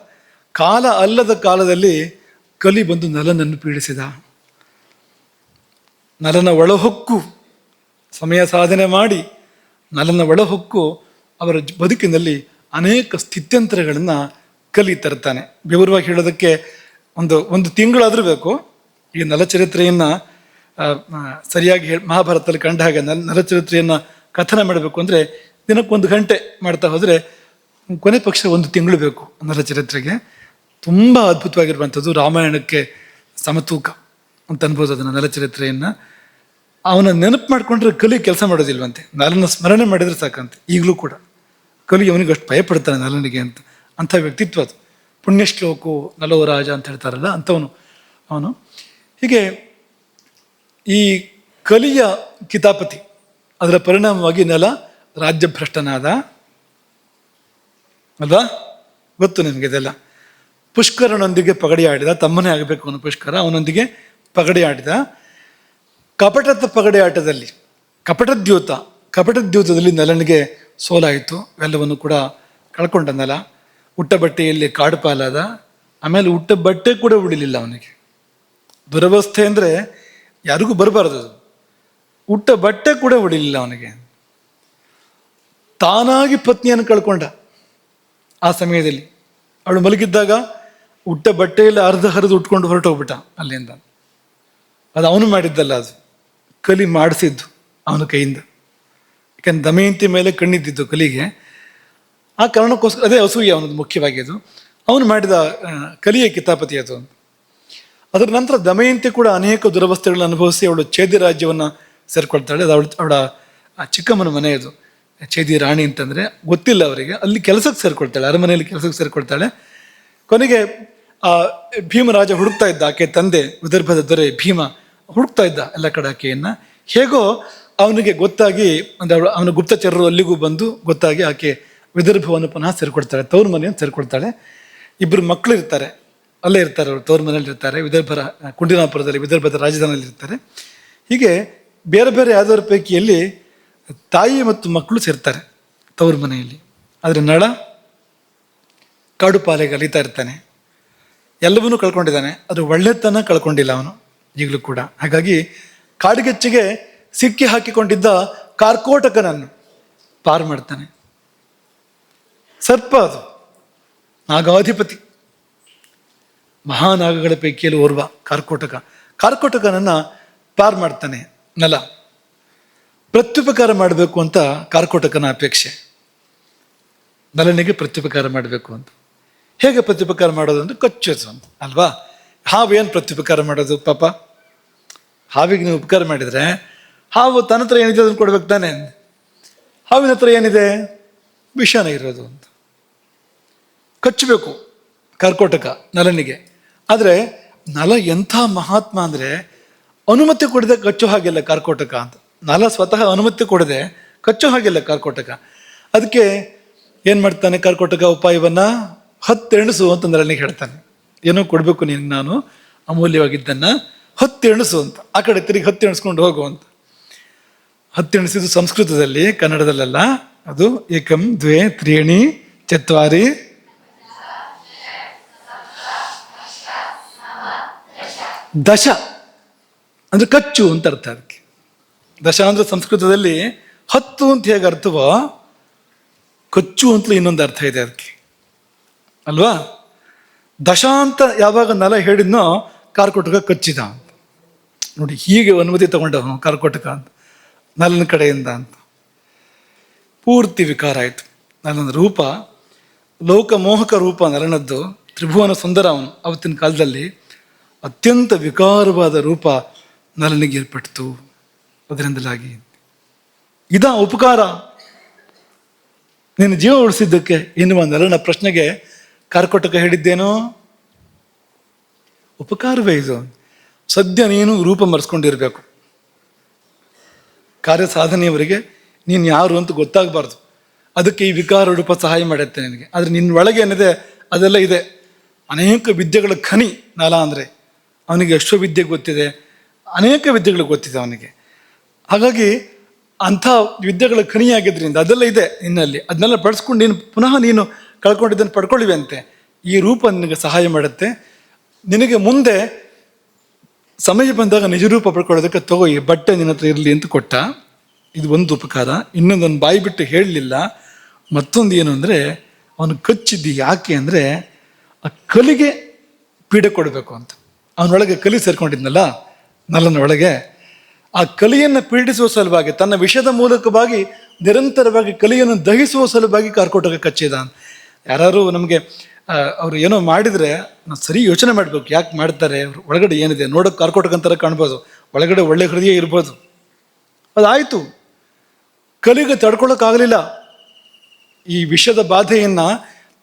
ಕಾಲ ಅಲ್ಲದ ಕಾಲದಲ್ಲಿ ಕಲಿ ಬಂದು ನಲನನ್ನು ಪೀಡಿಸಿದ. ನಲನ ಒಳಹೊಕ್ಕು ಸಮಯ ಸಾಧನೆ ಮಾಡಿ ನಲನ ಒಳಹೊಕ್ಕು ಅವರ ಬದುಕಿನಲ್ಲಿ ಅನೇಕ ಸ್ಥಿತ್ಯಂತರಗಳನ್ನು ಕಲಿ ತರ್ತಾನೆ. ವಿವರವಾಗಿ ಹೇಳೋದಕ್ಕೆ ಒಂದು ತಿಂಗಳಾದರೂ ಬೇಕು. ಈ ನಲಚರಿತ್ರೆಯನ್ನು ಸರಿಯಾಗಿ ಮಹಾಭಾರತದಲ್ಲಿ ಕಂಡ ಹಾಗೆ ನಲಚರಿತ್ರೆಯನ್ನು ಕಥನ ಮಾಡಬೇಕು ಅಂದರೆ ದಿನಕ್ಕೊಂದು ಗಂಟೆ ಮಾಡ್ತಾ ಹೋದರೆ ಕೊನೆ ಪಕ್ಷ 1 ತಿಂಗಳು ಬೇಕು ನಲಚರಿತ್ರೆಗೆ. ತುಂಬ ಅದ್ಭುತವಾಗಿರುವಂಥದ್ದು, ರಾಮಾಯಣಕ್ಕೆ ಸಮತೂಕ ಅಂತ ಅನ್ಬೋದು ಅದನ್ನು, ನಲಚರಿತ್ರೆಯನ್ನು. ಅವನ ನೆನಪು ಮಾಡಿಕೊಂಡ್ರೆ ಕಲಿ ಕೆಲಸ ಮಾಡೋದಿಲ್ವಂತೆ, ನಲನ ಸ್ಮರಣೆ ಮಾಡಿದರೆ ಸಾಕಂತೆ. ಈಗಲೂ ಕೂಡ ಕಲಿ ಅವನಿಗೆ ಅಷ್ಟು ಭಯಪಡ್ತಾನೆ ನಲನಿಗೆ ಅಂತ. ಅಂಥ ವ್ಯಕ್ತಿತ್ವ ಅದು. ಪುಣ್ಯಶ್ಲೋಕು ನಲೋ ರಾಜ ಅಂತ ಹೇಳ್ತಾರಲ್ಲ ಅಂಥವನು ಅವನು. ಹೀಗೆ ಈ ಕಲಿಯ ಕಿತಾಪತಿ, ಅದರ ಪರಿಣಾಮವಾಗಿ ನಲ ರಾಜ್ಯಭ್ರಷ್ಟನಾದ ಅಲ್ವಾ, ಗೊತ್ತು ನಿಮಗೆ ಇದೆಲ್ಲ. ಪುಷ್ಕರನೊಂದಿಗೆ ಪಗಡಿ ಆಡಿದ, ತಮ್ಮನೇ ಆಗಬೇಕು ಅವನು ಪುಷ್ಕರ, ಅವನೊಂದಿಗೆ ಪಗಡಿ ಆಡಿದ. ಕಪಟದ ಪಗಡಿ ಆಟದಲ್ಲಿ ಕಪಟದ್ಯೂತದಲ್ಲಿ ನಲನಿಗೆ ಸೋಲಾಯಿತು. ಎಲ್ಲವನ್ನು ಕೂಡ ಕಳ್ಕೊಂಡ ನಲ. ಉಟ್ಟ ಬಟ್ಟೆಯಲ್ಲಿ ಕಾಡು ಪಾಲಾದ. ಆಮೇಲೆ ಉಟ್ಟ ಬಟ್ಟೆ ಕೂಡ ಉಳಿಲಿಲ್ಲ ಅವನಿಗೆ. ದುರವಸ್ಥೆ ಅಂದರೆ ಯಾರಿಗೂ ಬರಬಾರ್ದು ಅದು. ಉಟ್ಟ ಬಟ್ಟೆ ಕೂಡ ಉಳಿಲಿಲ್ಲ ಅವನಿಗೆ. ತಾನಾಗಿ ಪತ್ನಿಯನ್ನು ಕಳ್ಕೊಂಡ. ಆ ಸಮಯದಲ್ಲಿ ಅವಳು ಮಲಗಿದ್ದಾಗ ಉಟ್ಟ ಬಟ್ಟೆಯಲ್ಲಿ ಹರಿದು ಉಟ್ಕೊಂಡು ಹೊರಟೋಗ್ಬಿಟ್ಟ ಅಲ್ಲಿಂದ. ಅದು ಅವನು ಮಾಡಿದ್ದಲ್ಲ, ಅದು ಕಲಿ ಮಾಡಿಸಿದ್ದು ಅವನ ಕೈಯಿಂದ. ಯಾಕಂದ್ರೆ ದಮಯಂತಿ ಮೇಲೆ ಕಣ್ಣಿದ್ದಿದ್ದು ಕಲಿಗೆ. ಆ ಕಾರಣಕ್ಕೋಸ್ಕರ ಅದೇ ಅಸೂಯೆ ಅವನದು ಮುಖ್ಯವಾಗಿ. ಅದು ಅವನು ಮಾಡಿದ ಕಲಿಯ ಕಿತಾಪತಿ ಅದು. ಅದರ ನಂತರ ದಮಯಂತಿ ಕೂಡ ಅನೇಕ ದುರವಸ್ಥೆಗಳನ್ನು ಅನುಭವಿಸಿ ಅವಳು ಚೇದಿ ರಾಜ್ಯವನ್ನು ಸೇರ್ಕೊಳ್ತಾಳೆ. ಅದು ಅವಳ ಚಿಕ್ಕಮ್ಮನ ಮನೆ ಅದು, ಚೇದಿ ರಾಣಿ ಅಂತಂದರೆ ಗೊತ್ತಿಲ್ಲ ಅವರಿಗೆ. ಅಲ್ಲಿ ಕೆಲಸಕ್ಕೆ ಸೇರ್ಕೊಳ್ತಾಳೆ, ಅರಮನೆಯಲ್ಲಿ ಕೆಲಸಕ್ಕೆ ಸೇರ್ಕೊಳ್ತಾಳೆ. ಕೊನೆಗೆ ಆ ಭೀಮರಾಜ ಹುಡುಕ್ತಾ ಇದ್ದ, ಆಕೆ ತಂದೆ ವಿದರ್ಭದ ದೊರೆ ಭೀಮ ಹುಡುಕ್ತಾ ಇದ್ದ ಎಲ್ಲ ಕಡೆ ಆಕೆಯನ್ನು. ಹೇಗೋ ಅವನಿಗೆ ಗೊತ್ತಾಗಿ, ಅಂದರೆ ಅವನ ಗುಪ್ತಚರರು ಅಲ್ಲಿಗೂ ಬಂದು ಗೊತ್ತಾಗಿ ಆಕೆ ವಿದರ್ಭವನ್ನು ಪುನಃ ಸೇರ್ಕೊಳ್ತಾಳೆ, ತವ್ರ ಮನೆಯನ್ನು ಸೇರ್ಕೊಳ್ತಾಳೆ. 2 ಮಕ್ಕಳು ಇರ್ತಾರೆ, ಅಲ್ಲೇ ಇರ್ತಾರೆ, ಅವರು ತವ್ರ ಮನೇಲಿ ಇರ್ತಾರೆ. ಕುಂಡಿನಾಪುರದಲ್ಲಿ ವಿದರ್ಭದ ರಾಜಧಾನಿಯಲ್ಲಿ ಇರ್ತಾರೆ. ಹೀಗೆ ಬೇರೆ ಬೇರೆ ಯಾವ್ದಾರ ಪೈಕಿಯಲ್ಲಿ ತಾಯಿ ಮತ್ತು ಮಕ್ಕಳು ಸೇರ್ತಾರೆ ತವ್ರ ಮನೆಯಲ್ಲಿ. ಆದರೆ ನಳ ಕಾಡು ಪಾಲೆಗೆ ಅಲಿತಾ ಇರ್ತಾನೆ, ಎಲ್ಲವನ್ನೂ ಕಳ್ಕೊಂಡಿದ್ದಾನೆ. ಅದು ಒಳ್ಳೆತನ ಕಳ್ಕೊಂಡಿಲ್ಲ ಅವನು ಈಗಲೂ ಕೂಡ. ಹಾಗಾಗಿ ಕಾಡಿಗೆಚ್ಚಿಗೆ ಸಿಕ್ಕಿ ಹಾಕಿಕೊಂಡಿದ್ದ ಕಾರ್ಕೋಟಕನನ್ನು ಪಾರು ಮಾಡ್ತಾನೆ. ಸರ್ಪ ಅದು, ನಾಗಾಧಿಪತಿ, ಮಹಾನಾಗಗಳ ಪೈಕಿಯಲ್ಲಿ ಓರ್ವ ಕಾರ್ಕೋಟಕನನ್ನು ಪಾರು ಮಾಡ್ತಾನೆ ನಲ. ಪ್ರತ್ಯುಪಕಾರ ಮಾಡಬೇಕು ಅಂತ ಕಾರ್ಕೋಟಕನ ಅಪೇಕ್ಷೆ. ನಲನಿಗೆ ಪ್ರತ್ಯುಪಕಾರ ಮಾಡಬೇಕು ಅಂತ. ಹೇಗೆ ಪ್ರತ್ಯುಪಕಾರ ಮಾಡೋದು ಅಂದರೆ ಕಚ್ಚೋದು ಅಂತ ಅಲ್ವಾ? ಹಾವು ಏನು ಪ್ರತ್ಯುಪಕಾರ ಮಾಡೋದು ಪಾಪ? ಹಾವಿಗೆ ನೀವು ಉಪಕಾರ ಮಾಡಿದರೆ ಹಾವು ತನ್ನ ಹತ್ರ ಏನಿದೆ ಅದನ್ನು ಕೊಡ್ಬೇಕು ತಾನೆ. ಹಾವಿನ ಹತ್ರ ಏನಿದೆ? ವಿಷಾನ ಇರೋದು ಅಂತ. ಕಚ್ಚಬೇಕು ಕರ್ಕೋಟಕ ನಲನಿಗೆ. ಆದರೆ ನಲ ಎಂಥ ಮಹಾತ್ಮ ಅಂದರೆ ಅನುಮತಿ ಕೊಡದೆ ಕಚ್ಚೋ ಹಾಗಿಲ್ಲ ಕರ್ಕೋಟಕ ಅಂತ. ನಲ ಸ್ವತಃ ಅನುಮತಿ ಕೊಡದೆ ಕಚ್ಚೋ ಹಾಗಿಲ್ಲ ಕರ್ಕೋಟಕ. ಅದಕ್ಕೆ ಏನು ಮಾಡ್ತಾನೆ ಕರ್ಕೋಟಕ? ಉಪಾಯವನ್ನು 10 ಎಣಸು ಅಂತ ನಲನಿಗೆ ಹೇಳ್ತಾನೆ. ಏನೋ ಕೊಡಬೇಕು ನೀನು, ನಾನು ಅಮೂಲ್ಯವಾಗಿದ್ದನ್ನು 10 ಎಣಸು ಅಂತ. ಆ ಕಡೆ ತಿರುಗಿ 10 ಎಣಿಸ್ಕೊಂಡು ಹೋಗು ಅಂತ. 10 ಎಣಿಸಿದ್ದು ಸಂಸ್ಕೃತದಲ್ಲಿ, ಕನ್ನಡದಲ್ಲೆಲ್ಲ. ಅದು ಏಕಂ ದ್ವೇ ತ್ರೀಣಿ ಚತ್ವಾರಿ ದಶ ಅಂದ್ರೆ ಕಚ್ಚು ಅಂತ ಅರ್ಥ. ಅದಕ್ಕೆ ದಶ ಅಂದ್ರೆ ಸಂಸ್ಕೃತದಲ್ಲಿ 10 ಅಂತ ಹೇಗೆ ಅರ್ಥವೋ ಕಚ್ಚು ಅಂತಲೂ ಇನ್ನೊಂದು ಅರ್ಥ ಇದೆ ಅದಕ್ಕೆ ಅಲ್ವಾ? ದಶ ಅಂತ ಯಾವಾಗ ನಲ ಹೇಳಿದ್ನೋ ಕಾರ್ಕೋಟಕ ಕಚ್ಚಿದ ಅಂತ. ನೋಡಿ, ಹೀಗೆ ಅನುಮತಿ ತಗೊಂಡವನು ಕಾರ್ಕೋಟಕ ಅಂತ ನಲನ ಕಡೆಯಿಂದ ಅಂತ. ಪೂರ್ತಿ ವಿಕಾರ ಆಯಿತು. ನಲನ ರೂಪ ಲೋಕಮೋಹಕ ರೂಪ ನಲನದ್ದು. ತ್ರಿಭುವನ ಸುಂದರ ಅವನು. ಅವತ್ತಿನ ಕಾಲದಲ್ಲಿ ಅತ್ಯಂತ ವಿಕಾರವಾದ ರೂಪ ನಲನಿಗೆ ಏರ್ಪಟ್ಟಿತು. ಅದರಿಂದಲಾಗಿ ಇದಾ ಉಪಕಾರ, ನಿನ್ನ ಜೀವ ಉಳಿಸಿದ್ದಕ್ಕೆ ಎನ್ನುವ ನಲನ ಪ್ರಶ್ನೆಗೆ ಕಾರ್ಕೋಟಕ ಹೇಳಿದ್ದೇನೋ ಉಪಕಾರವೇ ಇದು. ಸದ್ಯ ನೀನು ರೂಪ ಮರೆಸ್ಕೊಂಡಿರ್ಬೇಕು. ಕಾರ್ಯ ಸಾಧನೆಯವರಿಗೆ ನೀನು ಯಾರು ಅಂತ ಗೊತ್ತಾಗಬಾರ್ದು. ಅದಕ್ಕೆ ಈ ವಿಕಾರ ರೂಪ ಸಹಾಯ ಮಾಡುತ್ತೆ ನಿನಗೆ. ಆದರೆ ನಿನ್ನ ಒಳಗೆ ಏನಿದೆ ಅದೆಲ್ಲ ಇದೆ. ಅನೇಕ ವಿದ್ಯೆಗಳ ಖನಿ ನಲ ಅಂದರೆ. ಅವನಿಗೆ ಅಶ್ವವಿದ್ಯೆ ಗೊತ್ತಿದೆ, ಅನೇಕ ವಿದ್ಯೆಗಳು ಗೊತ್ತಿದೆ ಅವನಿಗೆ. ಹಾಗಾಗಿ ಅಂಥ ವಿದ್ಯೆಗಳ ಖನಿಯಾಗಿದ್ದರಿಂದ ಅದೆಲ್ಲ ಇದೆ ನಿನ್ನಲ್ಲಿ. ಅದನ್ನೆಲ್ಲ ಬಳಸ್ಕೊಂಡು ನೀನು ಪುನಃ ನೀನು ಕಳ್ಕೊಂಡಿದ್ದನ್ನು ಪಡ್ಕೊಳ್ಳಿವೆ ಅಂತೆ. ಈ ರೂಪ ನಿನಗೆ ಸಹಾಯ ಮಾಡುತ್ತೆ. ನಿನಗೆ ಮುಂದೆ ಸಮಯ ಬಂದಾಗ ನಿಜ ರೂಪ ಪಡ್ಕೊಳ್ಳೋದಕ್ಕೆ ತಗೋ, ಈ ಬಟ್ಟೆ ನಿನ್ನ ಹತ್ರ ಇರಲಿ ಅಂತ ಕೊಟ್ಟ. ಇದು ಒಂದು ಉಪಕಾರ. ಇನ್ನೊಂದನ್ನು ಬಾಯಿ ಬಿಟ್ಟು ಹೇಳಲಿಲ್ಲ. ಮತ್ತೊಂದು ಏನು ಅಂದರೆ ಅವನು ಕಚ್ಚಿದ್ದು ಯಾಕೆ ಅಂದರೆ ಆ ಕಲಿಗೆ ಪೀಡೆ ಕೊಡಬೇಕು ಅಂತ. ಅವನೊಳಗೆ ಕಲಿ ಸೇರ್ಕೊಂಡಿದ್ನಲ್ಲ ನಲನ ಒಳಗೆ, ಆ ಕಲಿಯನ್ನು ಪೀಡಿಸುವ ಸಲುವಾಗಿ ತನ್ನ ವಿಷದ ಮೂಲಕವಾಗಿ ನಿರಂತರವಾಗಿ ಕಲಿಯನ್ನು ದಹಿಸುವ ಸಲುವಾಗಿ ಕಾರ್ಕೋಟಕ ಕಚ್ಚಿದ. ಯಾರು ನಮಗೆ ಅವರು ಏನೋ ಮಾಡಿದರೆ ನಾವು ಸರಿ ಯೋಚನೆ ಮಾಡಬೇಕು, ಯಾಕೆ ಮಾಡ್ತಾರೆ, ಅವ್ರು ಒಳಗಡೆ ಏನಿದೆ ನೋಡೋಕೆ ಕಾರ್ಕೋಟಕ ಅಂತರ ಕಾಣ್ಬೋದು, ಒಳಗಡೆ ಒಳ್ಳೆ ಹೃದಯ ಇರ್ಬೋದು. ಅದಾಯಿತು, ಕಲಿಗೆ ತಡ್ಕೊಳ್ಳೋಕ್ಕಾಗಲಿಲ್ಲ. ಈ ವಿಷದ ಬಾಧೆಯನ್ನು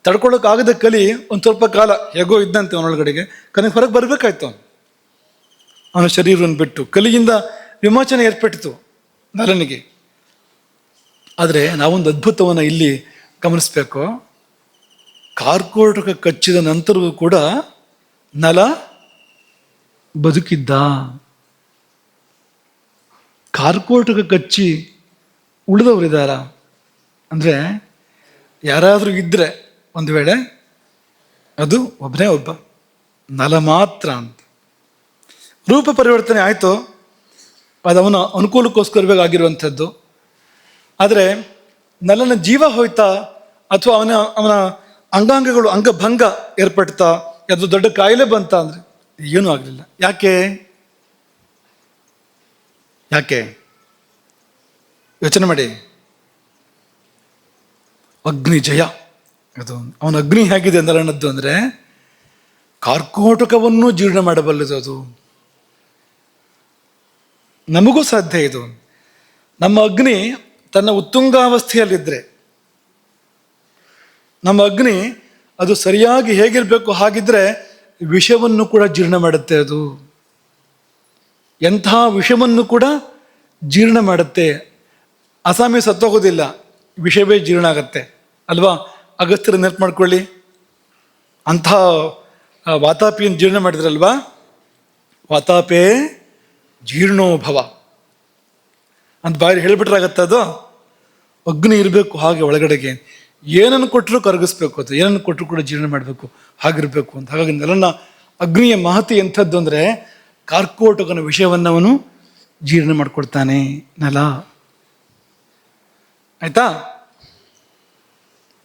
ತಡ್ಕೊಳ್ಳೋಕ್ಕಾಗದ ಕಲಿ ಒಂದು ಸ್ವಲ್ಪ ಕಾಲ ಹೇಗೋ ಇದ್ದಂತೆ ಅವನೊಳಗಡೆಗೆ ಕನಗೆ ಹೊರಗೆ ಬರಬೇಕಾಯ್ತು. ಅವನ ಶರೀರವನ್ನು ಬಿಟ್ಟು ಕಲಿಯಿಂದ ವಿಮೋಚನೆ ಏರ್ಪಟ್ಟಿತು ನಲನಿಗೆ. ಆದರೆ ನಾವೊಂದು ಅದ್ಭುತವನ್ನು ಇಲ್ಲಿ ಗಮನಿಸ್ಬೇಕು. ಕಾರ್ಕೋಟಕ ಕಚ್ಚಿದ ನಂತರವೂ ಕೂಡ ನಲ ಬದುಕಿದ್ದ. ಕಾರ್ಕೋಟಕ ಕಚ್ಚಿ ಉಳಿದವರಿದ್ದಾರ ಅಂದರೆ ಯಾರಾದರೂ ಇದ್ದರೆ ಒಂದು ವೇಳೆ ಅದು ಒಬ್ಬನೇ ಒಬ್ಬ ನಲ ಮಾತ್ರ ಅಂತ. ರೂಪ ಪರಿವರ್ತನೆ ಆಯಿತು, ಅದು ಅವನ ಅನುಕೂಲಕ್ಕೋಸ್ಕರವೇ ಆಗಿರುವಂಥದ್ದು. ಆದರೆ ನಲನ ಜೀವ ಹೋಯ್ತಾ ಅಥವಾ ಅವನ ಅಂಗಾಂಗಗಳು ಅಂಗಭಂಗ ಏರ್ಪಡ್ತಾ, ಅದು ದೊಡ್ಡ ಕಾಯಿಲೆ ಬಂತ ಅಂದರೆ ಏನೂ ಆಗಲಿಲ್ಲ. ಯಾಕೆ ಯೋಚನೆ ಮಾಡಿ. ಅಗ್ನಿ ಜಯ. ಅದು ಅವನ ಅಗ್ನಿ ಹೇಗಿದೆ ನಲನದ್ದು ಅಂದರೆ ಕಾರ್ಕೋಟಕವನ್ನು ಜೀರ್ಣ ಮಾಡಬಲ್ಲದು. ಅದು ನಮಗೂ ಸಾಧ್ಯ. ಇದು ನಮ್ಮ ಅಗ್ನಿ ತನ್ನ ಉತ್ತುಂಗಾವಸ್ಥೆಯಲ್ಲಿದ್ದರೆ, ನಮ್ಮ ಅಗ್ನಿ ಅದು ಸರಿಯಾಗಿ ಹೇಗಿರಬೇಕು ಹಾಗಿದ್ರೆ ವಿಷವನ್ನು ಕೂಡ ಜೀರ್ಣ ಮಾಡುತ್ತೆ. ಅದು ಎಂಥ ವಿಷವನ್ನು ಕೂಡ ಜೀರ್ಣ ಮಾಡುತ್ತೆ. ಅಸಾಮಿ ಸತ್ತೋಗೋದಿಲ್ಲ, ವಿಷವೇ ಜೀರ್ಣ ಆಗತ್ತೆ ಅಲ್ವಾ? ಅಗಸ್ತ್ಯರ ನೆನಪು ಮಾಡ್ಕೊಳ್ಳಿ, ಅಂಥ ವಾತಾಪಿಯನ್ನು ಜೀರ್ಣ ಮಾಡಿದ್ರಲ್ವಾ? ವಾತಾಪೇ ಜೀರ್ಣೋಭವ ಅಂತ ಬಾಯಿ ಹೇಳಿಬಿಟ್ರಾಗತ್ತೆ. ಅದು ಅಗ್ನಿ ಇರಬೇಕು ಹಾಗೆ ಒಳಗಡೆಗೆ. ಏನನ್ನು ಕೊಟ್ಟರು ಕರಗಿಸ್ಬೇಕು, ಅದು ಏನನ್ನು ಕೊಟ್ಟರು ಕೂಡ ಜೀರ್ಣ ಮಾಡಬೇಕು, ಹಾಗಿರ್ಬೇಕು ಅಂತ. ಹಾಗಾಗಿ ನಲನ ಅಗ್ನಿಯ ಮಹತಿ ಎಂಥದ್ದು ಅಂದರೆ ಕಾರ್ಕೋಟಕನ ವಿಷಯವನ್ನು ಅವನು ಜೀರ್ಣ ಮಾಡ್ಕೊಡ್ತಾನೆ ನಲ. ಆಯ್ತಾ?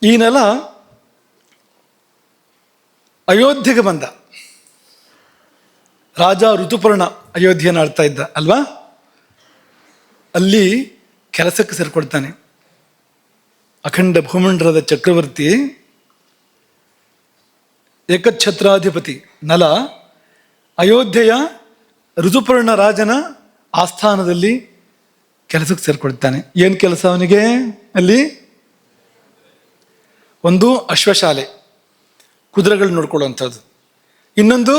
ಈ ನಲ ಅಯೋಧ್ಯೆಗೆ ಬಂದ. ರಾಜ ಋತುಪರ್ಣ ಅಯೋಧ್ಯೆಯನ್ನು ಆಳ್ತಾ ಇದ್ದ ಅಲ್ವಾ? ಅಲ್ಲಿ ಕೆಲಸಕ್ಕೆ ಸೇರ್ಕೊಳ್ತಾನೆ. ಅಖಂಡ ಭೂಮಂಡಲದ ಚಕ್ರವರ್ತಿ, ಏಕಛತ್ರಾಧಿಪತಿ ನಲ ಅಯೋಧ್ಯೆಯ ಋತುಪರ್ಣ ರಾಜನ ಆಸ್ಥಾನದಲ್ಲಿ ಕೆಲಸಕ್ಕೆ ಸೇರ್ಕೊಳ್ತಾನೆ. ಏನು ಕೆಲಸ ಅವನಿಗೆ ಅಲ್ಲಿ? ಒಂದು ಅಶ್ವಶಾಲೆ, ಕುದುರೆಗಳು ನೋಡ್ಕೊಳ್ಳುವಂಥದ್ದು. ಇನ್ನೊಂದು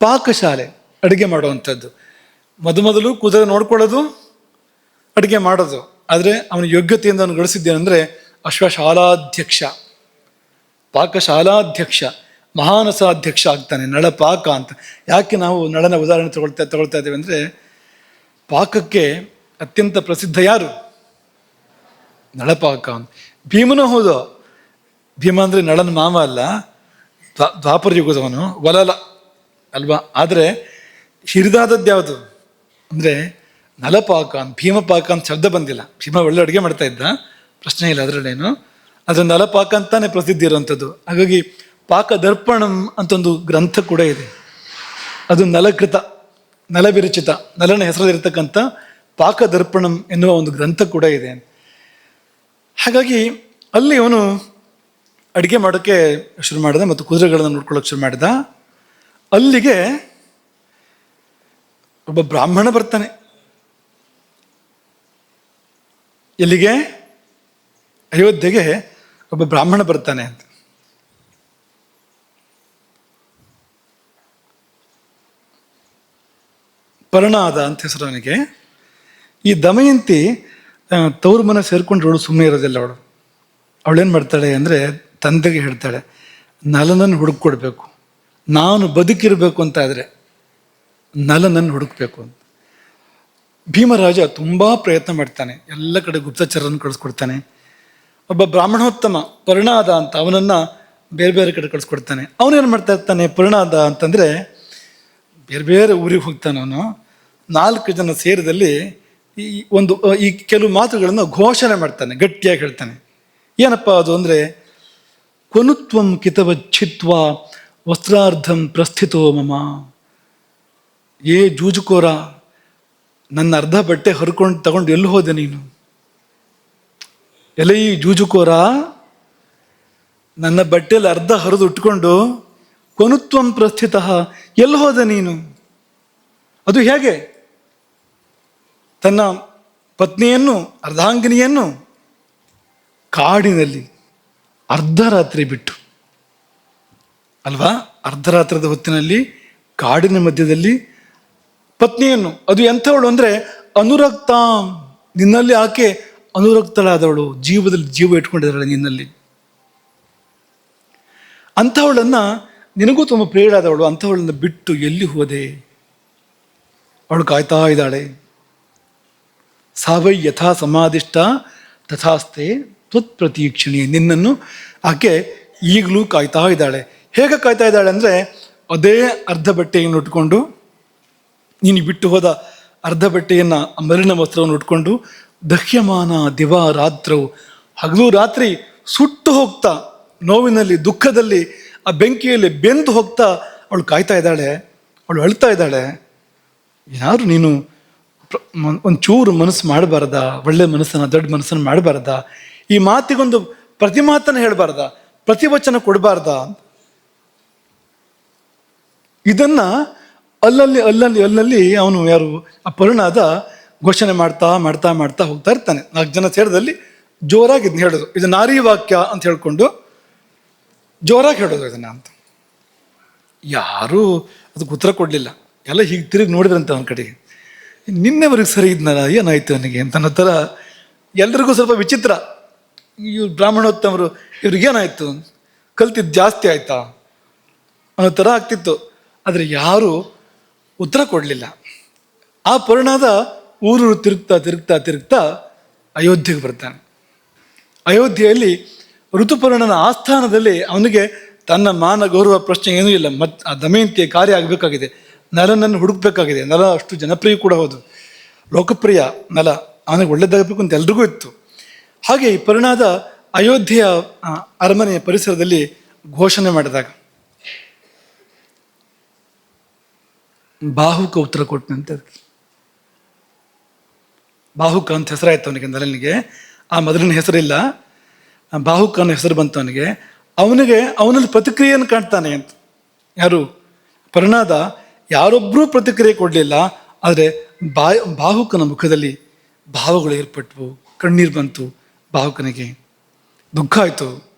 ಪಾಕಶಾಲೆ, ಅಡುಗೆ ಮಾಡುವಂಥದ್ದು. ಮೊದಲು ಕುದುರೆ ನೋಡ್ಕೊಳ್ಳೋದು, ಅಡುಗೆ ಮಾಡೋದು. ಆದರೆ ಅವನ ಯೋಗ್ಯತೆಯಿಂದ ಅವನು ಗಳಿಸಿದ್ದೇನೆಂದರೆ ಅಶ್ವಶಾಲಾಧ್ಯಕ್ಷ, ಪಾಕಶಾಲಾಧ್ಯಕ್ಷ, ಮಹಾನಸಾಧ್ಯಕ್ಷ ಆಗ್ತಾನೆ. ನಳಪಾಕ ಅಂತ. ಯಾಕೆ ನಾವು ನಳನ ಉದಾಹರಣೆ ತಗೊಳ್ತಾ ಇದ್ದೇವೆ ಅಂದರೆ, ಪಾಕಕ್ಕೆ ಅತ್ಯಂತ ಪ್ರಸಿದ್ಧ ಯಾರು? ನಳಪಾಕ ಅಂತ. ಭೀಮನೂ ಹೌದು. ಭೀಮ ಅಂದರೆ ನಳನ ಮಾವ ಅಲ್ಲ, ದ್ವಾಪರ ಯುಗದವನು, ವಲಲ ಅಲ್ವಾ? ಆದರೆ ಹಿರಿದಾದದ್ದು ಯಾವುದು ಅಂದರೆ ನಲಪಾಕ ಅಂತ. ಭೀಮಪಾಕ ಅಂತ ಶಬ್ದ ಬಂದಿಲ್ಲ. ಭೀಮ ಒಳ್ಳೆ ಅಡುಗೆ ಮಾಡ್ತಾ ಇದ್ದ, ಪ್ರಶ್ನೆ ಇಲ್ಲ ಅದರಲ್ಲೇನು. ಆದರೆ ನಲಪಾಕ ಅಂತಾನೆ ಪ್ರಸಿದ್ಧಿ ಇರುವಂಥದ್ದು. ಹಾಗಾಗಿ ಪಾಕ ದರ್ಪಣಂ ಅಂತ ಒಂದು ಗ್ರಂಥ ಕೂಡ ಇದೆ. ಅದು ನಲಕೃತ, ನಲವಿರಚಿತ, ನಲನ ಹೆಸರಲ್ಲಿರ್ತಕ್ಕಂಥ ಪಾಕ ದರ್ಪಣಂ ಎನ್ನುವ ಒಂದು ಗ್ರಂಥ ಕೂಡ ಇದೆ. ಹಾಗಾಗಿ ಅಲ್ಲಿ ಅವನು ಅಡುಗೆ ಮಾಡೋಕ್ಕೆ ಶುರು ಮಾಡಿದ ಮತ್ತು ಕುದುರೆಗಳನ್ನು ನೋಡ್ಕೊಳ್ಳೋಕೆ ಶುರು ಮಾಡಿದ. ಅಲ್ಲಿಗೆ ಒಬ್ಬ ಬ್ರಾಹ್ಮಣ ಬರ್ತಾನೆ. ಎಲ್ಲಿಗೆ? ಅಯೋಧ್ಯೆಗೆ ಒಬ್ಬ ಬ್ರಾಹ್ಮಣ ಬರ್ತಾನೆ ಅಂತ. ಪರ್ಣಾದ ಅಂತ ಹೆಸರು ಅವನಿಗೆ. ಈ ದಮಯಂತಿ ತವ್ರ ಮನೆ ಸೇರ್ಕೊಂಡ್ರವಳು ಸುಮ್ಮನೆ ಇರೋದಿಲ್ಲ. ಅವಳೇನು ಮಾಡ್ತಾಳೆ ಅಂದರೆ ತಂದೆಗೆ ಹೇಳ್ತಾಳೆ, ನಲನನ್ನು ಹುಡುಕೊಡ್ಬೇಕು, ನಾನು ಬದುಕಿರಬೇಕು ಅಂತ ಆದರೆ ನಲನನ್ನು ಹುಡುಕ್ಬೇಕು ಅಂತ. ಭೀಮರಾಜ ತುಂಬ ಪ್ರಯತ್ನ ಮಾಡ್ತಾನೆ, ಎಲ್ಲ ಕಡೆ ಗುಪ್ತಚರನ್ನು ಕಳಿಸ್ಕೊಡ್ತಾನೆ. ಒಬ್ಬ ಬ್ರಾಹ್ಮಣೋತ್ತಮ ಪರ್ಣಾದ ಅಂತ ಅವನನ್ನು ಬೇರೆ ಬೇರೆ ಕಡೆ ಕಳಿಸ್ಕೊಡ್ತಾನೆ. ಅವನೇನು ಮಾಡ್ತಾ ಇರ್ತಾನೆ ಪರ್ಣಾದ ಅಂತಂದರೆ, ಬೇರೆ ಬೇರೆ ಊರಿಗೆ ಹೋಗ್ತಾನೆ ಅವನು. 4 ಜನ ಸೇರಿದಲ್ಲಿ ಈ ಕೆಲವು ಮಾತುಗಳನ್ನು ಘೋಷಣೆ ಮಾಡ್ತಾನೆ, ಗಟ್ಟಿಯಾಗಿ ಹೇಳ್ತಾನೆ. ಏನಪ್ಪ ಅದು ಅಂದರೆ, ಕೊನುತ್ವಂ ಕಿತವಚ್ಛಿತ್ವ ವಸ್ತ್ರಾರ್ಧಂ ಪ್ರಸ್ಥಿತೋ ಮಮ. ಏ ಜೂಜುಕೋರ, ನನ್ನ ಅರ್ಧ ಬಟ್ಟೆ ತಗೊಂಡು ಎಲ್ಲಿ ಹೋದೆ ನೀನು? ಎಲೆ ಈ ಜೂಜುಕೋರ, ನನ್ನ ಬಟ್ಟೆಯಲ್ಲಿ ಅರ್ಧ ಹರಿದು ಉಟ್ಕೊಂಡು ಕೊನುತ್ವಂ ಪ್ರಸ್ಥಿತ, ಎಲ್ಲಿ ಹೋದೆ ನೀನು? ಅದು ಹೇಗೆ? ತನ್ನ ಪತ್ನಿಯನ್ನು, ಅರ್ಧಾಂಗಿನಿಯನ್ನು ಕಾಡಿನಲ್ಲಿ ಅರ್ಧರಾತ್ರಿ ಬಿಟ್ಟು ಅಲ್ವಾ, ಅರ್ಧರಾತ್ರದ ಹೊತ್ತಿನಲ್ಲಿ ಕಾಡಿನ ಮಧ್ಯದಲ್ಲಿ ಪತ್ನಿಯನ್ನು, ಅದು ಎಂಥವಳು ಅಂದರೆ ಅನುರಕ್ತ, ನಿನ್ನಲ್ಲಿ ಆಕೆ ಅನುರಕ್ತಳಾದವಳು, ಜೀವದಲ್ಲಿ ಜೀವ ಇಟ್ಕೊಂಡಿದ್ದಾಳೆ ನಿನ್ನಲ್ಲಿ. ಅಂಥವಳನ್ನು, ನಿನಗೂ ತುಂಬ ಪ್ರಿಯಳಾದವಳು, ಅಂಥವಳನ್ನು ಬಿಟ್ಟು ಎಲ್ಲಿ ಹೋದೆ? ಅವಳು ಕಾಯ್ತಾ ಇದ್ದಾಳೆ. ಸಾವೈ ಯಥಾ ಸಮಾಧಿಷ್ಟ ತಥಾಸ್ತೆ ತ್ವತ್ ಪ್ರತೀಕ್ಷಣಿ. ನಿನ್ನನ್ನು ಆಕೆ ಈಗಲೂ ಕಾಯ್ತಾ ಇದ್ದಾಳೆ. ಹೇಗೆ ಕಾಯ್ತಾ ಇದ್ದಾಳೆ ಅಂದರೆ, ಅದೇ ಅರ್ಧ ಬಟ್ಟೆಯನ್ನು ಉಟ್ಕೊಂಡು, ನೀನು ಬಿಟ್ಟು ಹೋದ ಅರ್ಧ ಬಟ್ಟೆಯನ್ನು, ಮಲಿನ ವಸ್ತ್ರವನ್ನು ಉಟ್ಕೊಂಡು, ದಹ್ಯಮಾನ ದಿವಾ ರಾತ್ರವು, ಹಗಲು ರಾತ್ರಿ ಸುಟ್ಟು ಹೋಗ್ತಾ, ನೋವಿನಲ್ಲಿ ದುಃಖದಲ್ಲಿ ಆ ಬೆಂಕಿಯಲ್ಲಿ ಬೆಂದು ಹೋಗ್ತಾ ಅವಳು ಕಾಯ್ತಾ ಇದ್ದಾಳೆ. ಅವಳು ಅಳ್ತಾ ಇದ್ದಾಳೆ. ಯಾರು ನೀನು ಒಂಚೂರು ಮನಸ್ಸು ಮಾಡಬಾರ್ದ? ಒಳ್ಳೆ ಮನಸ್ಸನ್ನು, ದೊಡ್ಡ ಮನಸ್ಸನ್ನು ಮಾಡಬಾರ್ದ? ಈ ಮಾತಿಗೊಂದು ಪ್ರತಿಮಾತನ್ನು ಹೇಳಬಾರ್ದ? ಪ್ರತಿವಚನ ಕೊಡಬಾರ್ದ? ಇದನ್ನ ಅಲ್ಲಲ್ಲಿ ಅವನು ಯಾರು ಆ ಪರ್ಣಾದ ಘೋಷಣೆ ಮಾಡ್ತಾ ಮಾಡ್ತಾ ಮಾಡ್ತಾ ಹೋಗ್ತಾ ಇರ್ತಾನೆ. 4 ಜನ ಸೇರಿದಲ್ಲಿ ಜೋರಾಗಿ ಇದನ್ನ ಹೇಳೋದು, ಇದು ನಾರಿ ವಾಕ್ಯ ಅಂತ ಹೇಳ್ಕೊಂಡು ಜೋರಾಗಿ ಹೇಳೋದು ಇದನ್ನ ಅಂತ. ಯಾರೂ ಅದಕ್ಕೆ ಉತ್ತರ ಕೊಡಲಿಲ್ಲ. ಎಲ್ಲ ಹೀಗೆ ತಿರುಗಿ ನೋಡಿದ್ರಂತೆ ಅವನ ಕಡೆಗೆ. ನಿನ್ನೆವರೆಗೆ ಸರಿ ಇದ್ನಲ್ಲ, ಏನಾಯ್ತು ಅವನಿಗೆ ಅಂತ ಅನ್ನೋ ಥರ ಎಲ್ರಿಗೂ ಸ್ವಲ್ಪ ವಿಚಿತ್ರ. ಇವ್ರು ಬ್ರಾಹ್ಮಣೋತ್ತಮರು, ಇವ್ರಿಗೇನಾಯ್ತು, ಕಲ್ತಿದ್ದು ಜಾಸ್ತಿ ಆಯ್ತಾ ಅನ್ನೋ ಥರ ಆಗ್ತಿತ್ತು. ಆದರೆ ಯಾರೂ ಉತ್ತರ ಕೊಡಲಿಲ್ಲ. ಆ ಪರ್ಣಾದ ಊರು ತಿರುಗ್ತಾ ತಿರುಗ್ತಾ ತಿರುಗ್ತಾ ಅಯೋಧ್ಯೆಗೆ ಬರ್ತಾನೆ. ಅಯೋಧ್ಯೆಯಲ್ಲಿ ಋತುಪರ್ಣನ ಆಸ್ಥಾನದಲ್ಲಿ ಅವನಿಗೆ ತನ್ನ ಮಾನ ಗೌರವ ಪ್ರಶ್ನೆ ಏನೂ ಇಲ್ಲ. ಆ ದಮಯಂತಿಯ ಕಾರ್ಯ ಆಗಬೇಕಾಗಿದೆ, ನಲನನ್ನು ಹುಡುಕ್ಬೇಕಾಗಿದೆ. ನಲ ಅಷ್ಟು ಜನಪ್ರಿಯ ಕೂಡ ಹೌದು, ಲೋಕಪ್ರಿಯ ನಲ, ಅವನಿಗೆ ಒಳ್ಳೆದಾಗಬೇಕು ಅಂತ ಎಲ್ರಿಗೂ ಇತ್ತು. ಹಾಗೆ ಈ ಪರ್ಣಾದ ಅಯೋಧ್ಯೆಯ ಅರಮನೆಯ ಪರಿಸರದಲ್ಲಿ ಘೋಷಣೆ ಮಾಡಿದಾಗ ಬಾಹುಕ ಉತ್ತರ ಕೊಟ್ಟನಂತೆ. ಬಾಹುಕ ಅಂತ ಹೆಸರಾಯ್ತು ಅವನಿಗೆ, ನಲನಿಗೆ. ಆ ಮೊದಲಿನ ಹೆಸರಿಲ್ಲ, ಬಾಹುಕ ಅನ್ನೋ ಹೆಸರು ಬಂತು ಅವನಿಗೆ. ಅವನಲ್ಲಿ ಪ್ರತಿಕ್ರಿಯೆಯನ್ನು ಕಾಣ್ತಾನೆ ಅಂತ. ಯಾರು? ಪ್ರಹ್ಲಾದ. ಯಾರೊಬ್ಬರೂ ಪ್ರತಿಕ್ರಿಯೆ ಕೊಡಲಿಲ್ಲ. ಆದರೆ ಬಾಹುಕನ ಮುಖದಲ್ಲಿ ಭಾವಗಳು ಏರ್ಪಟ್ಟವು, ಕಣ್ಣೀರು ಬಂತು ಬಾಹುಕನಿಗೆ, ದುಃಖ ಆಯಿತು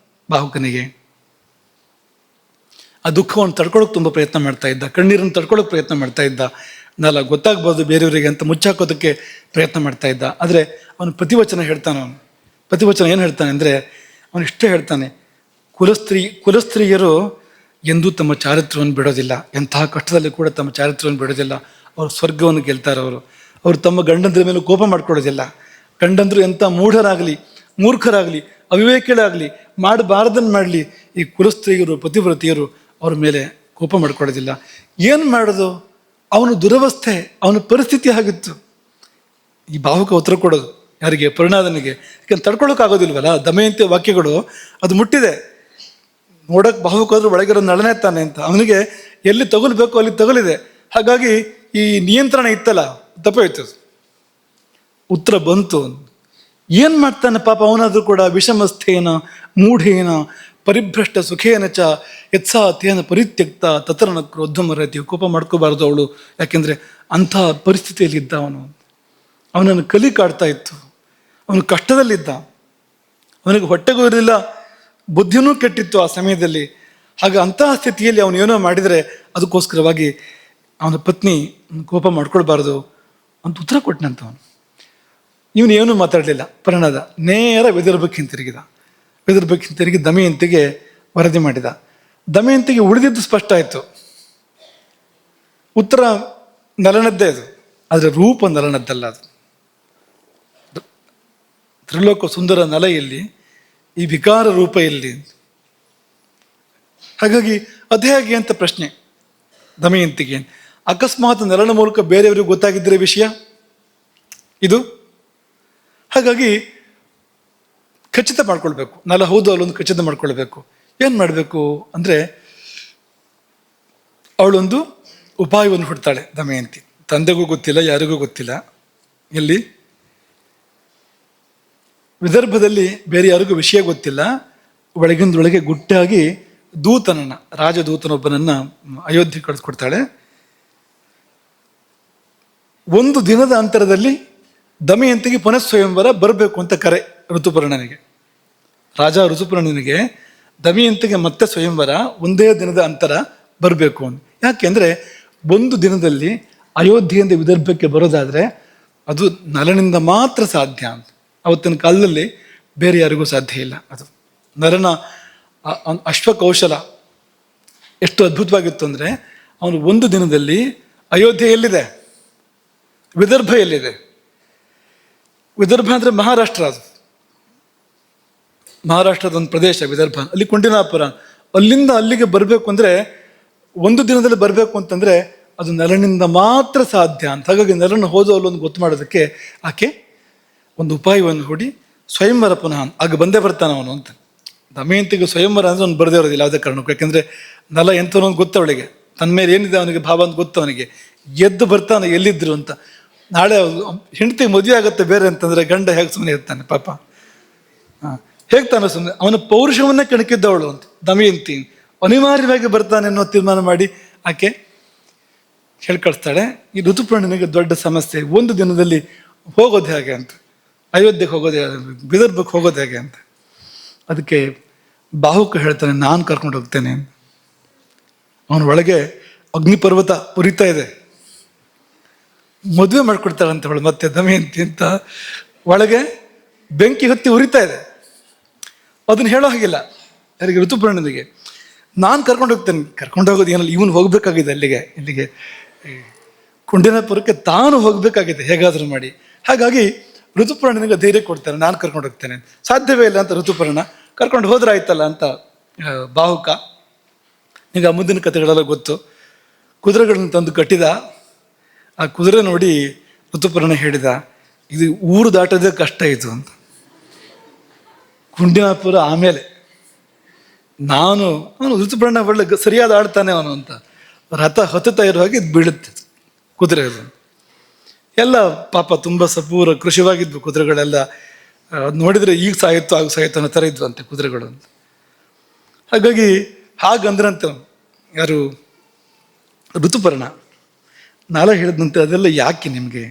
ಬಾಹುಕನಿಗೆ. ಆ ದುಃಖವನ್ನು ತಡ್ಕೊಳ್ಳೋಕೆ ತುಂಬ ಪ್ರಯತ್ನ ಮಾಡ್ತಾ ಇದ್ದ, ಕಣ್ಣೀರನ್ನು ತಡ್ಕೊಳ್ಳೋಕೆ ಪ್ರಯತ್ನ ಮಾಡ್ತಾ ಇದ್ದ. ನಲ್ಲ ಗೊತ್ತಾಗ್ಬೋದು ಬೇರೆಯವರಿಗೆ ಅಂತ ಮುಚ್ಚಾಕೋದಕ್ಕೆ ಪ್ರಯತ್ನ ಮಾಡ್ತಾ ಇದ್ದ. ಆದರೆ ಅವನು ಪ್ರತಿವಚನ ಹೇಳ್ತಾನೆ. ಪ್ರತಿವಚನ ಏನು ಹೇಳ್ತಾನೆ ಅಂದರೆ, ಅವನು ಇಷ್ಟೇ ಹೇಳ್ತಾನೆ, ಕುಲಸ್ತ್ರೀಯರು ಎಂದೂ ತಮ್ಮ ಚಾರಿತ್ರ್ಯವನ್ನು ಬಿಡೋದಿಲ್ಲ. ಎಂತಹ ಕಷ್ಟದಲ್ಲಿ ಕೂಡ ತಮ್ಮ ಚಾರಿತ್ರ್ಯವನ್ನು ಬಿಡೋದಿಲ್ಲ. ಅವರು ಸ್ವರ್ಗವನ್ನು ಗೆಲ್ತಾರೆ. ಅವರು ತಮ್ಮ ಗಂಡಂದ್ರ ಮೇಲೆ ಕೋಪ ಮಾಡ್ಕೊಳ್ಳೋದಿಲ್ಲ. ಗಂಡಂದ್ರು ಎಂಥ ಮೂರ್ಖರಾಗಲಿ ಅವಿವೇಕಿಗಳಾಗಲಿ ಮಾಡಬಾರ್ದನ್ನು ಮಾಡಲಿ, ಈ ಕುಲಸ್ತ್ರೀಯರು ಪತಿವ್ರತಿಯರು ಅವ್ರ ಮೇಲೆ ಕೋಪ ಮಾಡ್ಕೊಳ್ಳೋದಿಲ್ಲ. ಏನು ಮಾಡೋದು? ಅವನ ದುರವಸ್ಥೆ, ಅವನ ಪರಿಸ್ಥಿತಿ ಆಗಿತ್ತು. ಈ ಬಾಹುಕ ಉತ್ತರ ಕೊಡೋದು ಯಾರಿಗೆ? ಪ್ರಹ್ಲಾದನಿಗೆ. ಯಾಕಂದ್ರೆ ತಡ್ಕೊಳ್ಳೋಕ್ಕಾಗೋದಿಲ್ವಲ್ಲ, ದಮಯಂತಿ ವಾಕ್ಯಗಳು ಅದು ಮುಟ್ಟಿದೆ. ನೋಡೋಕೆ ಬಾಹುಕ ಹೋದ್ರೆ ಒಳಗಿರೋ ನಳನೆ ತಾನೆ ಅಂತ. ಅವನಿಗೆ ಎಲ್ಲಿ ತಗೊಳ್ಬೇಕು ಅಲ್ಲಿ ತಗೊಲಿದೆ. ಹಾಗಾಗಿ ಈ ನಿಯಂತ್ರಣ ಇತ್ತಲ್ಲ, ತಪ್ಪೋಯ್ತು. ಉತ್ತರ ಬಂತು. ಏನು ಮಾಡ್ತಾನೆ ಪಾಪ ಅವನಾದರೂ ಕೂಡ? ವಿಷಮಸ್ಥೇನ ಮೂಢೇನ ಪರಿಭ್ರಷ್ಟ ಸುಖೇನ ಚ ಯತ್ಸಾತೇನ ಪರಿತ್ಯಕ್ತ ತತ್ರನ ಕ್ರೋಧಮರತಿ. ಕೋಪ ಮಾಡ್ಕೋಬಾರ್ದು ಅವಳು, ಯಾಕೆಂದರೆ ಅಂಥ ಪರಿಸ್ಥಿತಿಯಲ್ಲಿ ಇದ್ದ ಅವನು. ಅವನನ್ನು ಕಲಿ ಕಾಡ್ತಾ ಇತ್ತು. ಅವನು ಕಷ್ಟದಲ್ಲಿದ್ದ. ಅವನಿಗೆ ಹೊಟ್ಟೆಗೂ ಇರಲಿಲ್ಲ, ಬುದ್ಧಿನೂ ಕೆಟ್ಟಿತ್ತು ಆ ಸಮಯದಲ್ಲಿ. ಹಾಗೆ ಅಂತಹ ಸ್ಥಿತಿಯಲ್ಲಿ ಅವನು ಏನೋ ಮಾಡಿದರೆ ಅದಕ್ಕೋಸ್ಕರವಾಗಿ ಅವನ ಪತ್ನಿ ಕೋಪ ಮಾಡ್ಕೊಳ್ಬಾರ್ದು ಅಂತ ಉತ್ತರ ಕೊಟ್ಟನಂತವನು. ಇವನು ಏನೂ ಮಾತಾಡಲಿಲ್ಲ. ಪ್ರಹ್ಲಾದ ನೇರ ವಿದರ್ಭಕ್ಕೆ ಹಿಂತಿರುಗಿ ದಮಯಂತಿಗೆ ವರದಿ ಮಾಡಿದ. ದಮಯಂತಿಗೆ ಉಳಿದಿದ್ದು ಸ್ಪಷ್ಟ ಆಯಿತು. ಉತ್ತರ ನಲನದ್ದೇ ಅದು, ಆದರೆ ರೂಪ ನಲನದ್ದಲ್ಲ. ಅದು ತ್ರಿಲೋಕ ಸುಂದರ ನಲ ಎಲ್ಲಿ, ಈ ವಿಕಾರ ರೂಪ ಎಲ್ಲಿ? ಹಾಗಾಗಿ ಅದೇ ಹಾಗೆ ಅಂತ ಪ್ರಶ್ನೆ ದಮಯಂತಿಗೆ. ಅಕಸ್ಮಾತ್ ನಲನ ಮೂಲಕ ಬೇರೆಯವರಿಗೆ ಗೊತ್ತಾಗಿದ್ದರೆ ವಿಷಯ ಇದು. ಹಾಗಾಗಿ ಖಚಿತ ಮಾಡ್ಕೊಳ್ಬೇಕು, ನಲ ಹೌದು ಅಲ್ಲೊಂದು ಖಚಿತ ಮಾಡ್ಕೊಳ್ಬೇಕು. ಏನು ಮಾಡಬೇಕು ಅಂದರೆ, ಅವಳೊಂದು ಉಪಾಯವನ್ನು ಹುಡ್ತಾಳೆ ದಮಯಂತಿ. ತಂದೆಗೂ ಗೊತ್ತಿಲ್ಲ, ಯಾರಿಗೂ ಗೊತ್ತಿಲ್ಲ. ಎಲ್ಲಿ? ವಿದರ್ಭದಲ್ಲಿ ಬೇರೆ ಯಾರಿಗೂ ವಿಷಯ ಗೊತ್ತಿಲ್ಲ. ಒಳಗಿಂದೊಳಗೆ ಗುಟ್ಟಾಗಿ ರಾಜದೂತನೊಬ್ಬನನ್ನ ಅಯೋಧ್ಯೆ ಕಳಿಸ್ಕೊಡ್ತಾಳೆ. ಒಂದು ದಿನದ ಅಂತರದಲ್ಲಿ ದಮಯಂತಿಗೆ ಪುನಃ ಸ್ವಯಂವರ ಬರಬೇಕು ಅಂತ ಕರೆ ಋತುಪರ್ಣನಿಗೆ. ರಾಜ ಋತುಪರ್ಣನಿಗೆ ದಮಯಂತಿಗೆ ಮತ್ತೆ ಸ್ವಯಂವರ ಒಂದೇ ದಿನದ ಅಂತರ ಬರಬೇಕು ಅಂತ. ಯಾಕೆಂದರೆ ಒಂದು ದಿನದಲ್ಲಿ ಅಯೋಧ್ಯೆಯಿಂದ ವಿದರ್ಭಕ್ಕೆ ಬರೋದಾದರೆ ಅದು ನಲನಿಂದ ಮಾತ್ರ ಸಾಧ್ಯ ಅಂತ. ಅವತ್ತಿನ ಕಾಲದಲ್ಲಿ ಬೇರೆ ಯಾರಿಗೂ ಸಾಧ್ಯ ಇಲ್ಲ. ಅದು ನಲನ ಅಶ್ವಕೌಶಲ ಎಷ್ಟು ಅದ್ಭುತವಾಗಿತ್ತು ಅಂದರೆ, ಅವನು ಒಂದು ದಿನದಲ್ಲಿ ಅಯೋಧ್ಯೆ ಎಲ್ಲಿದೆ, ವಿದರ್ಭ ಎಲ್ಲಿದೆ? ವಿದರ್ಭ ಅಂದರೆ ಮಹಾರಾಷ್ಟ್ರ. ಅದು ಮಹಾರಾಷ್ಟ್ರದ ಒಂದು ಪ್ರದೇಶ ವಿದರ್ಭ. ಅಲ್ಲಿ ಕುಂಡಿನಾಪುರ. ಅಲ್ಲಿಂದ ಅಲ್ಲಿಗೆ ಬರಬೇಕು ಅಂದರೆ, ಒಂದು ದಿನದಲ್ಲಿ ಬರಬೇಕು ಅಂತಂದರೆ ಅದು ನಲನಿಂದ ಮಾತ್ರ ಸಾಧ್ಯ ಅಂತ. ಹಾಗಾಗಿ ನಲನ ಹೋದೋ ಅಲ್ಲೊಂದು ಗೊತ್ತು ಮಾಡೋದಕ್ಕೆ ಆಕೆ ಒಂದು ಉಪಾಯವನ್ನು ಹೂಡಿ ಸ್ವಯಂವರ ಪುನಃ ಆಗ ಬಂದೇ ಬರ್ತಾನೆ ಅವನು ಅಂತ. ದಮಯಂತಿಗೆ ಸ್ವಯಂವರ ಅಂದರೆ ಅವ್ನು ಬರದೇ ಇರೋದಿಲ್ಲ ಯಾವುದೇ ಕಾರಣಕ್ಕೂ. ಯಾಕೆಂದರೆ ನಲ ಎಂಥವನು ಅಂತ ಗೊತ್ತು ಅವಳಿಗೆ, ತನ್ನ ಮೇಲೆ ಏನಿದೆ ಅವನಿಗೆ ಭಾವ ಅಂತ ಗೊತ್ತು ಅವನಿಗೆ. ಎದ್ದು ಬರ್ತಾನೆ ಎಲ್ಲಿದ್ರು ಅಂತ. ನಾಳೆ ಹೆಂಡತಿ ಮದುವೆ ಆಗುತ್ತೆ ಬೇರೆ ಅಂತಂದರೆ ಗಂಡ ಹೇಗೆ ಸುಮ್ಮನೆ ಇರ್ತಾನೆ ಪಾಪ? ಹೇಗೆ ತಾನೆ ಸುಮ್ಮನೆ? ಅವನ ಪೌರುಷವನ್ನೇ ಕೆಣಕಿದ್ದವಳು ಅಂತ ದಮಯಂತಿ. ಅನಿವಾರ್ಯವಾಗಿ ಬರ್ತಾನೆ ಅನ್ನೋ ತೀರ್ಮಾನ ಮಾಡಿ ಆಕೆ ಹೇಳಿ ಕಳಿಸ್ತಾಳೆ. ಈ ಋತುಪರ್ಣನಿಗೆ ದೊಡ್ಡ ಸಮಸ್ಯೆ, ಒಂದು ದಿನದಲ್ಲಿ ಹೋಗೋದು ಹೇಗೆ ಅಂತ, ಅಯೋಧ್ಯೆಗೆ ಹೋಗೋದು ಹೇಗೆ, ವಿದರ್ಭಕ್ಕೆ ಹೋಗೋದು ಹೇಗೆ ಅಂತ. ಅದಕ್ಕೆ ಬಾಹುಕ ಹೇಳ್ತಾನೆ, ನಾನು ಕರ್ಕೊಂಡು ಹೋಗ್ತೇನೆ. ಅವನ ಒಳಗೆ ಅಗ್ನಿಪರ್ವತ ಉರಿತಾ ಇದೆ. ಮದುವೆ ಮಾಡ್ಕೊಡ್ತಾಳಂತ ಅವಳು ಮತ್ತೆ ದಮಯಂತಿ ಅಂತ. ಒಳಗೆ ಬೆಂಕಿ ಹೊತ್ತಿ ಉರಿತಾ ಇದೆ. ಅದನ್ನು ಹೇಳೋ ಹಾಗಿಲ್ಲ ಯಾರಿಗೆ? ಋತುಪರ್ಣನಿಗೆ. ನಾನು ಕರ್ಕೊಂಡು ಹೋಗ್ತೇನೆ. ಕರ್ಕೊಂಡು ಹೋಗೋದು ಏನಲ್ಲ, ಇವನು ಹೋಗ್ಬೇಕಾಗಿದೆ ಇಲ್ಲಿಗೆ ಕುಂಡಿನಾಪುರಕ್ಕೆ ತಾನು ಹೋಗ್ಬೇಕಾಗಿದೆ ಹೇಗಾದರೂ ಮಾಡಿ. ಹಾಗಾಗಿ ಋತುಪರ್ಣನಿಗೆ ಧೈರ್ಯ ಕೊಡ್ತಾನೆ, ನಾನು ಕರ್ಕೊಂಡು ಹೋಗ್ತೇನೆ. ಸಾಧ್ಯವೇ ಇಲ್ಲ ಅಂತ ಋತುಪರ್ಣ. ಕರ್ಕೊಂಡು ಹೋದ್ರೆ ಆಯ್ತಲ್ಲ ಅಂತ ಬಾಹುಕ. ಈಗ ಮುಂದಿನ ಕಥೆಗಳೆಲ್ಲ ಗೊತ್ತು. ಕುದುರೆಗಳನ್ನು ತಂದು ಕಟ್ಟಿದ. ಆ ಕುದುರೆ ನೋಡಿ ಋತುಪರ್ಣ ಹೇಳಿದ, ಇದು ಊರು ದಾಟೋದೇ ಕಷ್ಟ ಇದು ಅಂತ. ಕುಂಡಿನಾಪುರ ಆಮೇಲೆ ಅವನು ಋತುಪರ್ಣ ಒಳ್ಳೆ ಸರಿಯಾದ ಆಡ್ತಾನೆ ಅವನು ಅಂತ. ರಥ ಹತ್ತುತ್ತಾ ಇರೋ ಹಾಗೆ ಇದು ಬೀಳುತ್ತೆ ಕುದುರೆ. ಅದು ಎಲ್ಲ ಪಾಪ ತುಂಬ ಸಪೂರ ಕೃಷಿವಾಗಿದ್ವು ಕುದುರೆಗಳೆಲ್ಲ. ಅದು ನೋಡಿದರೆ ಈಗ ಸಾಯಿತ್ತು ಆಗ ಸಾಯಿತ್ತು ಅನ್ನೋ ಥರ ಇದ್ವು ಅಂತೆ ಕುದುರೆಗಳು ಅಂತ. ಹಾಗಾಗಿ ಹಾಗಂದ್ರಂತೆ ಯಾರು ಋತುಪರ್ಣ. ನಾಲ ಹೇಳಿದಂತೆ ಅದೆಲ್ಲ ಯಾಕೆ ನಿಮಗೆ,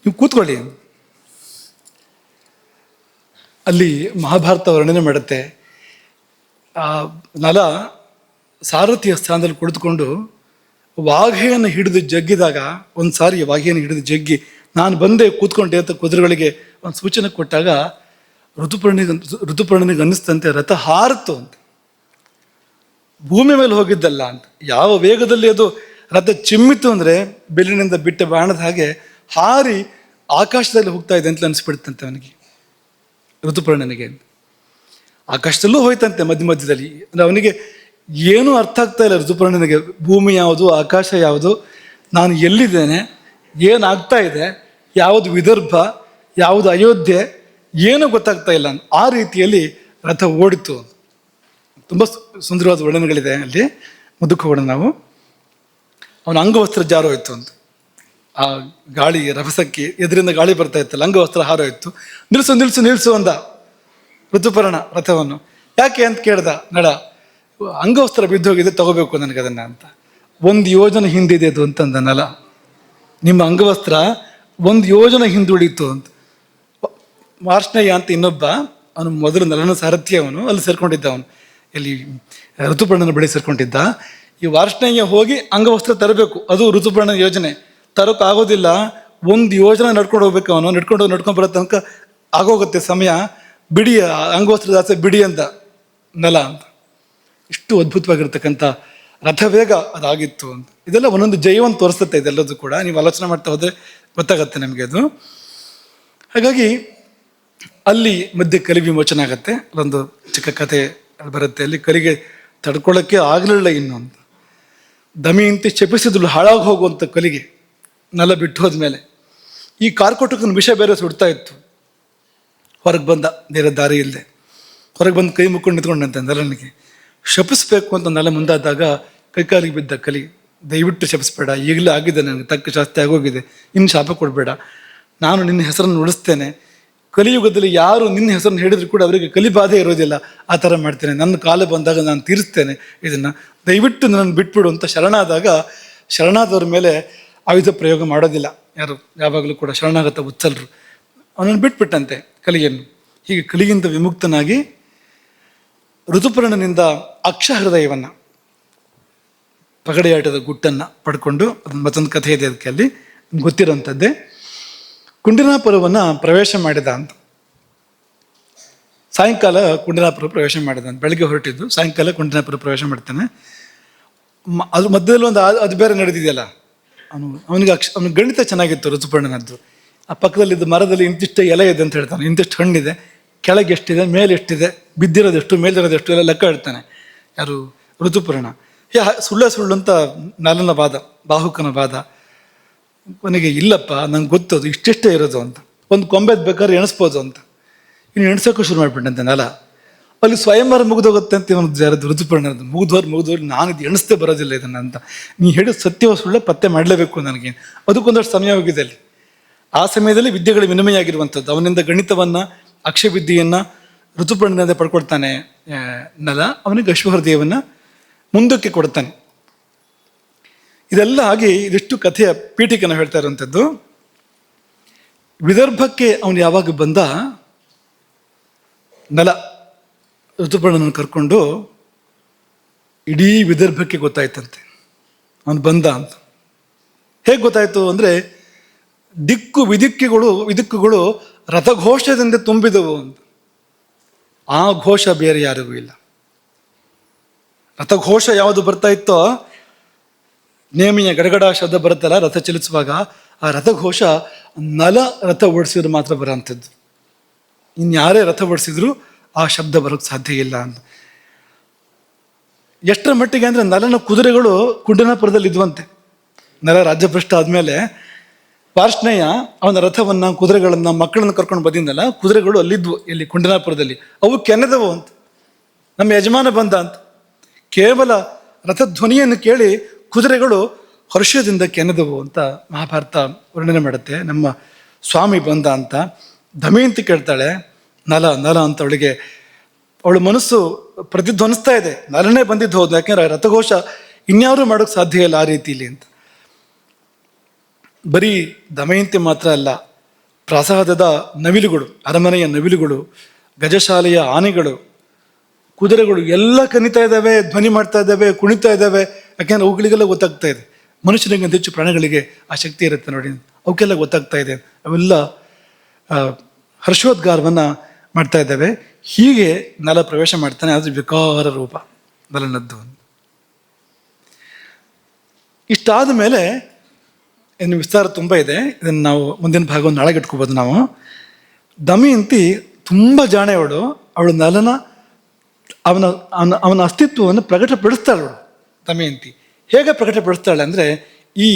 ನೀವು ಕೂತ್ಕೊಳ್ಳಿ. ಅಲ್ಲಿ ಮಹಾಭಾರತ ವರ್ಣನೆ ಮಾಡುತ್ತೆ. ಆ ನಲ ಸಾರಥಿಯ ಸ್ಥಾನದಲ್ಲಿ ಕುಳಿತುಕೊಂಡು ವಾಘೆಯನ್ನು ಹಿಡಿದು ಜಗ್ಗಿದಾಗ, ಒಂದು ಸಾರಿ ವಾಘೆಯನ್ನು ಹಿಡಿದು ಜಗ್ಗಿ ನಾನು ಬಂದೆ ಕೂತ್ಕೊಂಡೆ ಅಂತ ಕುದುರೆಗಳಿಗೆ ಒಂದು ಸೂಚನೆ ಕೊಟ್ಟಾಗ ಋತುಪರ್ಣನಿಗೆ ಅನ್ನಿಸ್ತಂತೆ ರಥ ಹಾರಿತು ಅಂತ, ಭೂಮಿ ಮೇಲೆ ಹೋಗಿದ್ದಲ್ಲ ಅಂತ. ಯಾವ ವೇಗದಲ್ಲಿ ಅದು ರಥ ಚಿಮ್ಮಿತು ಅಂದರೆ ಬೆಲ್ಲಿನಿಂದ ಬಿಟ್ಟ ಬಾಣದ ಹಾಗೆ ಹಾರಿ ಆಕಾಶದಲ್ಲಿ ಹೋಗ್ತಾ ಇದೆ ಅಂತ ಅನಿಸ್ಬಿಡ್ತಂತೆ ಅವನಿಗೆ, ಋತುಪರ್ಣನಿಗೆ. ಆಕಾಶದಲ್ಲೂ ಹೋಯ್ತಂತೆ ಮಧ್ಯ ಮಧ್ಯದಲ್ಲಿ. ಅಂದರೆ ಅವನಿಗೆ ಏನೂ ಅರ್ಥ ಆಗ್ತಾ ಇಲ್ಲ ಋತುಪರ್ಣನಿಗೆ. ಭೂಮಿ ಯಾವುದು, ಆಕಾಶ ಯಾವುದು, ನಾನು ಎಲ್ಲಿದ್ದೇನೆ, ಏನಾಗ್ತಾ ಇದೆ, ಯಾವುದು ವಿದರ್ಭ, ಯಾವುದು ಅಯೋಧ್ಯೆ, ಏನೂ ಗೊತ್ತಾಗ್ತಾ ಇಲ್ಲ. ಆ ರೀತಿಯಲ್ಲಿ ರಥ ಓಡಿತು. ತುಂಬ ಸುಂದರವಾದ ವರ್ಣನೆಗಳಿದೆ ಅಲ್ಲಿ, ಮುಂದಕ್ಕೆ ಹೋಗೋಣ ನಾವು. ಅವನ ಅಂಗವಸ್ತ್ರ ಜಾರೋಯ್ತು ಅಂತ. ಆ ಗಾಳಿ ರಭಸಕ್ಕೆ ಎದುರಿಂದ ಗಾಳಿ ಬರ್ತಾ ಇತ್ತಲ್ಲ, ಅಂಗವಸ್ತ್ರ ಹಾರೋಯ್ತು. ನಿಲ್ಲಿಸು ನಿಲ್ಲಿಸು ನಿಲ್ಲಿಸು ಅಂದ ಋತುಪರ್ಣ ರಥವನ್ನು. ಯಾಕೆ ಅಂತ ಕೇಳ್ದ ನಳ. ಅಂಗವಸ್ತ್ರ ಬಿದ್ದೋಗಿದೆ, ತಗೋಬೇಕು ನನಗೆ ಅದನ್ನು ಅಂತ. 1 ಯೋಜನೆ ಹಿಂದಿದೆ ಅದು ಅಂತಂದ ನಲ. ನಿಮ್ಮ ಅಂಗವಸ್ತ್ರ 1 ಯೋಜನೆ ಹಿಂದುಳಿತು ಅಂತ. ಮಾರ್ಷ್ಣಯ್ಯ ಅಂತ ಇನ್ನೊಬ್ಬ, ಅವನು ಮೊದಲು ನಲನ ಸಾರಥಿ, ಅವನು ಅಲ್ಲಿ ಸೇರ್ಕೊಂಡಿದ್ದ. ಅವನು ಇಲ್ಲಿ ಋತುಪರ್ಣನ ಬಳಿ ಸೇರ್ಕೊಂಡಿದ್ದ. ಈ ವಾರ್ಷ್ಣಯ್ಯ ಹೋಗಿ ಅಂಗವಸ್ತ್ರ ತರಬೇಕು, ಅದು ಋತುಪರ್ಣನ ಯೋಜನೆ. ತರೋಕ್ಕಾಗೋದಿಲ್ಲ, 1 ಯೋಜನೆ ನಡ್ಕೊಂಡು ಹೋಗ್ಬೇಕು. ಅವನು ನಡ್ಕೊಂಡು ಬರೋ ತನಕ ಆಗೋಗುತ್ತೆ ಸಮಯ. ಬಿಡಿ ಅಂಗವಸ್ತ್ರದ ಆಸೆ ಬಿಡಿ ಅಂತ ನಲ ಅಂತ. ಇಷ್ಟು ಅದ್ಭುತವಾಗಿರ್ತಕ್ಕಂಥ ರಥವೇಗ ಅದಾಗಿತ್ತು ಅಂತ. ಇದೆಲ್ಲ ಒಂದೊಂದು ಜೈವನ್ನು ತೋರಿಸುತ್ತೆ ಇದೆಲ್ಲದೂ ಕೂಡ. ನೀವು ಆಲೋಚನೆ ಮಾಡ್ತಾ ಹೋದರೆ ಗೊತ್ತಾಗತ್ತೆ ನಮಗೆ ಅದು. ಹಾಗಾಗಿ ಅಲ್ಲಿ ಮಧ್ಯೆ ಕಲಿ ವಿಮೋಚನೆ ಆಗತ್ತೆ. ಅಲ್ಲೊಂದು ಚಿಕ್ಕ ಕಥೆ ಬರುತ್ತೆ. ಅಲ್ಲಿ ಕಲಿಗೆ ತಡ್ಕೊಳ್ಳೋಕ್ಕೆ ಆಗಲಿಲ್ಲ ಇನ್ನು ಅಂತ. ದಮಯಂತಿ ಶಪಿಸಿದ್ಲು ಹಾಳಾಗಿ ಹೋಗುವಂಥ ಕಲಿಗೆ ನಲ ಬಿಟ್ಟು ಹೋದ್ಮೇಲೆ. ಈ ಕಾರ್ಕೋಟಕನ ವಿಷ ಬೇರೆ ಸುಡ್ತಾ ಇತ್ತು. ಹೊರಗೆ ಬಂದ, ಬೇರೆ ದಾರಿ ಇಲ್ಲದೆ ಹೊರಗೆ ಬಂದು ಕೈ ಮುಕ್ಕೊಂಡು ನಿಂತ್ಕೊಂಡಂತೆ ನಲನಿಗೆ. ಶಪಿಸ್ಬೇಕು ಅಂತ ನಲ ಮುಂದಾದಾಗ ಕೈಕಾಲಿಗೆ ಬಿದ್ದ ಕಲಿ. ದಯವಿಟ್ಟು ಶಪಿಸ್ಬೇಡ, ಈಗಲೇ ಆಗಿದೆ, ನನಗೆ ತಕ್ಕ ಶಾಸ್ತಿ ಆಗೋಗಿದೆ, ಇನ್ನು ಶಾಪ ಕೊಡಬೇಡ, ನಾನು ನಿನ್ನ ಹೆಸರನ್ನು ಉಳಿಸ್ತೇನೆ. ಕಲಿಯುಗದಲ್ಲಿ ಯಾರು ನಿನ್ನ ಹೆಸರನ್ನು ಹೇಳಿದ್ರು ಕೂಡ ಅವರಿಗೆ ಕಲಿಬಾಧೆ ಇರೋದಿಲ್ಲ. ಆ ಥರ ಮಾಡ್ತೇನೆ, ನನ್ನ ಕಾಲ ಬಂದಾಗ ನಾನು ತೀರಿಸ್ತೇನೆ ಇದನ್ನು, ದಯವಿಟ್ಟು ನನ್ನ ಬಿಟ್ಬಿಡು ಅಂತ ಶರಣಾದಾಗ, ಶರಣಾದವ್ರ ಮೇಲೆ ಆಯುಧ ಪ್ರಯೋಗ ಮಾಡೋದಿಲ್ಲ ಯಾರು, ಯಾವಾಗಲೂ ಕೂಡ ಶರಣಾಗತ ಉತ್ಸಲರು. ಅವನನ್ನು ಬಿಟ್ಬಿಟ್ಟಂತೆ ಕಲಿಯನ್ನು. ಹೀಗೆ ಕಲಿಗಿಂತ ವಿಮುಕ್ತನಾಗಿ ಋತುಪರ್ಣನಿಂದ ಅಕ್ಷಹೃದಯವನ್ನು, ಪಗಡೆಯಾಟದ ಗುಟ್ಟನ್ನು ಪಡ್ಕೊಂಡು, ಅದನ್ನು ಮತ್ತೊಂದು ಕಥೆ ಇದೆ ಅದಕ್ಕೆ, ಅಲ್ಲಿ ಗೊತ್ತಿರೋಂಥದ್ದೇ. ಕುಂಡಿನಾಪುರವನ್ನು ಪ್ರವೇಶ ಮಾಡಿದ ಅಂತ. ಸಾಯಂಕಾಲ ಕುಂಡಿನಾಪುರ ಪ್ರವೇಶ ಮಾಡಿದ ಅಂತ. ಬೆಳಗ್ಗೆ ಹೊರಟಿದ್ದು, ಸಾಯಂಕಾಲ ಕುಂಡಿನಾಪುರ ಪ್ರವೇಶ ಮಾಡ್ತಾನೆ. ಅದ್ರ ಮಧ್ಯದಲ್ಲಿ ಒಂದು ಅದು ಬೇರೆ ನಡೆದಿದೆಯಲ್ಲ, ಅವನಿಗೆ ಅವನಿಗೆ ಗಣಿತ ಚೆನ್ನಾಗಿತ್ತು ಋತುಪರ್ಣನದ್ದು. ಆ ಪಕ್ಕದಲ್ಲಿದ್ದ ಮರದಲ್ಲಿ ಇಂತಿಷ್ಟು ಎಲೆ ಇದೆ ಅಂತ ಹೇಳ್ತಾನೆ, ಇಂತಿಷ್ಟು ಹಣ್ಣಿದೆ, ಕೆಳಗೆ ಎಷ್ಟಿದೆ, ಮೇಲೆ ಎಷ್ಟಿದೆ, ಬಿದ್ದಿರೋದೆಷ್ಟು, ಮೇಲಿರೋದೆಷ್ಟು ಎಲ್ಲ ಲೆಕ್ಕ ಹೇಳ್ತಾನೆ ಯಾರು, ಋತುಪರ್ಣ. ಸುಳ್ಳು ಅಂತ ನಲನ ವಾದ, ಬಾಹುಕನ ವಾದ. ಕೊನೆಗೆ ಇಲ್ಲಪ್ಪ, ನಂಗೆ ಗೊತ್ತದು ಇಷ್ಟೆಷ್ಟೇ ಇರೋದು ಅಂತ, ಒಂದು ಕೊಂಬೆದ್ ಬೇಕಾದ್ರೆ ಎಣಿಸ್ಬೋದು ಅಂತ. ಇನ್ನು ಎಣಿಸೋಕ್ಕೂ ಶುರು ಮಾಡಿಬಿಟ್ಟಂತೆ ನಲ. ಅಲ್ಲಿ ಸ್ವಯಂವರ ಮುಗಿದೋಗುತ್ತೆ ಅಂತ ಒಂದು ಯಾರದು ಋತುಪರ್ಣದ್ದು. ಮುಗಿದವ್ರು ನಾನು ಇದು ಎಣಿಸ್ತೇ ಬರೋದಿಲ್ಲ ಇದನ್ನು ಅಂತ. ನೀ ಹೇಳಿದ ಸತ್ಯವ ಸುಳ್ಳೆ ಪತ್ತೆ ಮಾಡಲೇಬೇಕು ನನಗೆ. ಅದಕ್ಕೊಂದಷ್ಟು ಸಮಯ ಹೋಗಿದೆ ಅಲ್ಲಿ. ಆ ಸಮಯದಲ್ಲಿ ವಿದ್ಯೆಗಳ ವಿನಿಮಯ ಆಗಿರುವಂಥದ್ದು. ಅವನಿಂದ ಗಣಿತವನ್ನು, ಅಕ್ಷವಿದ್ಯೆಯನ್ನು ಋತುಪರ್ಣನಿಂದ ಪಡ್ಕೊಳ್ತಾನೆ ನಲ. ಅವನಿಗೆ ಅಶ್ವಹೃದಯವನ್ನು ಮುಂದಕ್ಕೆ ಕೊಡ್ತಾನೆ. ಇದೆಲ್ಲ ಆಗಿ ಇದಿಷ್ಟು ಕಥೆಯ ಪೀಠಿಕೆಯನ್ನು ಹೇಳ್ತಾ ಇರುವಂಥದ್ದು. ವಿದರ್ಭಕ್ಕೆ ಅವನು ಯಾವಾಗ ಬಂದ, ನಲ ಋತುಪರ್ಣನನ್ನು ಕರ್ಕೊಂಡು ಇಡೀ ವಿದರ್ಭಕ್ಕೆ ಗೊತ್ತಾಯ್ತಂತೆ ಅವನು ಬಂದ ಅಂತ. ಹೇಗೆ ಗೊತ್ತಾಯ್ತು ಅಂದರೆ, ವಿದಿಕ್ಕುಗಳು ರಥಘೋಷದಿಂದ ತುಂಬಿದವು ಅಂತ. ಆ ಘೋಷ ಬೇರೆ ಯಾರಿಗೂ ಇಲ್ಲ. ರಥಘೋಷ ಯಾವುದು ಬರ್ತಾ ಇತ್ತೋ, ನೇಮಿಯ ಗಡಗಡ ಶಬ್ದ ಬರುತ್ತಲ್ಲ ರಥ ಚಲಿಸುವಾಗ, ಆ ರಥಘೋಷ ನಲ ರಥ ಓಡಿಸಿದ್ರು ಮಾತ್ರ ಬರೋಂಥದ್ದು. ಇನ್ಯಾರೇ ರಥ ಓಡಿಸಿದ್ರು ಆ ಶಬ್ದ ಬರೋಕ್ಕೆ ಸಾಧ್ಯ ಇಲ್ಲ ಅಂತ. ಎಷ್ಟರ ಮಟ್ಟಿಗೆ ಅಂದರೆ, ನಲನ ಕುದುರೆಗಳು ಕುಂಡನಾಪುರದಲ್ಲಿ ಇದ್ವಂತೆ. ನಲ ರಾಜ್ಯಭ್ರಷ್ಟ ಆದಮೇಲೆ ವಾರ್ಷ್ಣೇಯ ಅವನ ರಥವನ್ನು, ಕುದುರೆಗಳನ್ನು, ಮಕ್ಕಳನ್ನು ಕರ್ಕೊಂಡು ಬಂದಿದ್ದಲ್ಲ, ಕುದುರೆಗಳು ಅಲ್ಲಿದ್ವು ಇಲ್ಲಿ ಕುಂಡನಾಪುರದಲ್ಲಿ. ಅವು ಕೆನೆದವು ಅಂತ. ನಮ್ಮ ಯಜಮಾನ ಬಂದ ಅಂತ. ಕೇವಲ ರಥಧ್ವನಿಯನ್ನು ಕೇಳಿ ಕುದುರೆಗಳು ಹರ್ಷದಿಂದ ಕೆನೆದವು ಅಂತ ಮಹಾಭಾರತ ವರ್ಣನೆ ಮಾಡುತ್ತೆ. ನಮ್ಮ ಸ್ವಾಮಿ ಬಂದ ಅಂತ. ದಮಯಂತಿ ಕೇಳ್ತಾಳೆ, ನಲ ನಲ ಅಂತ ಅವಳ ಮನಸ್ಸು ಪ್ರತಿಧ್ವನಿಸ್ತಾ ಇದೆ. ನಲನೇ ಬಂದಿದ್ದು ಹೌದು, ಯಾಕೆಂದ್ರೆ ರಥಘೋಷ ಇನ್ಯಾರೂ ಮಾಡೋಕ್ಕೆ ಸಾಧ್ಯ ಇಲ್ಲ ಆ ರೀತಿಯಲ್ಲಿ ಅಂತ. ಬರೀ ದಮಯಂತಿ ಮಾತ್ರ ಅಲ್ಲ, ಪ್ರಾಸಾದದ ನವಿಲುಗಳು, ಅರಮನೆಯ ನವಿಲುಗಳು, ಗಜಶಾಲೆಯ ಆನೆಗಳು, ಕುದುರೆಗಳು ಎಲ್ಲ ಕನಿತಾ ಇದ್ದಾವೆ, ಧ್ವನಿ ಮಾಡ್ತಾ ಇದ್ದಾವೆ, ಕುಣಿತಾ ಇದ್ದಾವೆ. ಯಾಕೆಂದ್ರೆ ಅವುಗಳಿಗೆಲ್ಲ ಗೊತ್ತಾಗ್ತಾ ಇದೆ. ಮನುಷ್ಯನಿಗಿಂತ ಹೆಚ್ಚು ಪ್ರಾಣಿಗಳಿಗೆ ಆ ಶಕ್ತಿ ಇರುತ್ತೆ ನೋಡಿ, ಅವಕ್ಕೆಲ್ಲ ಗೊತ್ತಾಗ್ತಾ ಇದೆ. ಅವೆಲ್ಲ ಹರ್ಷೋದ್ಗಾರವನ್ನು ಮಾಡ್ತಾ ಇದ್ದಾವೆ. ಹೀಗೆ ನಲ ಪ್ರವೇಶ ಮಾಡ್ತಾನೆ. ಅದು ವಿಕಾರ ರೂಪ ನಲನದ್ದು. ಇಷ್ಟಾದ ಮೇಲೆ ಇನ್ನು ವಿಸ್ತಾರ ತುಂಬ ಇದೆ. ಇದನ್ನು ನಾವು ಮುಂದಿನ ಭಾಗವನ್ನು ನಾಳೆಗೆ ಇಟ್ಕೋಬೋದು ನಾವು. ದಮಯಂತಿ ತುಂಬ ಜಾಣೆಯವಳು. ಅವಳು ನಲನ ಅವನ ಅಸ್ತಿತ್ವವನ್ನು ಪ್ರಕಟಪಡಿಸ್ತಾಳೆ. ಅವಳು ದಮಯಂತಿ ಹೇಗೆ ಪ್ರಕಟಪಡಿಸ್ತಾಳೆ ಅಂದರೆ, ಈ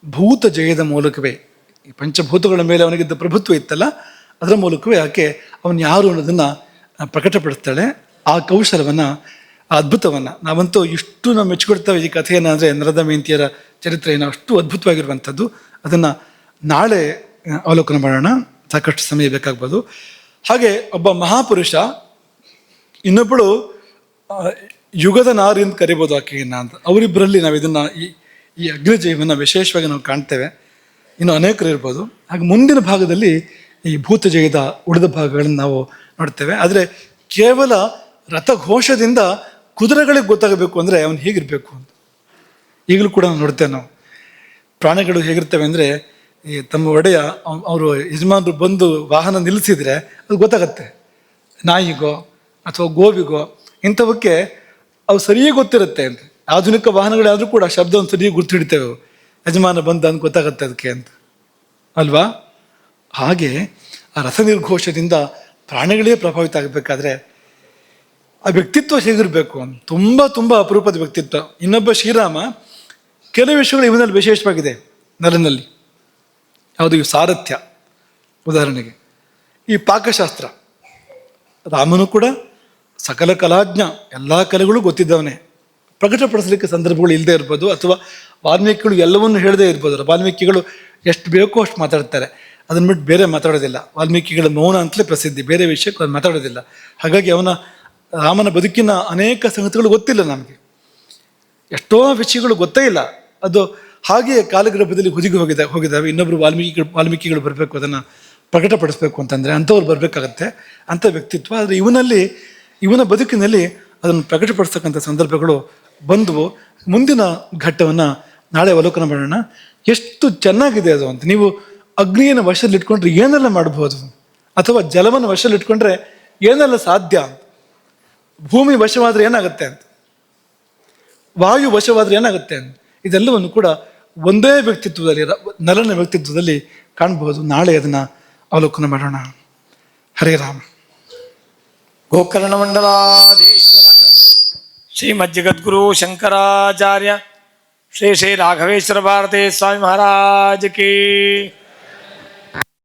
ಭೂತ ಜಯದ ಮೂಲಕವೇ, ಈ ಪಂಚಭೂತಗಳ ಮೇಲೆ ಅವನಿಗಿದ್ದ ಪ್ರಭುತ್ವ ಇತ್ತಲ್ಲ, ಅದರ ಮೂಲಕವೇ ಆಕೆ ಅವನು ಯಾರು ಅನ್ನೋದನ್ನು ಪ್ರಕಟಪಡಿಸ್ತಾಳೆ. ಆ ಕೌಶಲವನ್ನು, ಆ ಅದ್ಭುತವನ್ನು ನಾವಂತೂ ಇಷ್ಟು ನಾವು ಮೆಚ್ಚಿಕೊಡ್ತೇವೆ ಈ ಕಥೆಯನ್ನು. ಅಂದರೆ ನರದಮಯಂತಿಯರ ಚರಿತ್ರೆಯನ್ನು ಅಷ್ಟು ಅದ್ಭುತವಾಗಿರುವಂಥದ್ದು. ಅದನ್ನು ನಾಳೆ ಅವಲೋಕನ ಮಾಡೋಣ, ಸಾಕಷ್ಟು ಸಮಯ ಬೇಕಾಗ್ಬೋದು. ಹಾಗೆ ಒಬ್ಬ ಮಹಾಪುರುಷ, ಇನ್ನೊಬ್ಬಳು ಯುಗದ ನಾರಿ ಅಂತ ಕರಿಬೋದು ಆಕೆಯನ್ನು ಅಂತ. ಅವರಿಬ್ಬರಲ್ಲಿ ನಾವು ಇದನ್ನು ಈ ಅಗ್ನಿಜಯವನ್ನು ವಿಶೇಷವಾಗಿ ನಾವು ಕಾಣ್ತೇವೆ. ಇನ್ನು ಅನೇಕರು ಇರ್ಬೋದು. ಹಾಗೆ ಮುಂದಿನ ಭಾಗದಲ್ಲಿ ಈ ಭೂತಜಯದ ಉಳಿದ ಭಾಗಗಳನ್ನು ನಾವು ನೋಡ್ತೇವೆ. ಆದರೆ ಕೇವಲ ರಥಘೋಷದಿಂದ ಕುದುರೆಗಳಿಗೆ ಗೊತ್ತಾಗಬೇಕು ಅಂದರೆ ಅವನು ಹೇಗಿರಬೇಕು ಅಂತ ಈಗಲೂ ಕೂಡ ನೋಡ್ತೇವೆ ನಾವು. ಪ್ರಾಣಿಗಳು ಹೇಗಿರ್ತವೆ ಅಂದರೆ, ಈ ತಮ್ಮ ಒಡೆಯ ಅವರು ಯಜಮಾನರು ಬಂದು ವಾಹನ ನಿಲ್ಲಿಸಿದರೆ ಅದು ಗೊತ್ತಾಗತ್ತೆ. ನಾಯಿಗೋ ಅಥವಾ ಗೋವಿಗೋ ಇಂಥವಕ್ಕೆ ಅವು ಸರಿಯೇ ಗೊತ್ತಿರುತ್ತೆ ಅಂತ. ಆಧುನಿಕ ವಾಹನಗಳಾದರೂ ಕೂಡ ಶಬ್ದವನ್ನು ಸರಿಯಾಗಿ ಗುರ್ತು ಹಿಡಿತೇವೆ. ಯಜಮಾನ ಬಂದ ಅಂತ ಗೊತ್ತಾಗತ್ತೆ ಅದಕ್ಕೆ ಅಂತ ಅಲ್ವಾ. ಹಾಗೆ ಆ ರಥ ನಿರ್ಘೋಷದಿಂದ ಪ್ರಾಣಿಗಳೇ ಪ್ರಭಾವಿತ ಆಗಬೇಕಾದ್ರೆ ಆ ವ್ಯಕ್ತಿತ್ವ ಹೇಗಿರಬೇಕು ಅಂತ ತುಂಬ ತುಂಬ ಅಪರೂಪದ ವ್ಯಕ್ತಿತ್ವ. ಇನ್ನೊಬ್ಬ ಶ್ರೀರಾಮ, ಕೆಲವು ವಿಷಯಗಳು ಇವನಲ್ಲಿ ವಿಶೇಷವಾಗಿದೆ ನಲನಲ್ಲಿ. ಯಾವುದು? ಈ ಸಾರಥ್ಯ. ಉದಾಹರಣೆಗೆ ಈ ಪಾಕಶಾಸ್ತ್ರ. ರಾಮನು ಕೂಡ ಸಕಲ ಕಲಾಜ್ಞ, ಎಲ್ಲ ಕಲೆಗಳು ಗೊತ್ತಿದ್ದವನೇ. ಪ್ರಕಟಪಡಿಸಲಿಕ್ಕೆ ಸಂದರ್ಭಗಳು ಇಲ್ಲದೆ ಇರ್ಬೋದು, ಅಥವಾ ವಾಲ್ಮೀಕಿಗಳು ಎಲ್ಲವನ್ನೂ ಹೇಳದೇ ಇರ್ಬೋದು. ವಾಲ್ಮೀಕಿಗಳು ಎಷ್ಟು ಬೇಕೋ ಅಷ್ಟು ಮಾತಾಡ್ತಾರೆ, ಅದನ್ನು ಬಿಟ್ಟು ಬೇರೆ ಮಾತಾಡೋದಿಲ್ಲ. ವಾಲ್ಮೀಕಿಗಳ ಮೌನ ಅಂತಲೇ ಪ್ರಸಿದ್ಧಿ, ಬೇರೆ ವಿಷಯಕ್ಕೆ ಅವ್ರು ಮಾತಾಡೋದಿಲ್ಲ. ಹಾಗಾಗಿ ರಾಮನ ಬದುಕಿನ ಅನೇಕ ಸಂಗತಿಗಳು ಗೊತ್ತಿಲ್ಲ ನಮಗೆ, ಎಷ್ಟೋ ವಿಷಯಗಳು ಗೊತ್ತೇ ಇಲ್ಲ. ಅದು ಹಾಗೆಯೇ ಕಾಲಗರ್ಭದಲ್ಲಿ ಹೋಗಿದ್ದಾವೆ. ಇನ್ನೊಬ್ಬರು ವಾಲ್ಮೀಕಿಗಳು ಬರಬೇಕು, ಅದನ್ನು ಪ್ರಕಟಪಡಿಸ್ಬೇಕು ಅಂತಂದರೆ ಅಂಥವ್ರು ಬರಬೇಕಾಗತ್ತೆ, ಅಂಥ ವ್ಯಕ್ತಿತ್ವ. ಆದರೆ ಇವನ ಬದುಕಿನಲ್ಲಿ ಅದನ್ನು ಪ್ರಕಟಪಡಿಸ್ತಕ್ಕಂಥ ಸಂದರ್ಭಗಳು ಬಂದವು. ಮುಂದಿನ ಘಟ್ಟವನ್ನು ನಾಳೆ ಅವಲೋಕನ ಮಾಡೋಣ. ಎಷ್ಟು ಚೆನ್ನಾಗಿದೆ ಅದು ಅಂತ. ನೀವು ಅಗ್ನಿಯನ್ನು ವಶದಲ್ಲಿಟ್ಕೊಂಡ್ರೆ ಏನೆಲ್ಲ ಮಾಡ್ಬೋದು, ಅಥವಾ ಜಲವನ್ನು ವಶದಲ್ಲಿಟ್ಕೊಂಡ್ರೆ ಏನೆಲ್ಲ ಸಾಧ್ಯ ಅಂತ. ಭೂಮಿ ವಶವಾದರೆ ಏನಾಗುತ್ತೆ ಅಂತ, ವಾಯು ವಶವಾದರೆ ಏನಾಗುತ್ತೆ ಅಂತ, ಇದೆಲ್ಲವನ್ನು ಕೂಡ ಒಂದೇ ವ್ಯಕ್ತಿತ್ವದಲ್ಲಿ, ನಲನ ವ್ಯಕ್ತಿತ್ವದಲ್ಲಿ ಕಾಣಬಹುದು. ನಾಳೆ ಅದನ್ನು ಅವಲೋಕನ ಮಾಡೋಣ. ಹರೇ ರಾಮ. ಗೋಕರ್ಣ ಮಂಡಲಾಧೀಶ್ವರ ಶ್ರೀಮಜ್ಜಗದ್ಗುರು ಶಂಕರಾಚಾರ್ಯ ಶ್ರೀ ಶ್ರೀ ರಾಘವೇಶ್ವರ ಭಾರತೀ ಸ್ವಾಮಿ ಮಹಾರಾಜ್ ಕಿ